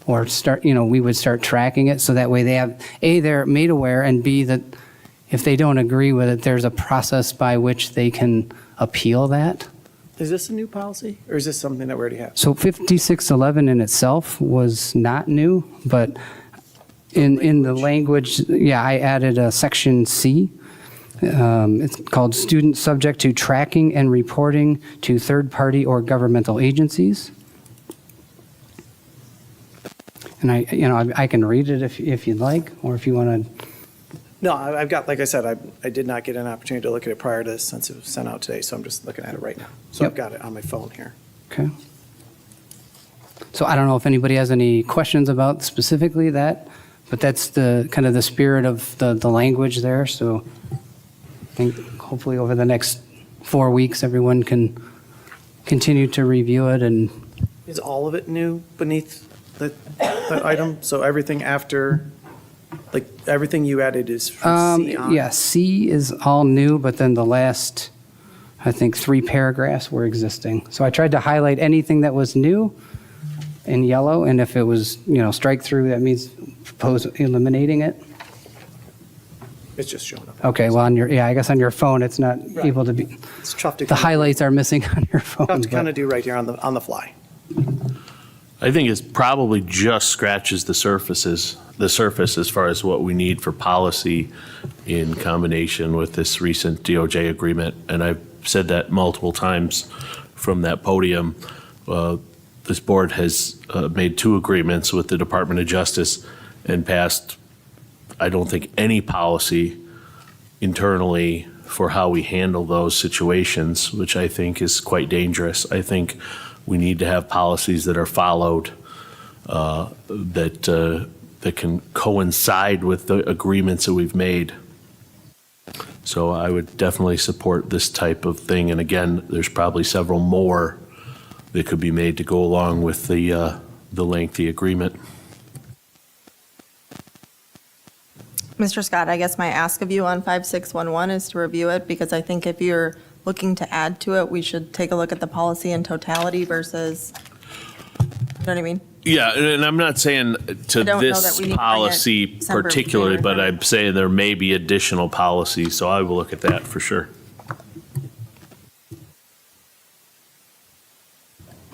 or we would start tracking it, so that way they have, A, they're made aware, and B, that if they don't agree with it, there's a process by which they can appeal that. Is this a new policy, or is this something that we already have? So 5611 in itself was not new, but in the language, I added a section C. It's called student subject to tracking and reporting to third-party or governmental agencies. And I can read it if you'd like, or if you want to. No, I've got, like I said, I did not get an opportunity to look at it prior to this since it was sent out today, so I'm just looking at it right now. So I've got it on my phone here. Okay. So I don't know if anybody has any questions about specifically that, but that's the kind of the spirit of the language there. So I think hopefully over the next 4 weeks, everyone can continue to review it. And Is all of it new beneath that item? So everything after Like, everything you added is from C on? Yeah, C is all new, but then the last, I think, 3 paragraphs were existing. So I tried to highlight anything that was new in yellow, and if it was, strike through, that means propose eliminating it. It's just showing up. Okay, well, I guess on your phone, it's not Right. able to be, It's tough to. the highlights are missing on your phone. Tough to but- kind of do right here on the fly. I think it probably just scratches the surface as far as what we need for policy in combination with this recent DOJ agreement. And I've said that multiple times from that podium. This board has made 2 agreements with the Department of Justice and passed, I don't think, any policy internally for how we handle those situations, which I think is quite dangerous. I think we need to have policies that are followed, that can coincide with the agreements that we've made. So I would definitely support this type of thing. And again, there's probably several more that could be made to go along with the lengthy agreement. Mr. Scott, I guess my ask of you on 5611 is to review it, because I think if you're looking to add to it, we should take a look at the policy in totality versus, you know what I mean? Yeah, and I'm not saying to I don't know that this we need to bring it policy separate particularly, from but it. I'm saying there may be additional policies, so I will look at that for sure.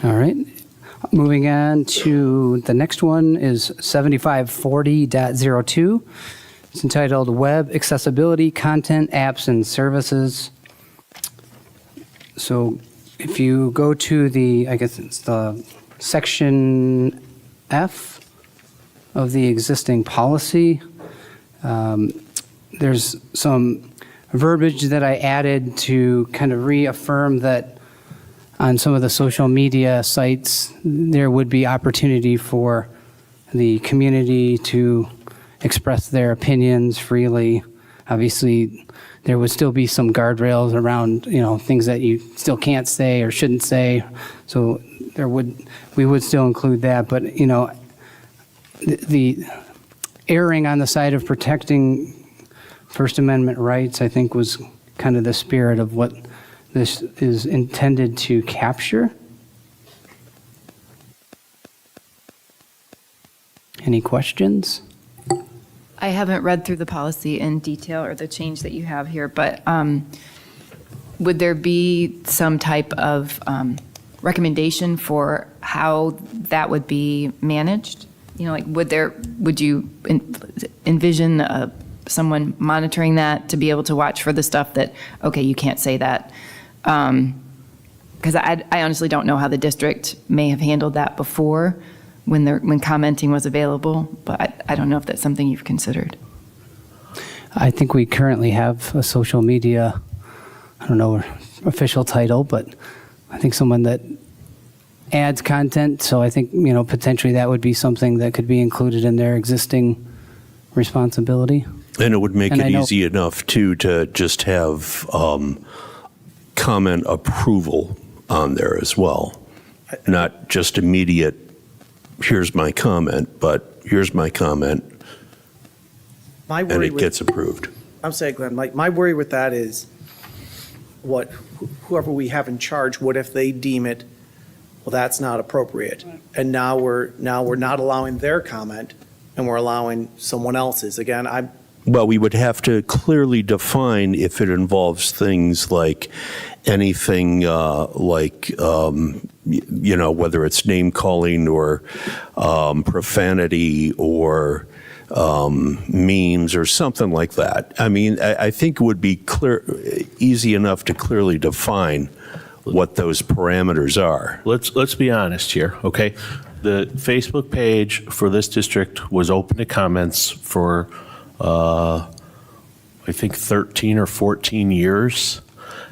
All right. Moving on to the next one is 7540.02. It's entitled Web Accessibility, Content, Apps, and Services. So if you go to I guess it's the section F of the existing policy, there's some verbiage that I added to kind of reaffirm that on some of the social media sites, there would be opportunity for the community to express their opinions freely. Obviously, there would still be some guardrails around, things that you still can't say or shouldn't say. So we would still include that. But, the erring on the side of protecting First Amendment rights, I think, was kind of the spirit of what this is intended to capture. Any questions? I haven't read through the policy in detail or the change that you have here, but would there be some type of recommendation for how that would be managed? Would you envision someone monitoring that to be able to watch for the stuff that, okay, you can't say that? Because I honestly don't know how the district may have handled that before when commenting was available, but I don't know if that's something you've considered. I think we currently have a social media, I don't know, official title, but I think someone that adds content. So I think, potentially that would be something that could be included in their existing responsibility. And it would make And it I know- easy enough, too, to just have comment approval on there as well. Not just immediate, here's my comment, but here's my comment, My and worry it with, gets approved. I'm saying, Glenn, my worry with that is whoever we have in charge, what if they deem it, well, that's not appropriate? And now we're not allowing their comment and we're allowing someone else's. Again, Well, we would have to clearly define if it involves things like anything whether it's name calling or profanity or memes or something like that. I mean, I think it would be easy enough to clearly define what those parameters are. Let's be honest here, okay? The Facebook page for this district was open to comments for, I think 13 or 14 years.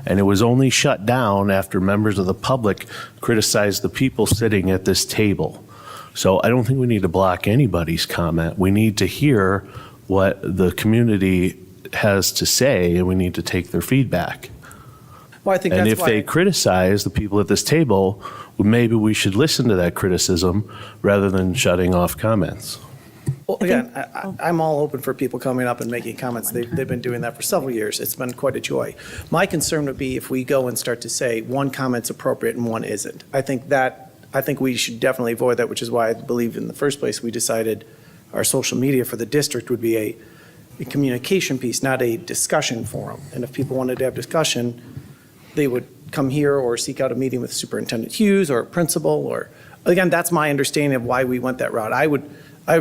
And it was only shut down after members of the public criticized the people sitting at this table. So I don't think we need to block anybody's comment. We need to hear what the community has to say, and we need to take their feedback. well, I think And that's if they criticize the people at this table, well, maybe we should listen to that criticism rather than shutting off comments. Well, again, I'm all open for people coming up and making comments. They've been doing that for several years. It's been quite a joy. My concern would be if we go and start to say one comment's appropriate and one isn't. I think we should definitely avoid that, which is why I believe in the first place we decided our social media for the district would be a communication piece, not a discussion forum. And if people wanted to have discussion, they would come here or seek out a meeting with Superintendent Hughes or a principal, or, again, that's my understanding of why we went that route. I would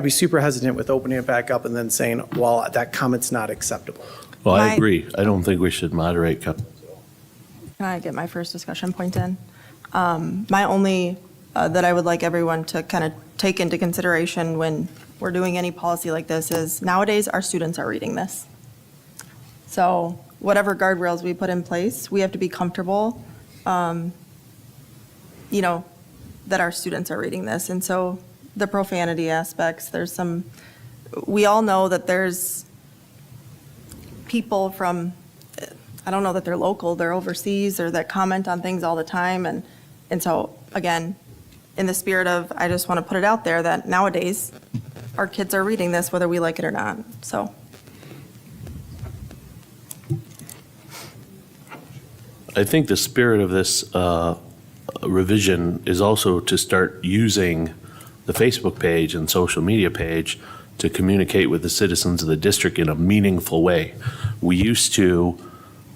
be super hesitant with opening it back up and then saying, well, that comment's not acceptable. Well, I agree. I don't think we should moderate. Can I get my first discussion point in? My only, that I would like everyone to kind of take into consideration when we're doing any policy like this is nowadays our students are reading this. So whatever guardrails we put in place, we have to be comfortable, that our students are reading this. And so the profanity aspects, we all know that there's people from, I don't know that they're local, they're overseas, or that comment on things all the time. And so, again, in the spirit of, I just want to put it out there that nowadays our kids are reading this whether we like it or not, so. I think the spirit of this revision is also to start using the Facebook page and social media page to communicate with the citizens of the district in a meaningful way. We used to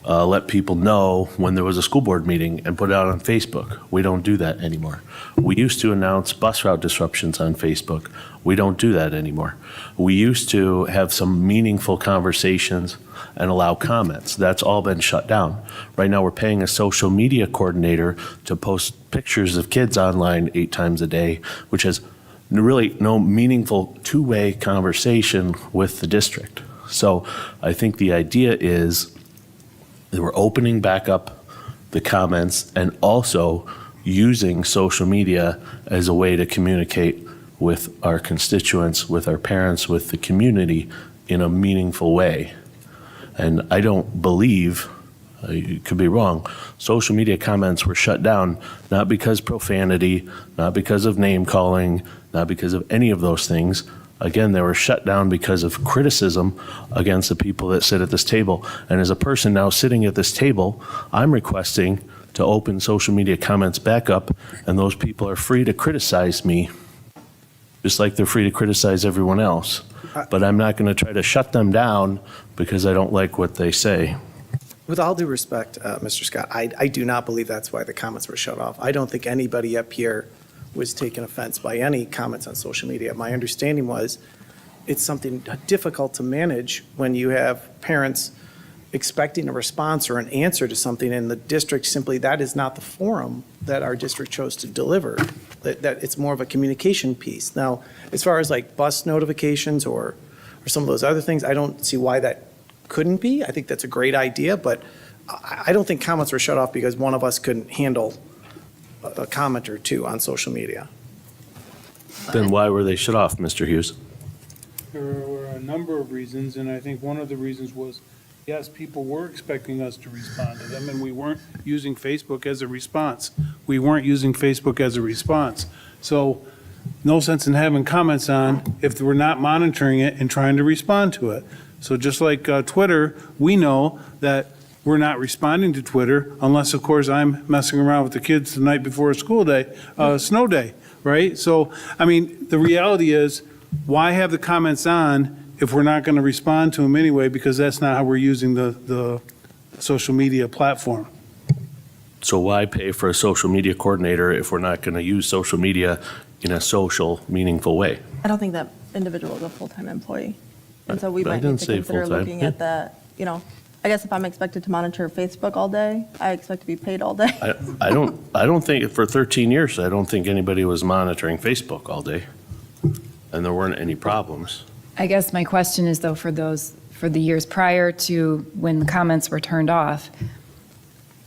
let people know when there was a school board meeting and put it out on Facebook. We don't do that anymore. We used to announce bus route disruptions on Facebook. We don't do that anymore. We used to have some meaningful conversations and allow comments. That's all been shut down. Right now, we're paying a social media coordinator to post pictures of kids online 8 times a day, which has really no meaningful two-way conversation with the district. So I think the idea is that we're opening back up the comments and also using social media as a way to communicate with our constituents, with our parents, with the community in a meaningful way. And I don't believe, you could be wrong, social media comments were shut down, not because profanity, not because of name calling, not because of any of those things. Again, they were shut down because of criticism against the people that sit at this table. And as a person now sitting at this table, I'm requesting to open social media comments back up, and those people are free to criticize me, just like they're free to criticize everyone else. But I'm not going to try to shut them down because I don't like what they say. With all due respect, Mr. Scott, I do not believe that's why the comments were shut off. I don't think anybody up here was taken offense by any comments on social media. My understanding was it's something difficult to manage when you have parents expecting a response or an answer to something, and the district simply, that is not the forum that our district chose to deliver, that it's more of a communication piece. Now, as far as like bus notifications or some of those other things, I don't see why that couldn't be. I think that's a great idea, but I don't think comments were shut off because one of us couldn't handle a comment or two on social media. Then why were they shut off, Mr. Hughes? There were a number of reasons, and I think one of the reasons was, yes, people were expecting us to respond to them, and we weren't using Facebook as a response. So no sense in having comments on if we're not monitoring it and trying to respond to it. So just like Twitter, we know that we're not responding to Twitter unless, of course, I'm messing around with the kids the night before a school day, snow day, right? So, I mean, the reality is, why have the comments on if we're not going to respond to them anyway, because that's not how we're using the social media platform. So why pay for a social media coordinator if we're not going to use social media in a social, meaningful way? I don't think that individual is a full-time employee. And so we But I might didn't need to say consider full-time. looking at the, I guess if I'm expected to monitor Facebook all day, I expect to be paid all day. I don't think, for 13 years, I don't think anybody was monitoring Facebook all day, and there weren't any problems. I guess my question is, though, for the years prior to when the comments were turned off,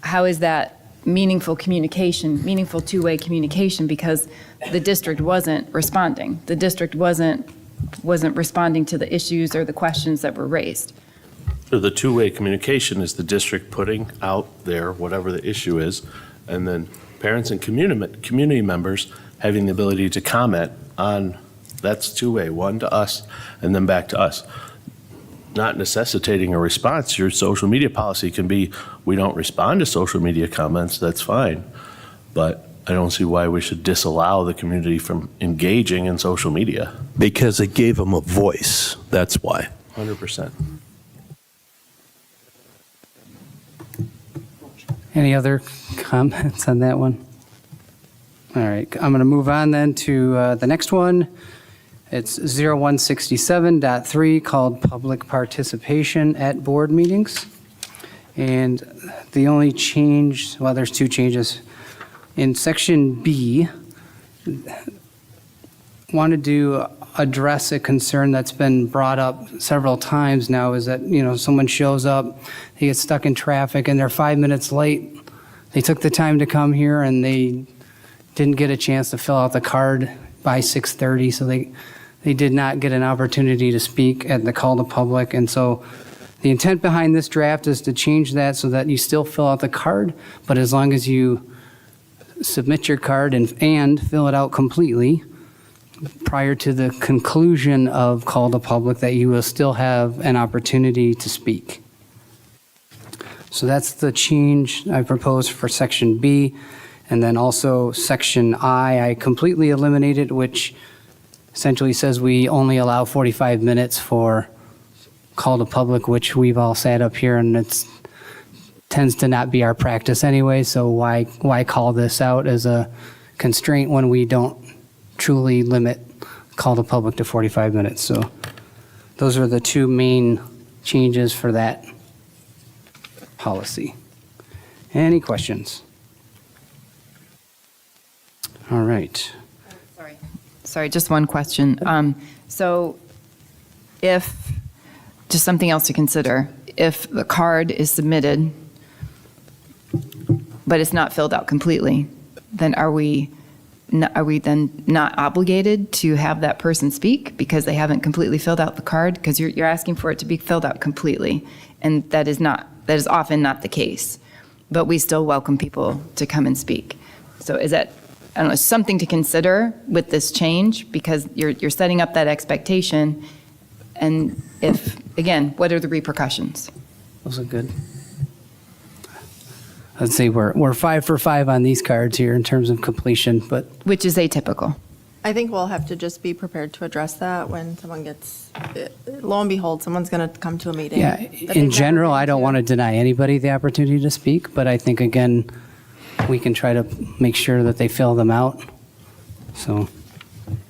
how is that meaningful communication, meaningful two-way communication? Because the district wasn't responding. The district wasn't responding to the issues or the questions that were raised. So the two-way communication is the district putting out there whatever the issue is, and then parents and community members having the ability to comment on That's two-way, one to us and then back to us. Not necessitating a response. Your social media policy can be, we don't respond to social media comments, that's fine. But I don't see why we should disallow the community from engaging in social media. Because it gave them a voice, that's why. 100%. Any other comments on that one? All right, I'm going to move on then to the next one. It's 0167.3 called Public Participation at Board Meetings. And the only change, well, there's two changes. In section B, wanted to address a concern that's been brought up several times now, is that, someone shows up, they get stuck in traffic and they're 5 minutes late. They took the time to come here and they didn't get a chance to fill out the card by 6:30, so they did not get an opportunity to speak at the call to public. And so the intent behind this draft is to change that so that you still fill out the card, but as long as you submit your card and fill it out completely prior to the conclusion of call to public, that you will still have an opportunity to speak. So that's the change I proposed for section B. And then also section I completely eliminated, which essentially says we only allow 45 minutes for call to public, which we've all sat up here and it tends to not be our practice anyway. So why call this out as a constraint when we don't truly limit call to public to 45 minutes? So those are the two main changes for that policy. Any questions? All right. Sorry, just one question. So if, just something else to consider, if the card is submitted, but it's not filled out completely, then are we then not obligated to have that person speak because they haven't completely filled out the card? Because you're asking for it to be filled out completely, and that is often not the case. But we still welcome people to come and speak. So is that, I don't know, something to consider with this change, because you're setting up that expectation, and if, again, what are the repercussions? Those are good. Let's see, we're 5 for 5 on these cards here in terms of completion, but Which is atypical. I think we'll have to just be prepared to address that when someone gets, lo and behold, someone's going to come to a meeting. yeah, in general, I don't want to deny anybody the opportunity to speak, but I think, again, we can try to make sure that they fill them out. So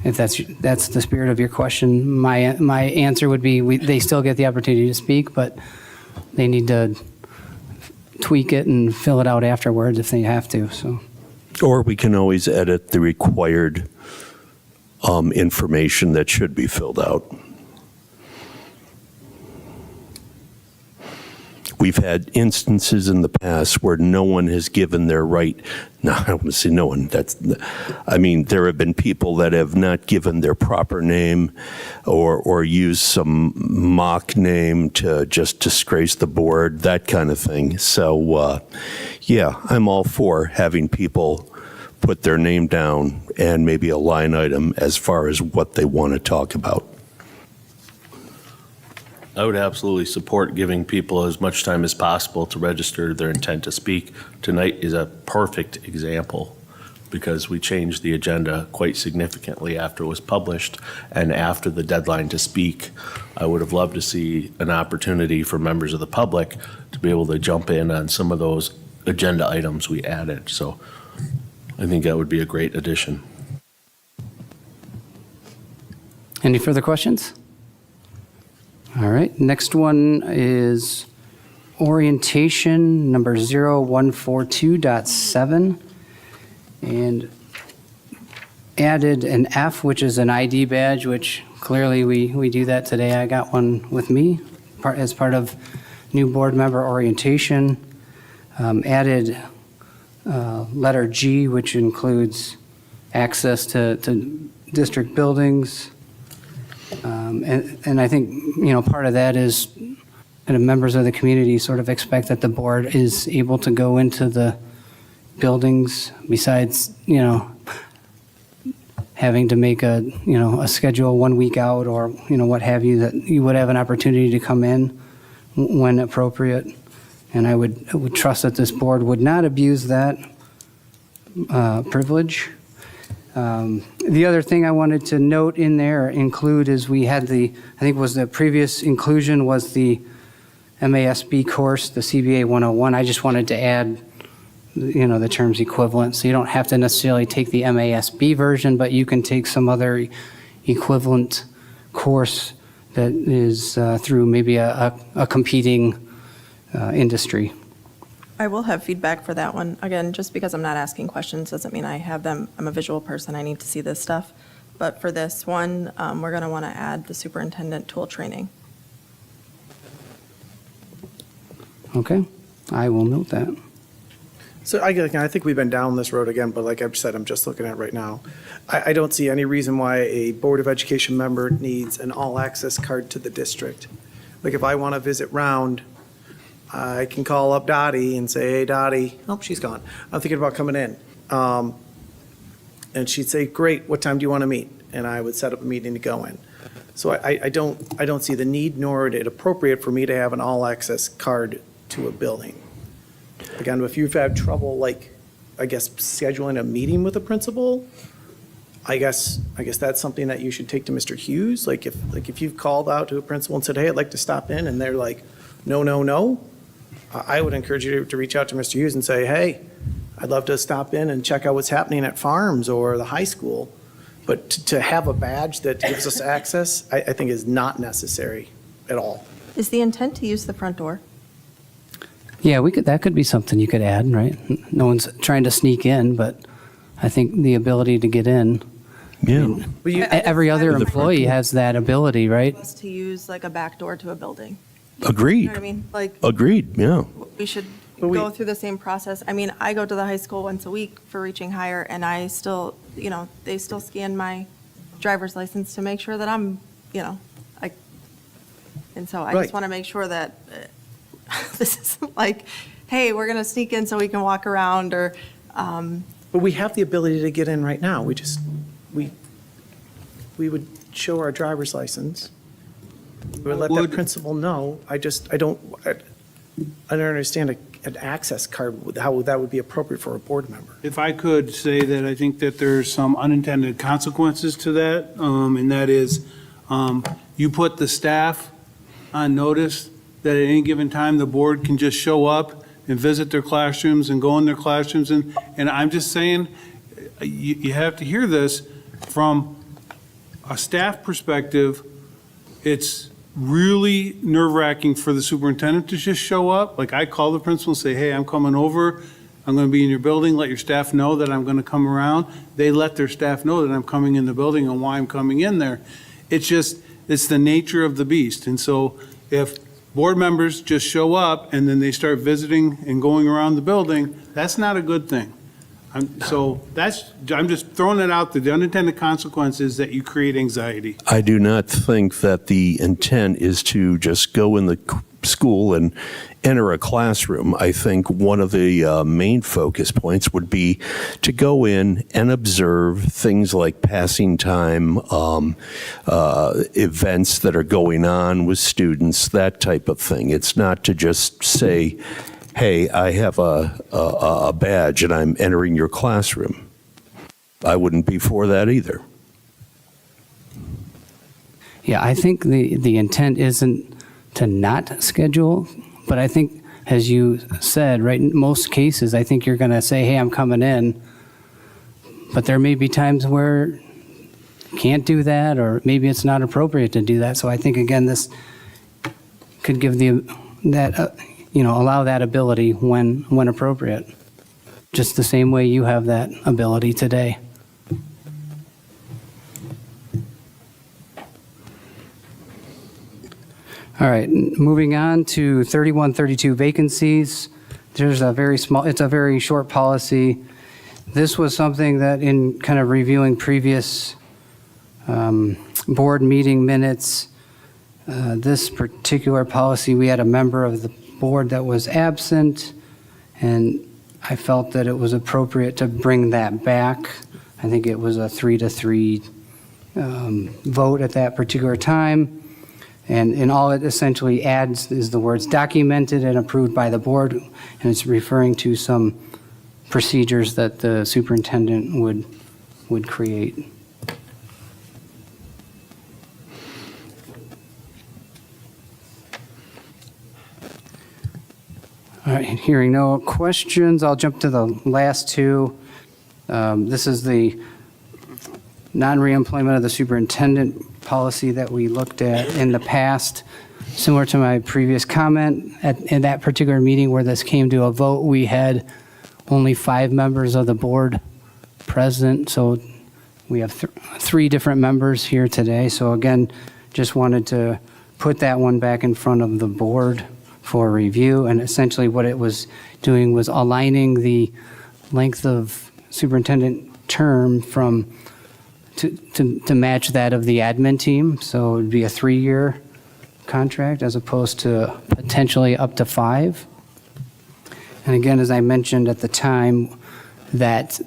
if that's the spirit of your question, my answer would be they still get the opportunity to speak, but they need to tweak it and fill it out afterwards if they have to. So, Or we can always edit the required information that should be filled out. We've had instances in the past where no one has given their right. No, I don't want to say no one. There have been people that have not given their proper name or used some mock name to just disgrace the board, that kind of thing. So, yeah, I'm all for having people put their name down and maybe a line item as far as what they want to talk about. I would absolutely support giving people as much time as possible to register their intent to speak. Tonight is a perfect example because we changed the agenda quite significantly after it was published and after the deadline to speak. I would have loved to see an opportunity for members of the public to be able to jump in on some of those agenda items we added. So I think that would be a great addition. any further questions? All right, next one is orientation number 0142.7, and added an F, which is an ID badge, which clearly we do that today. I got one with me as part of new board member orientation. Added letter G, which includes access to district buildings. And I think, part of that is members of the community sort of expect that the board is able to go into the buildings besides, having to make a schedule 1 week out or, what have you, that you would have an opportunity to come in when appropriate. And I would trust that this board would not abuse that privilege. The other thing I wanted to note in there, include, is we had the previous inclusion was the MASB course, the CBA 101. I just wanted to add, the terms equivalent, so you don't have to necessarily take the MASB version, but you can take some other equivalent course that is through maybe a competing industry. I will have feedback for that one. Again, just because I'm not asking questions doesn't mean I have them. I'm a visual person. I need to see this stuff. But for this one, we're going to want to add the superintendent tool training. Okay, I will note that. So I think we've been down this road again, but like I've said, I'm just looking at it right now. I don't see any reason why a Board of Education member needs an all-access card to the district. Like if I want to visit Round, I can call up Dottie and say, hey, Dottie, oh, she's gone. I'm thinking about coming in. And she'd say, great, what time do you want to meet? And I would set up a meeting to go in. So I don't see the need nor it appropriate for me to have an all-access card to a building. Again, if you've had trouble, scheduling a meeting with a principal, I guess that's something that you should take to Mr. Hughes. If you've called out to a principal and said, hey, I'd like to stop in, and they're like, no, I would encourage you to reach out to Mr. Hughes and say, hey, I'd love to stop in and check out what's happening at Farms or the high school. But to have a badge that gives us access, I think is not necessary at all. Is the intent to use the front door? Yeah, that could be something you could add, right? No one's trying to sneak in, but I think the ability to get in. Yeah. Every other employee has that ability, right? Us to use like a back door to a building. Agreed. You know what I mean? Agreed, yeah. We should go through the same process. I mean, I go to the high school once a week for Reaching Higher, and I still, they still scan my driver's license to make sure that I'm, and so I just want to make sure that this isn't like, hey, we're going to sneak in so we can walk around or. But we have the ability to get in right now. We would show our driver's license. We would let that principal know. I don't understand an access card, how that would be appropriate for a board member. If I could say that I think that there's some unintended consequences to that, and that is, you put the staff on notice that at any given time, the board can just show up and visit their classrooms and go in their classrooms. And I'm just saying, you have to hear this from a staff perspective. It's really nerve-wracking for the superintendent to just show up. Like I call the principal and say, hey, I'm coming over. I'm going to be in your building. Let your staff know that I'm going to come around. They let their staff know that I'm coming in the building and why I'm coming in there. It's the nature of the beast. And so if board members just show up and then they start visiting and going around the building, that's not a good thing. I'm just throwing it out there. The unintended consequence is that you create anxiety. I do not think that the intent is to just go in the school and enter a classroom. I think one of the main focus points would be to go in and observe things like passing time, events that are going on with students, that type of thing. It's not to just say, hey, I have a badge and I'm entering your classroom. I wouldn't be for that either. Yeah, I think the intent isn't to not schedule, but I think, as you said, right, in most cases, I think you're going to say, hey, I'm coming in, but there may be times where you can't do that, or maybe it's not appropriate to do that. So I think, again, this could give allow that ability when appropriate, just the same way you have that ability today. All right, moving on to 3132 vacancies. There's it's a very short policy. This was something that in kind of reviewing previous board meeting minutes, this particular policy, we had a member of the board that was absent, and I felt that it was appropriate to bring that back. I think it was a 3-3 vote at that particular time. And all it essentially adds is the words documented and approved by the board, and it's referring to some procedures that the superintendent would create. All right, hearing no questions, I'll jump to the last two. This is the non-reemployment of the superintendent policy that we looked at in the past. Similar to my previous comment, in that particular meeting where this came to a vote, we had only 5 members of the board present, so we have 3 different members here today. So again, just wanted to put that one back in front of the board for review, and essentially what it was doing was aligning the length of superintendent term to match that of the admin team. So it would be a 3-year contract as opposed to potentially up to 5. And again, as I mentioned at the time, that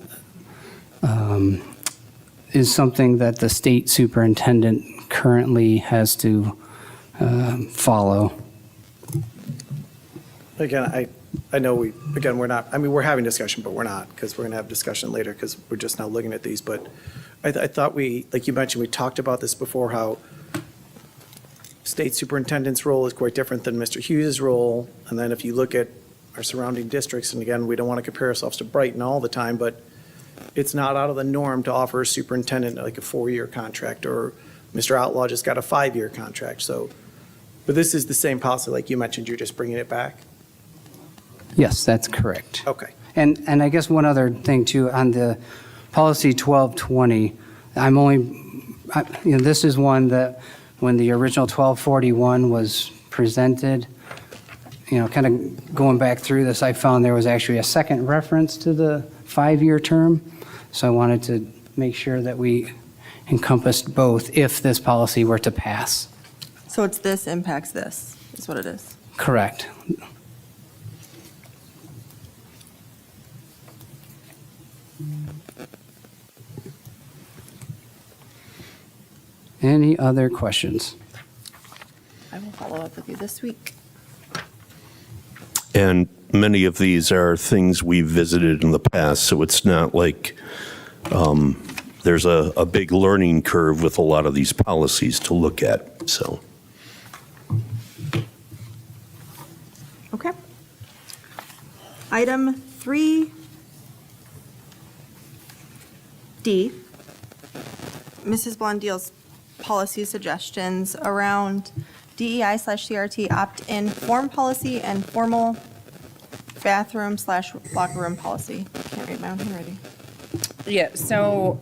is something that the state superintendent currently has to follow. Again, I know we're not, I mean, we're having discussion, but we're not, because we're going to have discussion later, because we're just now looking at these. But I thought like you mentioned, we talked about this before, how state superintendent's role is quite different than Mr. Hughes' role. And then if you look at our surrounding districts, and again, we don't want to compare ourselves to Brighton all the time, but it's not out of the norm to offer a superintendent like a 4-year contract, or Mr. Outlaw just got a 5-year contract. So, but this is the same policy, like you mentioned, you're just bringing it back? Yes, that's correct. Okay. And I guess one other thing too, on the policy 1220, this is one that when the original 1241 was presented, kind of going back through this, I found there was actually a second reference to the 5-year term. So I wanted to make sure that we encompassed both if this policy were to pass. So it's this impacts this, is what it is. Correct. Any other questions? I will follow up with you this week. And many of these are things we've visited in the past, so it's not like there's a big learning curve with a lot of these policies to look at, so. Okay. Item 3D, Mrs. Blondell's policy suggestions around DEI/CRT opt-in form policy and formal bathroom/locker room policy. Can't read my own handwriting. Yeah, so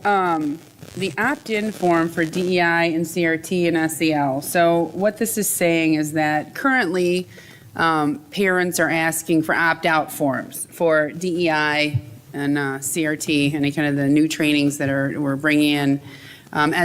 the opt-in form for DEI and CRT and SEL. So what this is saying is that currently parents are asking for opt-out forms for DEI and CRT, any kind of the new trainings that we're bringing in,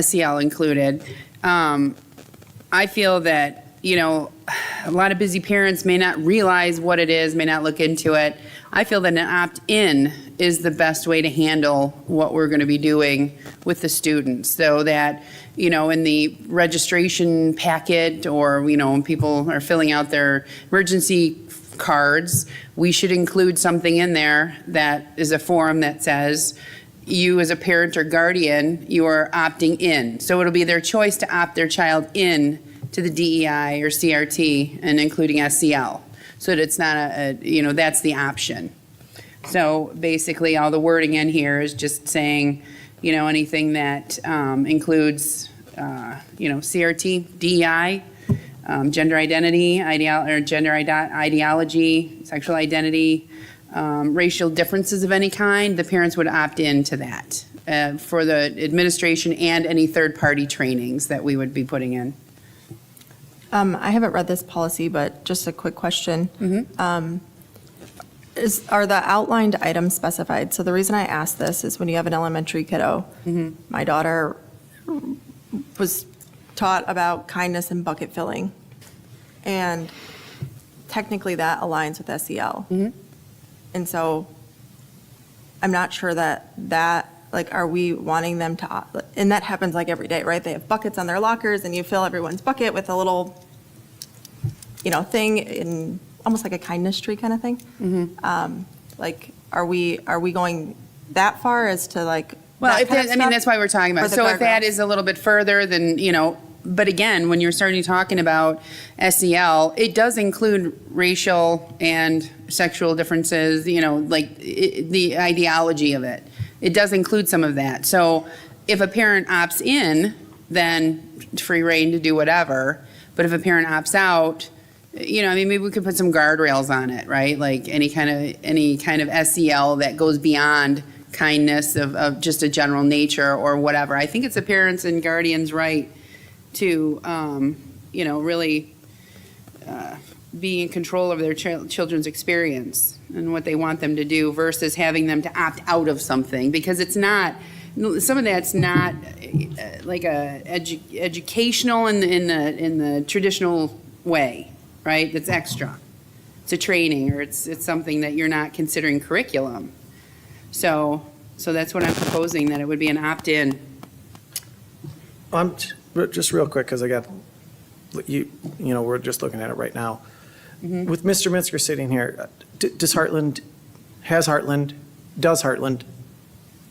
SEL included. I feel that, a lot of busy parents may not realize what it is, may not look into it. I feel that an opt-in is the best way to handle what we're going to be doing with the students, so that, in the registration packet, or, when people are filling out their emergency cards, we should include something in there that is a form that says, you as a parent or guardian, you are opting in. So it'll be their choice to opt their child in to the DEI or CRT, and including SEL. So that it's not that's the option. So basically, all the wording in here is just saying, anything that includes, CRT, DEI, gender identity, gender ideology, sexual identity, racial differences of any kind, the parents would opt into that for the administration and any third-party trainings that we would be putting in. I haven't read this policy, but just a quick question. Are the outlined items specified? So the reason I ask this is when you have an elementary kiddo, my daughter was taught about kindness and bucket filling. And technically that aligns with SEL. And so I'm not sure that like, are we wanting them to, and that happens like every day, right? They have buckets on their lockers and you fill everyone's bucket with a little, thing in, almost like a kindness tree kind of thing. Like, are we going that far as to like? Well, that kind of stuff? that's why we're talking about Or it. the So if that guardrails? is a little bit further, then, but again, when you're starting talking about SEL, it does include racial and sexual differences, the ideology of it. It does include some of that. So if a parent opts in, then free reign to do whatever. But if a parent opts out, maybe we could put some guardrails on it, right? Like any kind of SEL that goes beyond kindness of just a general nature or whatever. I think it's a parent's and guardian's right to, really be in control of their children's experience and what they want them to do versus having them to opt out of something, because it's not, some of that's not like educational in the traditional way, right? That's extra. It's a training, or it's something that you're not considering curriculum. So that's what I'm proposing, that it would be an opt-in. Just real quick, because I got, we're just looking at it right now. With Mr. Minsker sitting here, does Hartland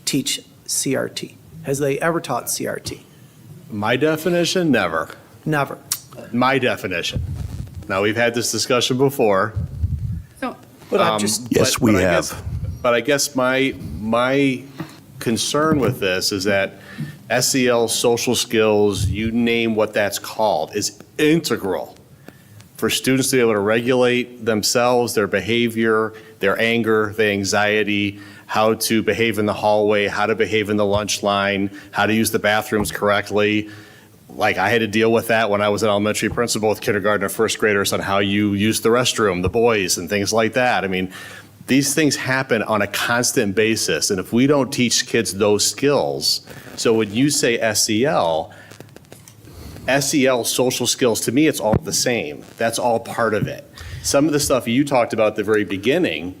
teach CRT? Has they ever taught CRT? My definition, never. Never. My definition. Now, we've had this discussion before. But I'm just. Yes, we have. But I guess my concern with this is that SEL, social skills, you name what that's called, is integral for students to be able to regulate themselves, their behavior, their anger, their anxiety, how to behave in the hallway, how to behave in the lunch line, how to use the bathrooms correctly. Like, I had to deal with that when I was an elementary principal with kindergarten or first graders on how you use the restroom, the boys, and things like that. I mean, these things happen on a constant basis, and if we don't teach kids those skills, so when you say SEL, social skills, to me, it's all the same. That's all part of it. Some of the stuff you talked about at the very beginning,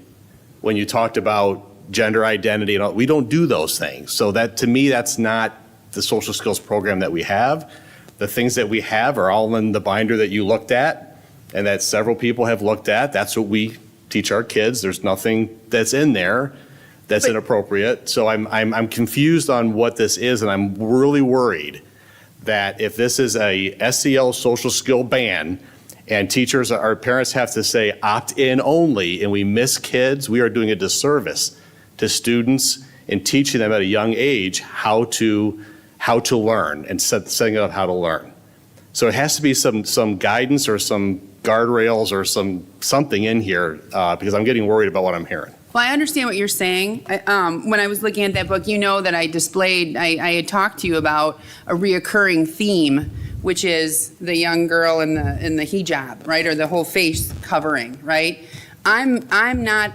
when you talked about gender identity and all, we don't do those things. So that, to me, that's not the social skills program that we have. The things that we have are all in the binder that you looked at and that several people have looked at. That's what we teach our kids. There's nothing that's in there that's inappropriate. So I'm confused on what this is, and I'm really worried that if this is a SEL social skill ban and teachers, our parents have to say opt in only, and we miss kids, we are doing a disservice to students in teaching them at a young age how to learn and setting up how to learn. So it has to be some guidance or some guardrails or something in here because I'm getting worried about what I'm hearing. Well, I understand what you're saying. When I was looking at that book, that I displayed, I had talked to you about a reoccurring theme, which is the young girl in the hijab, right, or the whole face covering, right? I'm not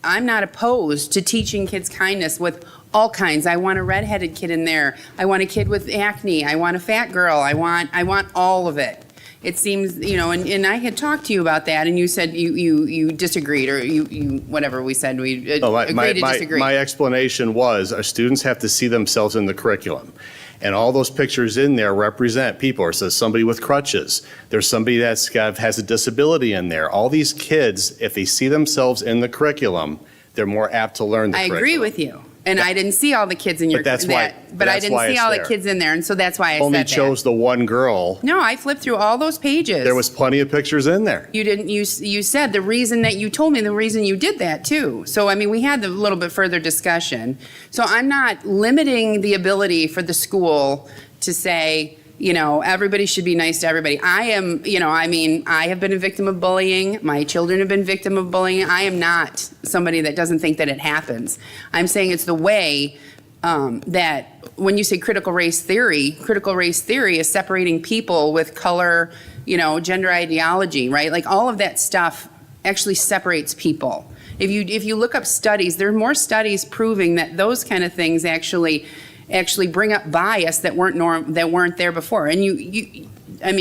opposed to teaching kids kindness with all kinds. I want a redheaded kid in there. I want a kid with acne. I want a fat girl. I want all of it. It seems, and I had talked to you about that, and you said you disagreed, or you whatever we said, we agreed to disagree. My explanation was our students have to see themselves in the curriculum. And all those pictures in there represent people. It says somebody with crutches. There's somebody that has a disability in there. All these kids, if they see themselves in the curriculum, they're more apt to learn the curriculum. I agree with you. And I didn't see all the kids in your But that's why I didn't see all the kids in there, and so that's why I Only said that. chose the one girl. No, I flipped through all those pages. There was plenty of pictures in there. You didn't. You said the reason that you told me the reason you did that too. So we had a little bit further discussion. So I'm not limiting the ability for the school to say, everybody should be nice to everybody. I am, I have been a victim of bullying. My children have been victim of bullying. I am not somebody that doesn't think that it happens. I'm saying it's the way that when you say critical race theory is separating people with color, gender ideology, right? Like all of that stuff actually separates people. If you look up studies, there are more studies proving that those kind of things actually bring up bias that weren't there before. And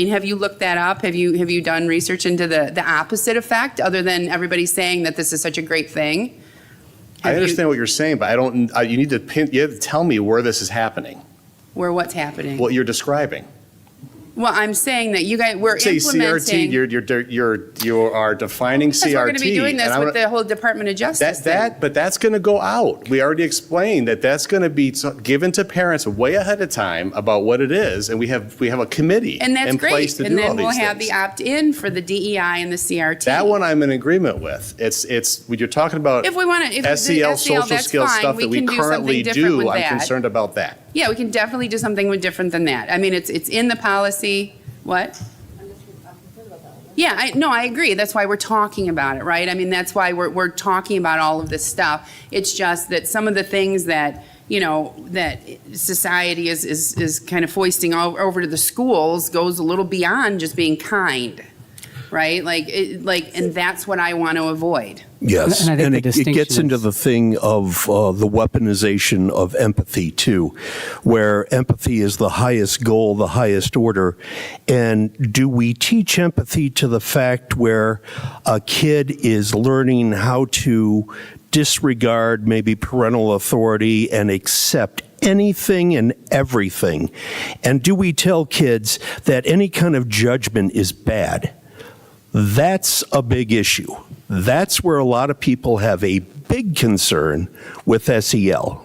have you looked that up? Have you done research into the opposite effect, other than everybody saying that this is such a great thing? I understand what you're saying, but you need to tell me where this is happening, Where what's happening? what you're describing. Well, I'm saying that you guys, we're Say implementing. CRT, you are defining CRT. Yes, we're going to be doing this and with the whole Department of Justice thing. But that's going to go out. We already explained that that's going to be given to parents way ahead of time about what it is, and we have a committee And that's in place great. to And do all then we'll these have things. the opt-in for the DEI and the CRT. That one I'm in agreement with. It's when you're talking about If we want to, if the SEL, social that's skills fine. stuff We that we can do currently something different do, with I'm that. concerned about that. Yeah, we can definitely do something different than that. I mean, it's in the policy. What? Yeah, I agree. That's why we're talking about it, right? I mean, that's why we're talking about all of this stuff. It's just that some of the things that, that society is kind of foisting over to the schools goes a little beyond just being kind, right? And that's what I want to avoid. Yes, And I think and the it gets distinction into is- the thing of the weaponization of empathy too, where empathy is the highest goal, the highest order. And do we teach empathy to the fact where a kid is learning how to disregard maybe parental authority and accept anything and everything? And do we tell kids that any kind of judgment is bad? That's a big issue. That's where a lot of people have a big concern with SEL.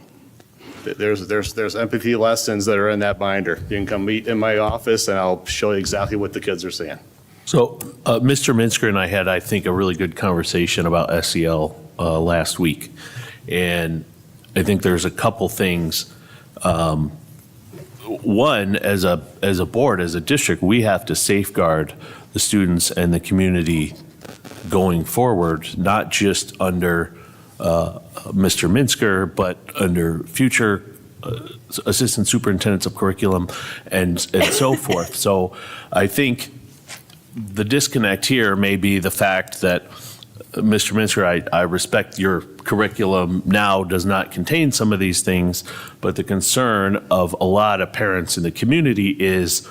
There's empathy lessons that are in that binder. You can come meet in my office, and I'll show you exactly what the kids are saying. So Mr. Minsker and I had, I think, a really good conversation about SEL last week. And I think there's a couple things. One, as a board, as a district, we have to safeguard the students and the community going forward, not just under Mr. Minsker, but under future assistant superintendents of curriculum and so forth. So I think the disconnect here may be the fact that, Mr. Minsker, I respect your curriculum now does not contain some of these things, but the concern of a lot of parents in the community is,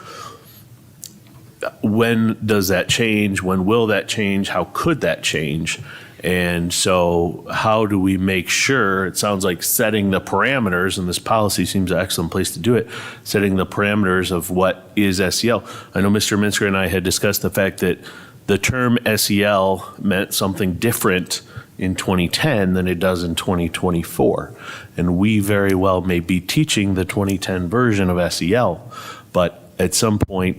when does that change? When will that change? How could that change? And so how do we make sure, it sounds like setting the parameters, and this policy seems an excellent place to do it, setting the parameters of what is SEL. I know Mr. Minsker and I had discussed the fact that the term SEL meant something different in 2010 than it does in 2024. And we very well may be teaching the 2010 version of SEL, but at some point,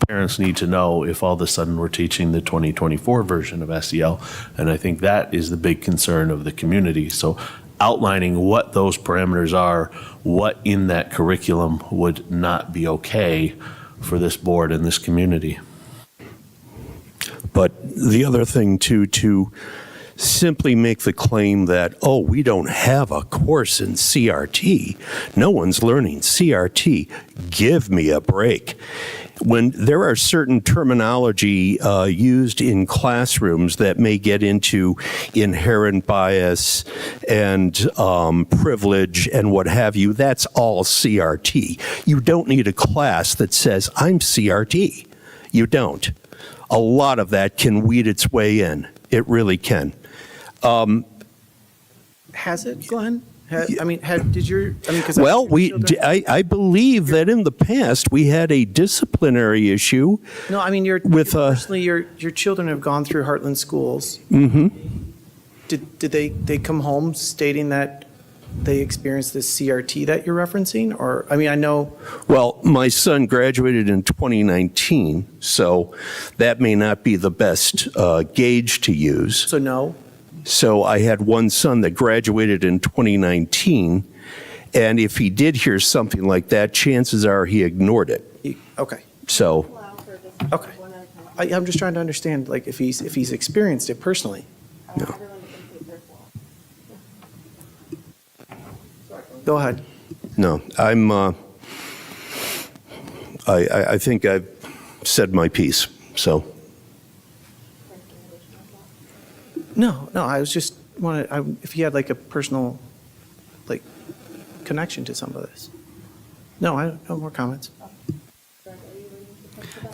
parents need to know if all of a sudden we're teaching the 2024 version of SEL. And I think that is the big concern of the community. So outlining what those parameters are, what in that curriculum would not be okay for this board and this community. But the other thing too, to simply make the claim that, oh, we don't have a course in CRT. No one's learning CRT. Give me a break. When there are certain terminology used in classrooms that may get into inherent bias and privilege and what have you, that's all CRT. You don't need a class that says, I'm CRT. You don't. A lot of that can weed its way in. It really can. Has it, Glenn? Because Well, I believe that in the past, we had a disciplinary issue. No, I mean, personally, your children have gone through Hartland schools. Mm-hmm. Did they come home stating that they experienced this CRT that you're referencing? Or, I mean, I know. Well, my son graduated in 2019, so that may not be the best gauge to use. So no? So I had one son that graduated in 2019, and if he did hear something like that, chances are he ignored it. Okay. So, Okay. I'm just trying to understand, like, if he's experienced it personally. no. Go ahead. No, I think I've said my piece, so. No, I was just if you had like a personal, like, connection to some of this. No, I don't, no more comments.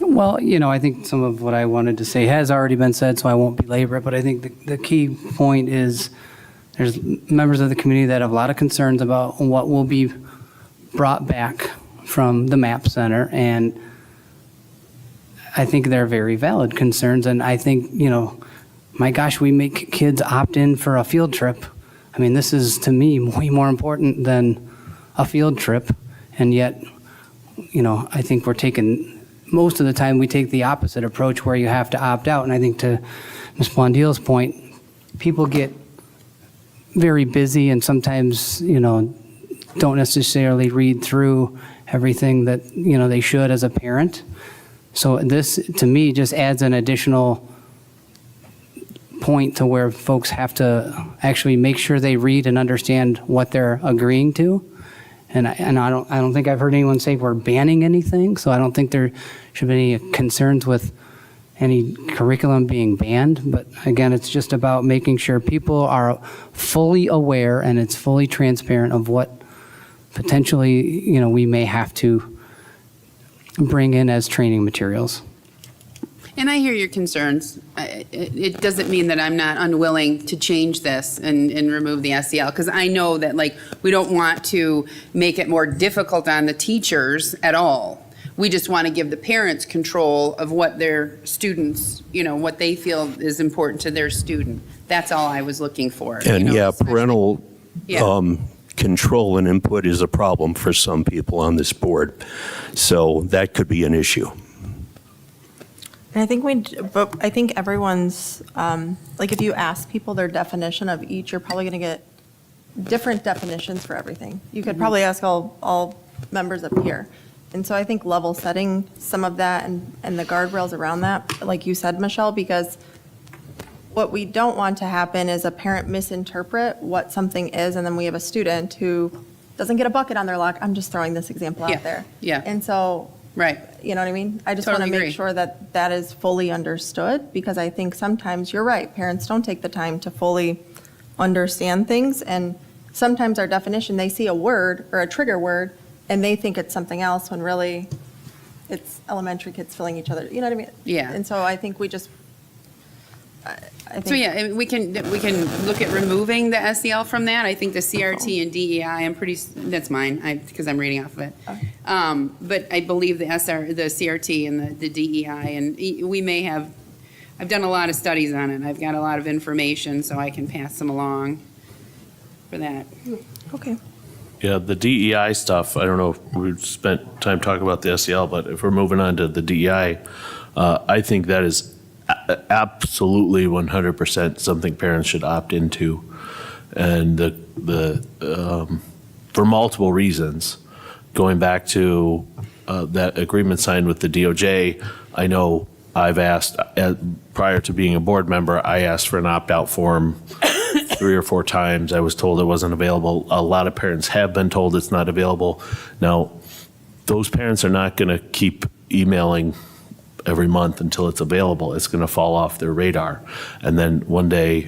Well, I think some of what I wanted to say has already been said, so I won't belabor it, but I think the key point is there's members of the community that have a lot of concerns about what will be brought back from the MAP Center, and I think they're very valid concerns, and I think, my gosh, we make kids opt in for a field trip. I mean, this is, to me, way more important than a field trip, and yet, I think we're taking, most of the time, we take the opposite approach where you have to opt out, and I think to Ms. Blondill's point, people get very busy and sometimes, don't necessarily read through everything that, they should as a parent. So this, to me, just adds an additional point to where folks have to actually make sure they read and understand what they're agreeing to. And I don't think I've heard anyone say we're banning anything, so I don't think there should be any concerns with any curriculum being banned. But again, it's just about making sure people are fully aware and it's fully transparent of what potentially, we may have to bring in as training materials. And I hear your concerns. It doesn't mean that I'm not unwilling to change this and remove the SEL, because I know that, we don't want to make it more difficult on the teachers at all. We just want to give the parents control of what their students, what they feel is important to their student. That's all I was looking for. And parental Yeah. control and input is a problem for some people on this board. So that could be an issue. And I think everyone's, if you ask people their definition of each, you're probably going to get different definitions for everything. You could probably ask all members up here. And so I think level setting some of that and the guardrails around that, like you said, Michelle, because what we don't want to happen is a parent misinterpret what something is, and then we have a student who doesn't get a bucket on their lock. I'm just throwing this example out there. Yeah. And so, right. You know what I mean? I just want to Totally agree. make sure that that is fully understood, because I think sometimes, you're right, parents don't take the time to fully understand things. And sometimes our definition, they see a word or a trigger word, and they think it's something else when really it's elementary kids filling each other. You know what I mean? Yeah. And so I think we just, I think. So, yeah, we can look at removing the SEL from that. I think the CRT and DEI, that's mine, because I'm reading off of it. But I believe the CRT and the DEI, and we may have, I've done a lot of studies on it. I've got a lot of information, so I can pass them along for that. Okay. Yeah, the DEI stuff, I don't know if we've spent time talking about the SEL, but if we're moving on to the DEI, I think that is absolutely 100% something parents should opt into. And for multiple reasons, going back to that agreement signed with the DOJ, I know I've asked, prior to being a board member, I asked for an opt-out form 3 or 4 times. I was told it wasn't available. A lot of parents have been told it's not available. Now, those parents are not going to keep emailing every month until it's available. It's going to fall off their radar. And then one day,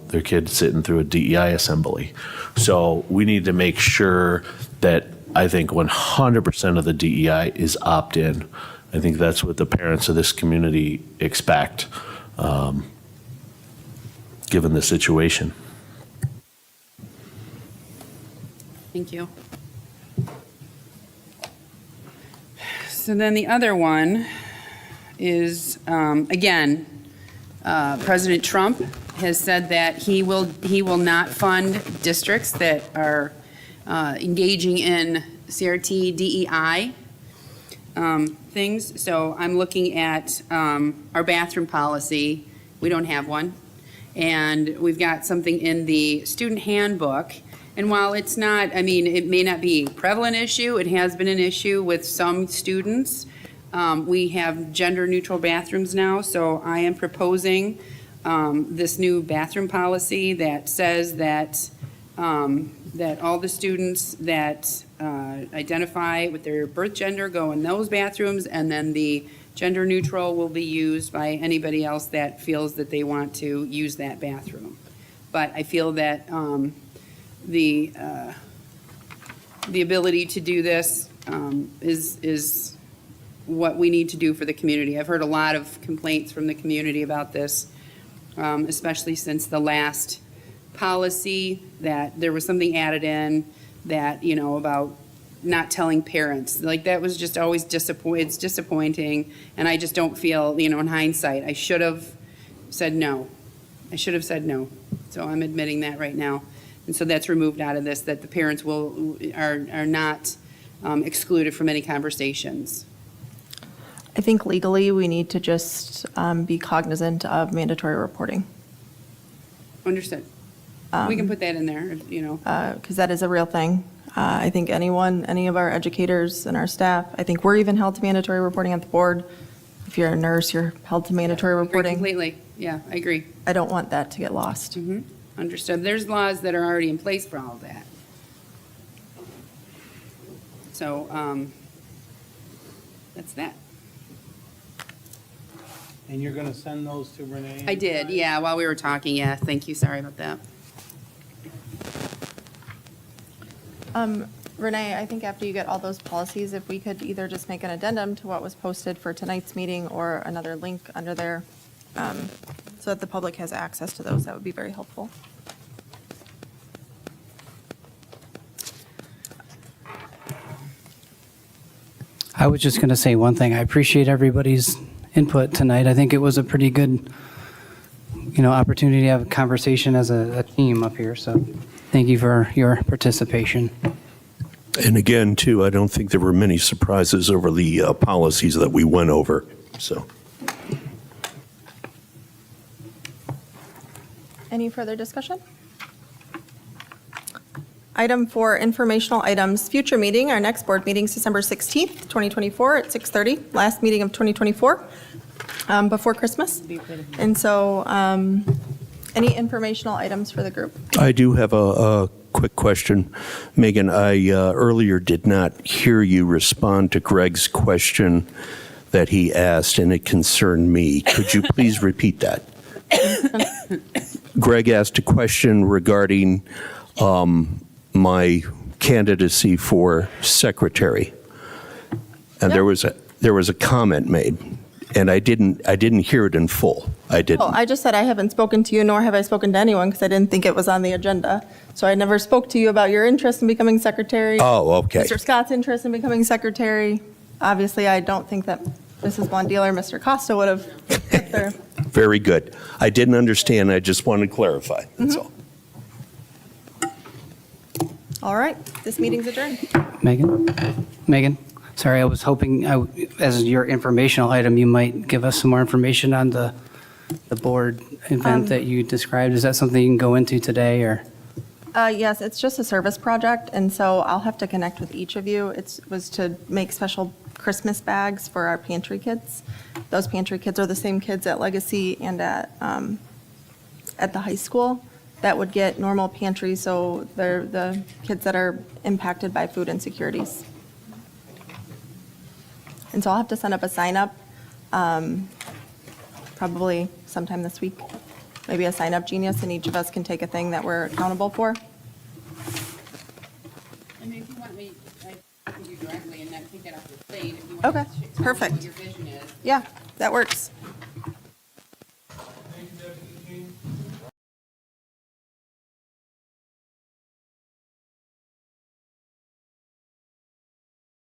their kid's sitting through a DEI assembly. So we need to make sure that, I think 100% of the DEI is opt-in. I think that's what the parents of this community expect, given the situation. Thank you. So then the other one is, again, President Trump has said that he will not fund districts that are engaging in CRT, DEI things. So I'm looking at our bathroom policy. We don't have one. And we've got something in the student handbook. And while it's not, it may not be a prevalent issue, it has been an issue with some students. We have gender-neutral bathrooms now, so I am proposing this new bathroom policy that says that all the students that identify with their birth gender go in those bathrooms, and then the gender-neutral will be used by anybody else that feels that they want to use that bathroom. But I feel that the ability to do this is what we need to do for the community. I've heard a lot of complaints from the community about this, especially since the last policy that there was something added in that, you know, about not telling parents. Like, that was just always it's disappointing, and I just don't feel, you know, in hindsight, I should have said no. I should have said no. So I'm admitting that right now. And so that's removed out of this, that the parents are not excluded from any conversations. I think legally, we need to just be cognizant of mandatory reporting. Understood. We can put that in there, you know. Because that is a real thing. I think any of our educators and our staff, I think we're even held to mandatory reporting at the board. If you're a nurse, you're held to mandatory I agree reporting. completely. Yeah, I agree. I don't want that to get lost. Understood. There's laws that are already in place for all of that. So, that's that. And you're going to send those to Renee? I did, yeah, while we were talking, yeah, thank you, sorry about that. Renee, I think after you get all those policies, if we could either just make an addendum to what was posted for tonight's meeting or another link under there, so that the public has access to those, that would be very helpful. I was just going to say one thing. I appreciate everybody's input tonight. I think it was a pretty good, opportunity to have a conversation as a team up here. So thank you for your participation. And again, too, I don't think there were many surprises over the policies that we went over, so. Any further discussion? Item 4, informational items. Future meeting, our next board meeting is December 16th, 2024 at 6:30, last meeting of 2024, before Christmas. And so, any informational items for the group? I do have a quick question. Megan, I earlier did not hear you respond to Greg's question that he asked, and it concerned me. Could you please repeat that? Greg asked a question regarding my candidacy for secretary, and there was a comment made, and I didn't hear it in full. I didn't. Oh, I just said I haven't spoken to you, nor have I spoken to anyone, because I didn't think it was on the agenda. So I never spoke to you about your interest in becoming secretary. Oh, okay. Mr. Scott's interest in becoming secretary. Obviously, I don't think that Mrs. Blondell or Mr. Costa would have put their. Very good. I didn't understand. I just wanted to clarify. That's all. All right, this meeting's adjourned. Megan, sorry, I was hoping, as your informational item, you might give us some more information on the board event that you described. Is that something you can go into today, or? Yes, it's just a service project, and so I'll have to connect with each of you. It was to make special Christmas bags for our pantry kids. Those pantry kids are the same kids at Legacy and at the high school that would get normal pantry, so they're the kids that are impacted by food insecurities. And so I'll have to send up a sign-up, probably sometime this week. Maybe a sign-up genius, and each of us can take a thing that we're accountable for. And if you want me, I can do directly and not take that off your plate. If you want Okay, to tell me perfect. what your vision is. Yeah, that works.